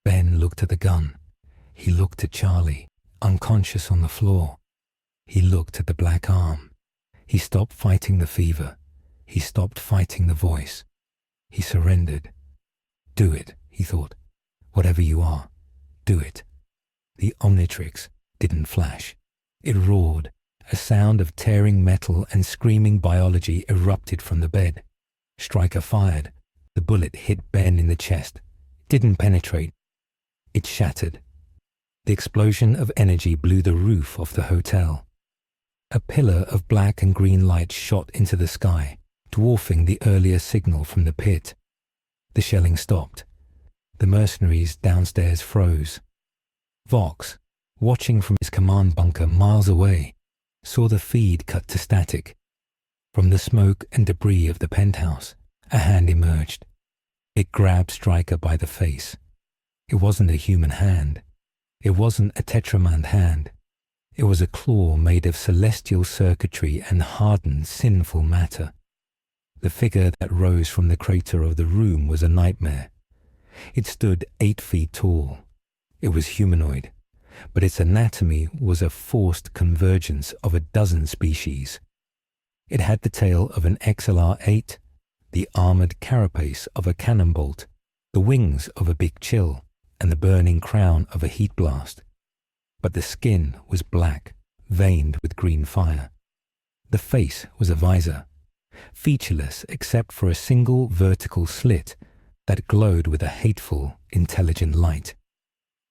Speaker 1: Ben looked at the gun. He looked at Charlie, unconscious on the floor. He looked at the black arm. He stopped fighting the fever. He stopped fighting the voice. He surrendered. Do it, he thought. Whatever you are, do it. The Omnitrix didn't flash. It roared. A sound of tearing metal and screaming biology erupted from the bed. Stryker fired. The bullet hit Ben in the chest. It didn't penetrate. It shattered. The explosion of energy blew the roof off the hotel. A pillar of black and green light shot into the sky, dwarfing the earlier signal from the pit. The shelling stopped. The mercenaries downstairs froze. Vox, watching from his command bunker miles away, saw the feed cut to static. From the smoke and debris of the penthouse, a hand emerged. It grabbed Stryker by the face. It wasn't a human hand. It wasn't a tetramand hand. It was a claw made of celestial circuitry and hardened sinful matter. The figure that rose from the crater of the room was a nightmare. It stood 8 feet tall. It was humanoid, but its anatomy was a forced convergence of a dozen species. It had the tail of an XLR-8, the armored carapace of a cannon bolt, the wings of a big chill, and the burning crown of a heat blast. But the skin was black, veined with green fire. The face was a visor, featureless except for a single vertical slit that glowed with a hateful, intelligent light.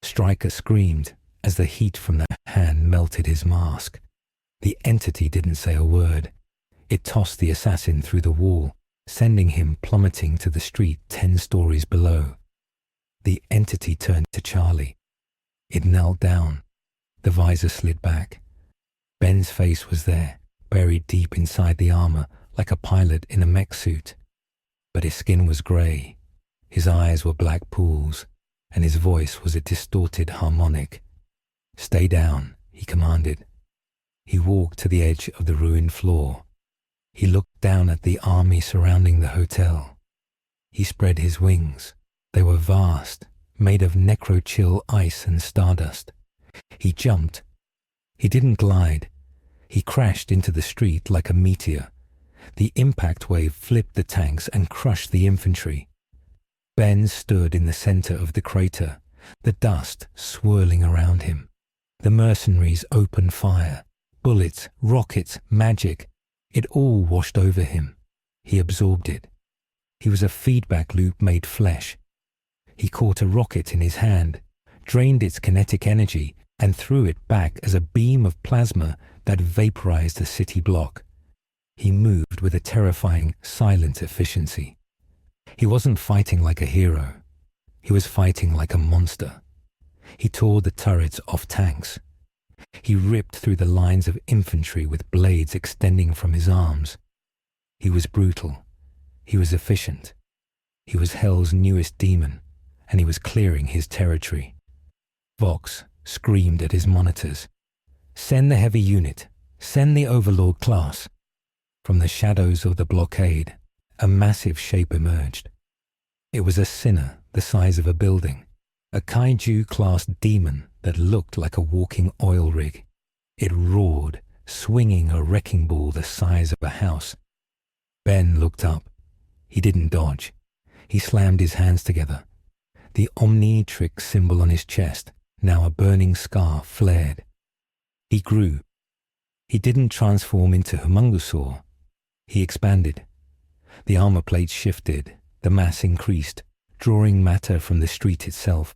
Speaker 1: Stryker screamed, as the heat from the hand melted his mask. The entity didn't say a word. It tossed the assassin through the wall, sending him plummeting to the street 10 stories below. The entity turned to Charlie. It knelt down. The visor slid back. Ben's face was there, buried deep inside the armor, like a pilot in a mech suit. But his skin was grey, his eyes were black pools, and his voice was a distorted harmonic. "Stay down," he commanded. He walked to the edge of the ruined floor. He looked down at the army surrounding the hotel. He spread his wings. They were vast, made of necro-chill ice and stardust. He jumped. He didn't glide. He crashed into the street like a meteor. The impact wave flipped the tanks and crushed the infantry. Ben stood in the center of the crater, the dust swirling around him. The mercenaries opened fire. Bullets, rockets, magic. It all washed over him. He absorbed it. He was a feedback loop made flesh. He caught a rocket in his hand, drained its kinetic energy, and threw it back as a beam of plasma that vaporized the city block. He moved with a terrifying, silent efficiency. He wasn't fighting like a hero. He was fighting like a monster. He tore the turrets off tanks. He ripped through the lines of infantry with blades extending from his arms. He was brutal. He was efficient. He was Hell's newest demon, and he was clearing his territory. Vox screamed at his monitors. "Send the heavy unit. Send the overlord class." From the shadows of the blockade, a massive shape emerged. It was a sinner the size of a building, a kaiju-class demon that looked like a walking oil rig. It roared, swinging a wrecking ball the size of a house. Ben looked up. He didn't dodge. He slammed his hands together. The Omnitrix symbol on his chest, now a burning scar, flared. He grew. He didn't transform into Homungusaur. He expanded. The armor plates shifted, the mass increased, drawing matter from the street itself.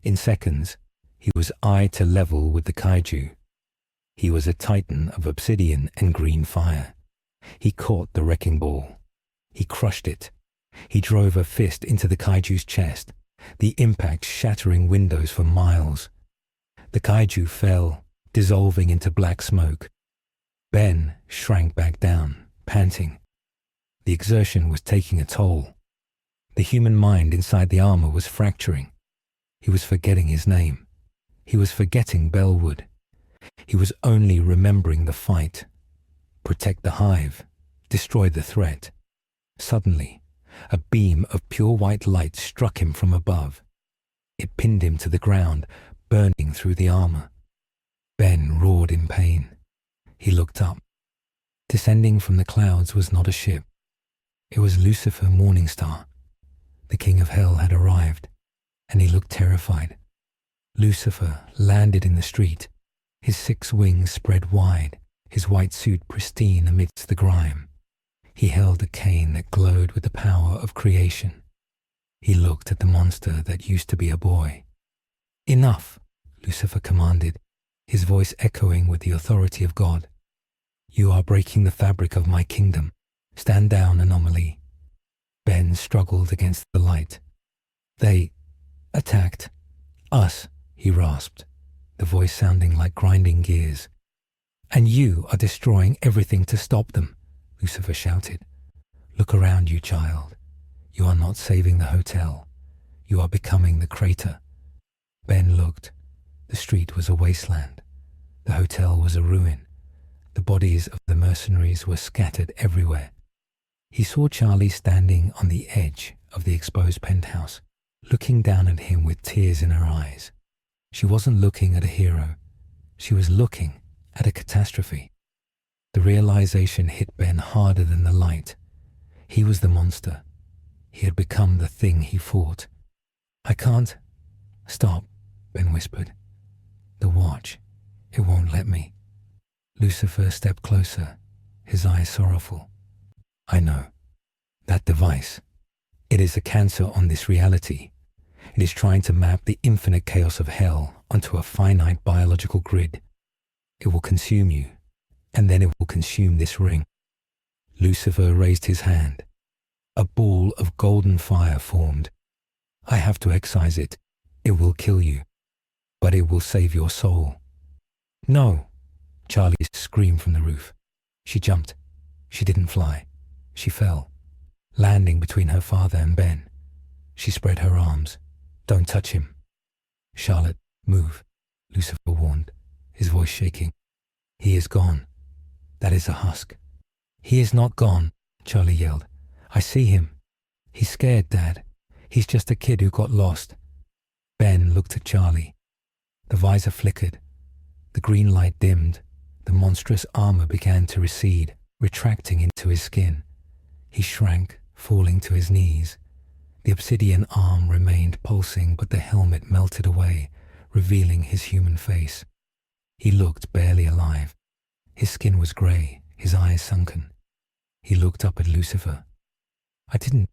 Speaker 1: In seconds, he was eye to level with the kaiju. He was a titan of obsidian and green fire. He caught the wrecking ball. He crushed it. He drove a fist into the kaiju's chest, the impact shattering windows for miles. The kaiju fell, dissolving into black smoke. Ben shrank back down, panting. The exertion was taking a toll. The human mind inside the armor was fracturing. He was forgetting his name. He was forgetting Bellwood. He was only remembering the fight. Protect the hive. Destroy the threat. Suddenly, a beam of pure white light struck him from above. It pinned him to the ground, burning through the armor. Ben roared in pain. He looked up. Descending from the clouds was not a ship. It was Lucifer Morningstar. The king of hell had arrived, and he looked terrified. Lucifer landed in the street, his 6 wings spread wide, his white suit pristine amidst the grime. He held a cane that glowed with the power of creation. He looked at the monster that used to be a boy. "Enough," Lucifer commanded, his voice echoing with the authority of God. "You are breaking the fabric of my kingdom. Stand down, anomaly." Ben struggled against the light. "They attacked us," he rasped, the voice sounding like grinding gears. "And you are destroying everything to stop them," Lucifer shouted. "Look around you, child. You are not saving the hotel. You are becoming the crater." Ben looked. The street was a wasteland. The hotel was a ruin. The bodies of the mercenaries were scattered everywhere. He saw Charlie standing on the edge of the exposed penthouse, looking down at him with tears in her eyes. She wasn't looking at a hero. She was looking at a catastrophe. The realization hit Ben harder than the light. He was the monster. He had become the thing he fought. "I can't." "Stop," Ben whispered. "The watch. It won't let me." Lucifer stepped closer, his eyes sorrowful. "I know. That device. It is a cancer on this reality. It is trying to map the infinite chaos of hell onto a finite biological grid. It will consume you, and then it will consume this ring. Lucifer raised his hand. A ball of golden fire formed. I have to excise it. It will kill you, but it will save your soul. No! Charlie screamed from the roof. She jumped. She didn't fly. She fell, landing between her father and Ben. She spread her arms. Don't touch him. Charlotte, move, Lucifer warned, his voice shaking. He is gone. That is a husk. He is not gone, Charlie yelled. I see him. He's scared, Dad. He's just a kid who got lost. Ben looked at Charlie. The visor flickered. The green light dimmed. The monstrous armor began to recede, retracting into his skin. He shrank, falling to his knees. The obsidian arm remained pulsing, but the helmet melted away, revealing his human face. He looked barely alive. His skin was grey, his eyes sunken. He looked up at Lucifer. I didn't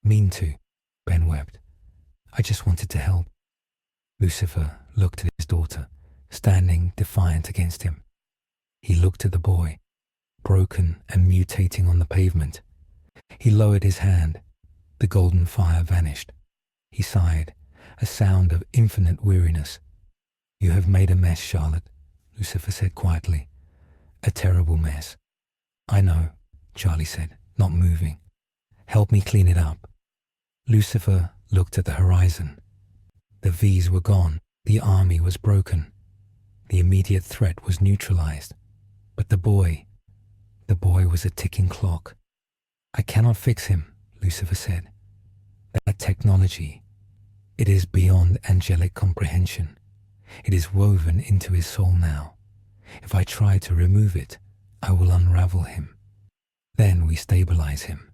Speaker 1: mean to, Ben wept. I just wanted to help. Lucifer looked at his daughter, standing defiant against him. He looked at the boy, broken and mutating on the pavement. He lowered his hand. The golden fire vanished. He sighed, a sound of infinite weariness. You have made a mess, Charlotte, Lucifer said quietly. A terrible mess. I know, Charlie said, not moving. Help me clean it up. Lucifer looked at the horizon. The V's were gone. The army was broken. The immediate threat was neutralized. But the boy was a ticking clock. I cannot fix him, Lucifer said. That technology, it is beyond angelic comprehension. It is woven into his soul now. If I try to remove it, I will unravel him. Then we stabilize him,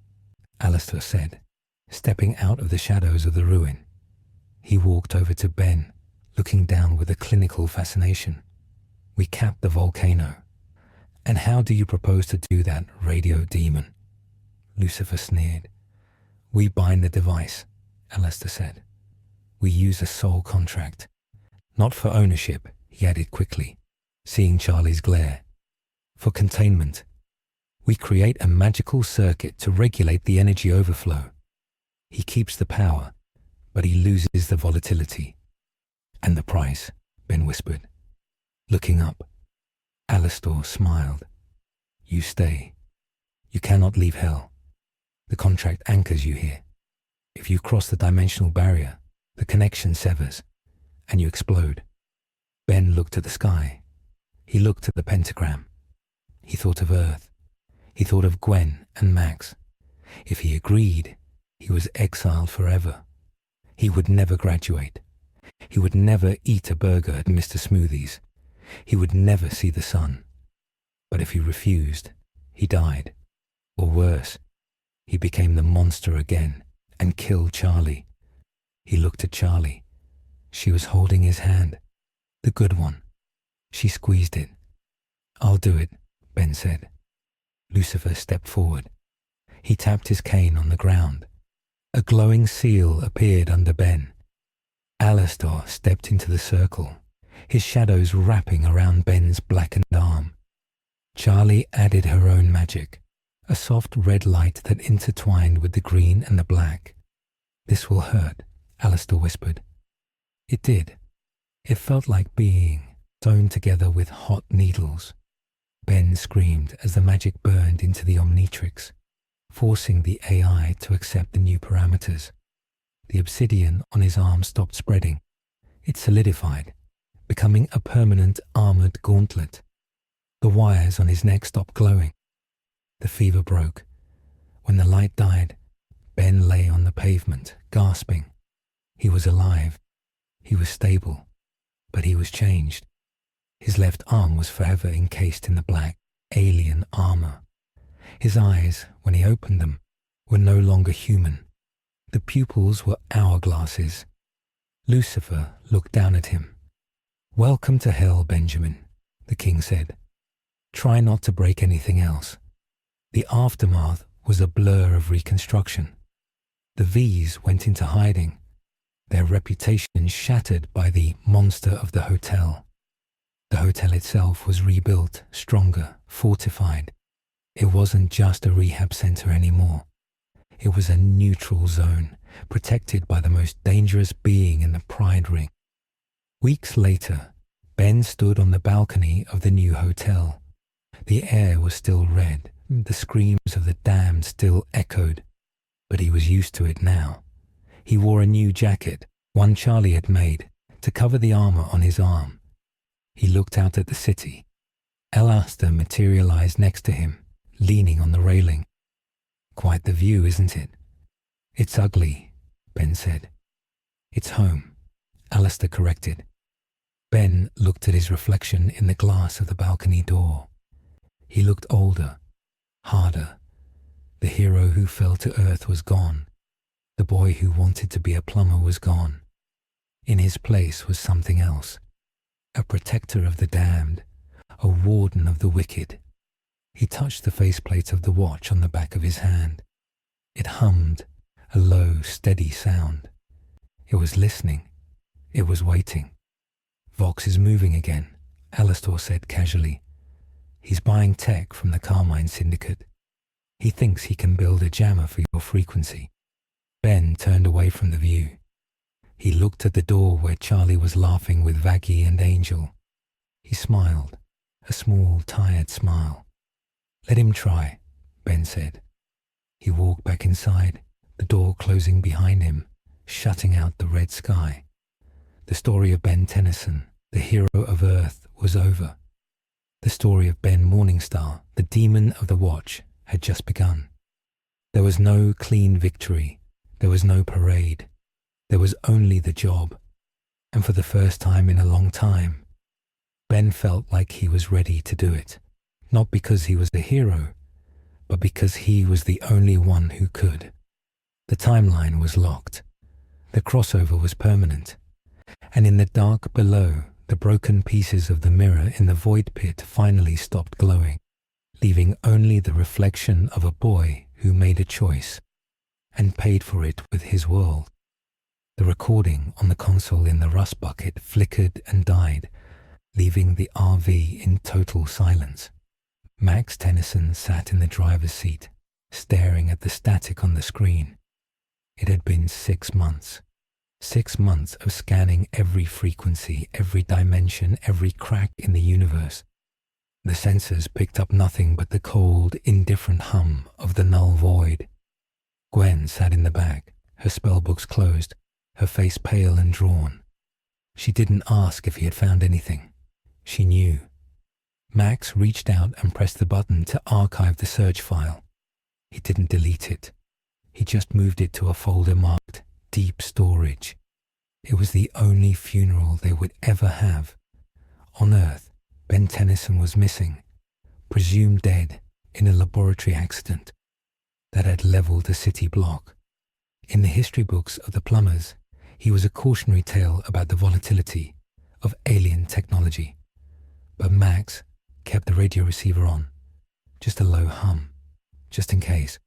Speaker 1: Alastor said, stepping out of the shadows of the ruin. He walked over to Ben, looking down with a clinical fascination. We capped the volcano. And how do you propose to do that, radio demon? Lucifer sneered. We bind the device, Alastor said. We use a soul contract. Not for ownership, he added quickly, seeing Charlie's glare. For containment. We create a magical circuit to regulate the energy overflow. He keeps the power, but he loses the volatility. And the price, Ben whispered. Looking up, Alastor smiled. You stay. You cannot leave hell. The contract anchors you here. If you cross the dimensional barrier, the connection severs, and you explode. Ben looked at the sky. He looked at the pentagram. He thought of Earth. He thought of Gwen and Max. If he agreed, he was exiled forever. He would never graduate. He would never eat a burger at Mr. Smoothie's. He would never see the sun. But if he refused, he died. Or worse, he became the monster again and killed Charlie. He looked at Charlie. She was holding his hand. The good one. She squeezed it. I'll do it, Ben said. Lucifer stepped forward. He tapped his cane on the ground. A glowing seal appeared under Ben. Alastor stepped into the circle, his shadows wrapping around Ben's blackened arm. Charlie added her own magic, a soft red light that intertwined with the green and the black. This will hurt, Alastor whispered. It did. It felt like being sewn together with hot needles. Ben screamed as the magic burned into the Omnitrix, forcing the AI to accept the new parameters. The obsidian on his arm stopped spreading. It solidified, becoming a permanent armored gauntlet. The wires on his neck stopped glowing. The fever broke. When the light died, Ben lay on the pavement, gasping. He was alive. He was stable. But he was changed. His left arm was forever encased in the black, alien armor. His eyes, when he opened them, were no longer human. The pupils were hourglasses. Lucifer looked down at him. Welcome to hell, Benjamin, the king said. Try not to break anything else. The aftermath was a blur of reconstruction. The V's went into hiding. their reputation shattered by the monster of the hotel. The hotel itself was rebuilt, stronger, fortified. It wasn't just a rehab center anymore. It was a neutral zone, protected by the most dangerous being in the Pride Ring. Weeks later, Ben stood on the balcony of the new hotel. The air was still red, the screams of the damned still echoed, but he was used to it now. He wore a new jacket, one Charlie had made, to cover the armor on his arm. He looked out at the city. Alastor materialized next to him, leaning on the railing. Quite the view, isn't it? It's ugly, Ben said. It's home, Alastor corrected. Ben looked at his reflection in the glass of the balcony door. He looked older, harder. The hero who fell to earth was gone. The boy who wanted to be a plumber was gone. In his place was something else. A protector of the damned, a warden of the wicked. He touched the faceplate of the watch on the back of his hand. It hummed, a low, steady sound. It was listening. It was waiting. Vox is moving again, Alastor said casually. He's buying tech from the Carmine Syndicate. He thinks he can build a jammer for your frequency. Ben turned away from the view. He looked at the door where Charlie was laughing with Vaggie and Angel. He smiled, a small, tired smile. Let him try, Ben said. He walked back inside, the door closing behind him, shutting out the red sky. The story of Ben Tennyson, the hero of Earth, was over. The story of Ben Morningstar, the demon of the watch, had just begun. There was no clean victory. There was no parade. There was only the job. And for the first time in a long time, Ben felt like he was ready to do it. Not because he was the hero, but because he was the only one who could. The timeline was locked. The crossover was permanent. And in the dark below, the broken pieces of the mirror in the void pit finally stopped glowing, leaving only the reflection of a boy who made a choice and paid for it with his world. The recording on the console in the rust bucket flickered and died, leaving the RV in total silence. Max Tennyson sat in the driver's seat, staring at the static on the screen. It had been 6 months. 6 months of scanning every frequency, every dimension, every crack in the universe. The sensors picked up nothing but the cold, indifferent hum of the null void. Gwen sat in the back, her spellbooks closed, her face pale and drawn. She didn't ask if he had found anything. She knew. Max reached out and pressed the button to archive the search file. He didn't delete it. He just moved it to a folder marked Deep Storage. It was the only funeral they would ever have. On Earth, Ben Tennyson was missing, presumed dead in a laboratory accident that had leveled a city block. In the history books of the plumbers, he was a cautionary tale about the volatility of alien technology. But Max kept the radio receiver on, just a low hum, just in case.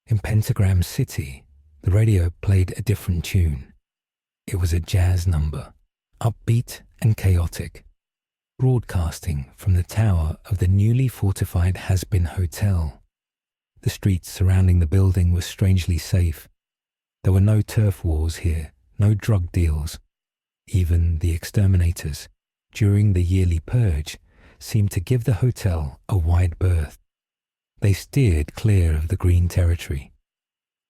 Speaker 1: In Pentagram City, the radio played a different tune. It was a jazz number, upbeat and chaotic, broadcasting from the tower of the newly fortified Hazbin Hotel. The streets surrounding the building were strangely safe. There were no turf wars here, no drug deals. Even the exterminators, during the yearly purge, seemed to give the hotel a wide berth. They steered clear of the green territory.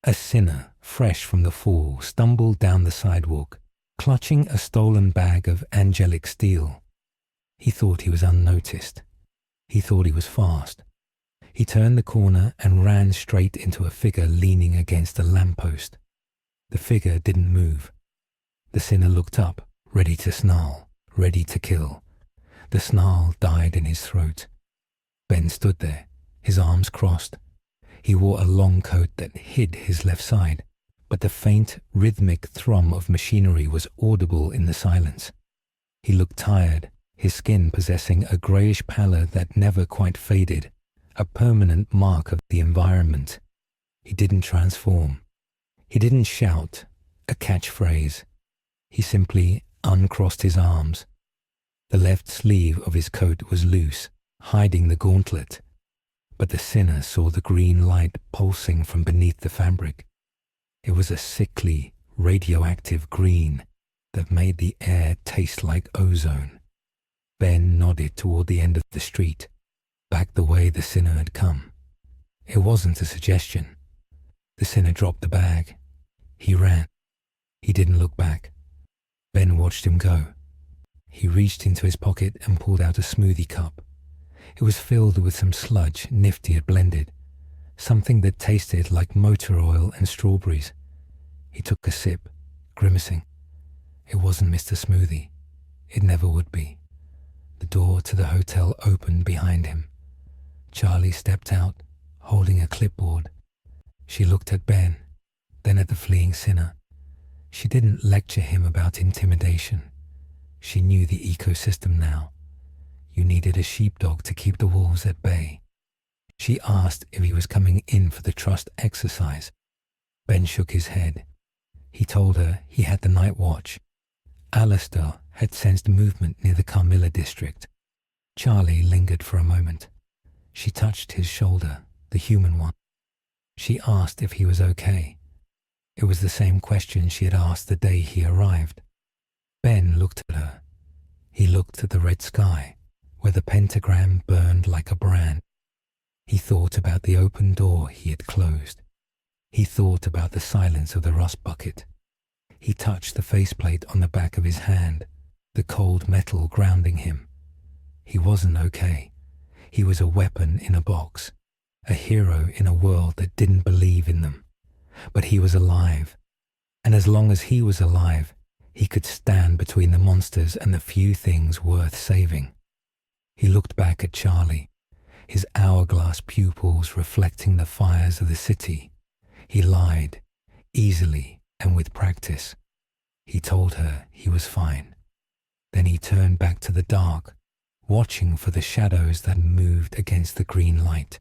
Speaker 1: A sinner, fresh from the fall, stumbled down the sidewalk, clutching a stolen bag of angelic steel. He thought he was unnoticed. He thought he was fast. He turned the corner and ran straight into a figure leaning against a lamppost. The figure didn't move. The sinner looked up, ready to snarl, ready to kill. The snarl died in his throat. Ben stood there, his arms crossed. He wore a long coat that hid his left side, but the faint, rhythmic thrum of machinery was audible in the silence. He looked tired, his skin possessing a greyish pallor that never quite faded, a permanent mark of the environment. He didn't transform. He didn't shout, a catchphrase. He simply uncrossed his arms. The left sleeve of his coat was loose, hiding the gauntlet, but the sinner saw the green light pulsing from beneath the fabric. It was a sickly, radioactive green that made the air taste like ozone. Ben nodded toward the end of the street, back the way the sinner had come. It wasn't a suggestion. The sinner dropped the bag. He ran. He didn't look back. Ben watched him go. He reached into his pocket and pulled out a smoothie cup. It was filled with some sludge Nifty had blended, something that tasted like motor oil and strawberries. He took a sip, grimacing. It wasn't Mr. Smoothie. It never would be. The door to the hotel opened behind him. Charlie stepped out, holding a clipboard. She looked at Ben, then at the fleeing sinner. She didn't lecture him about intimidation. She knew the ecosystem now. You needed a sheepdog to keep the wolves at bay. She asked if he was coming in for the trust exercise. Ben shook his head. He told her he had the night watch. Alastor had sensed movement near the Carmilla district. Charlie lingered for a moment. She touched his shoulder, the human one. She asked if he was okay. It was the same question she had asked the day he arrived. Ben looked at her. He looked at the red sky, where the pentagram burned like a brand. He thought about the open door he had closed. He thought about the silence of the rust bucket. He touched the faceplate on the back of his hand, the cold metal grounding him. He wasn't okay. He was a weapon in a box, a hero in a world that didn't believe in them. But he was alive, and as long as he was alive, he could stand between the monsters and the few things worth saving. He looked back at Charlie, his hourglass pupils reflecting the fires of the city. He lied, easily and with practice. He told her he was fine. Then he turned back to the dark, watching for the shadows that moved against the green light.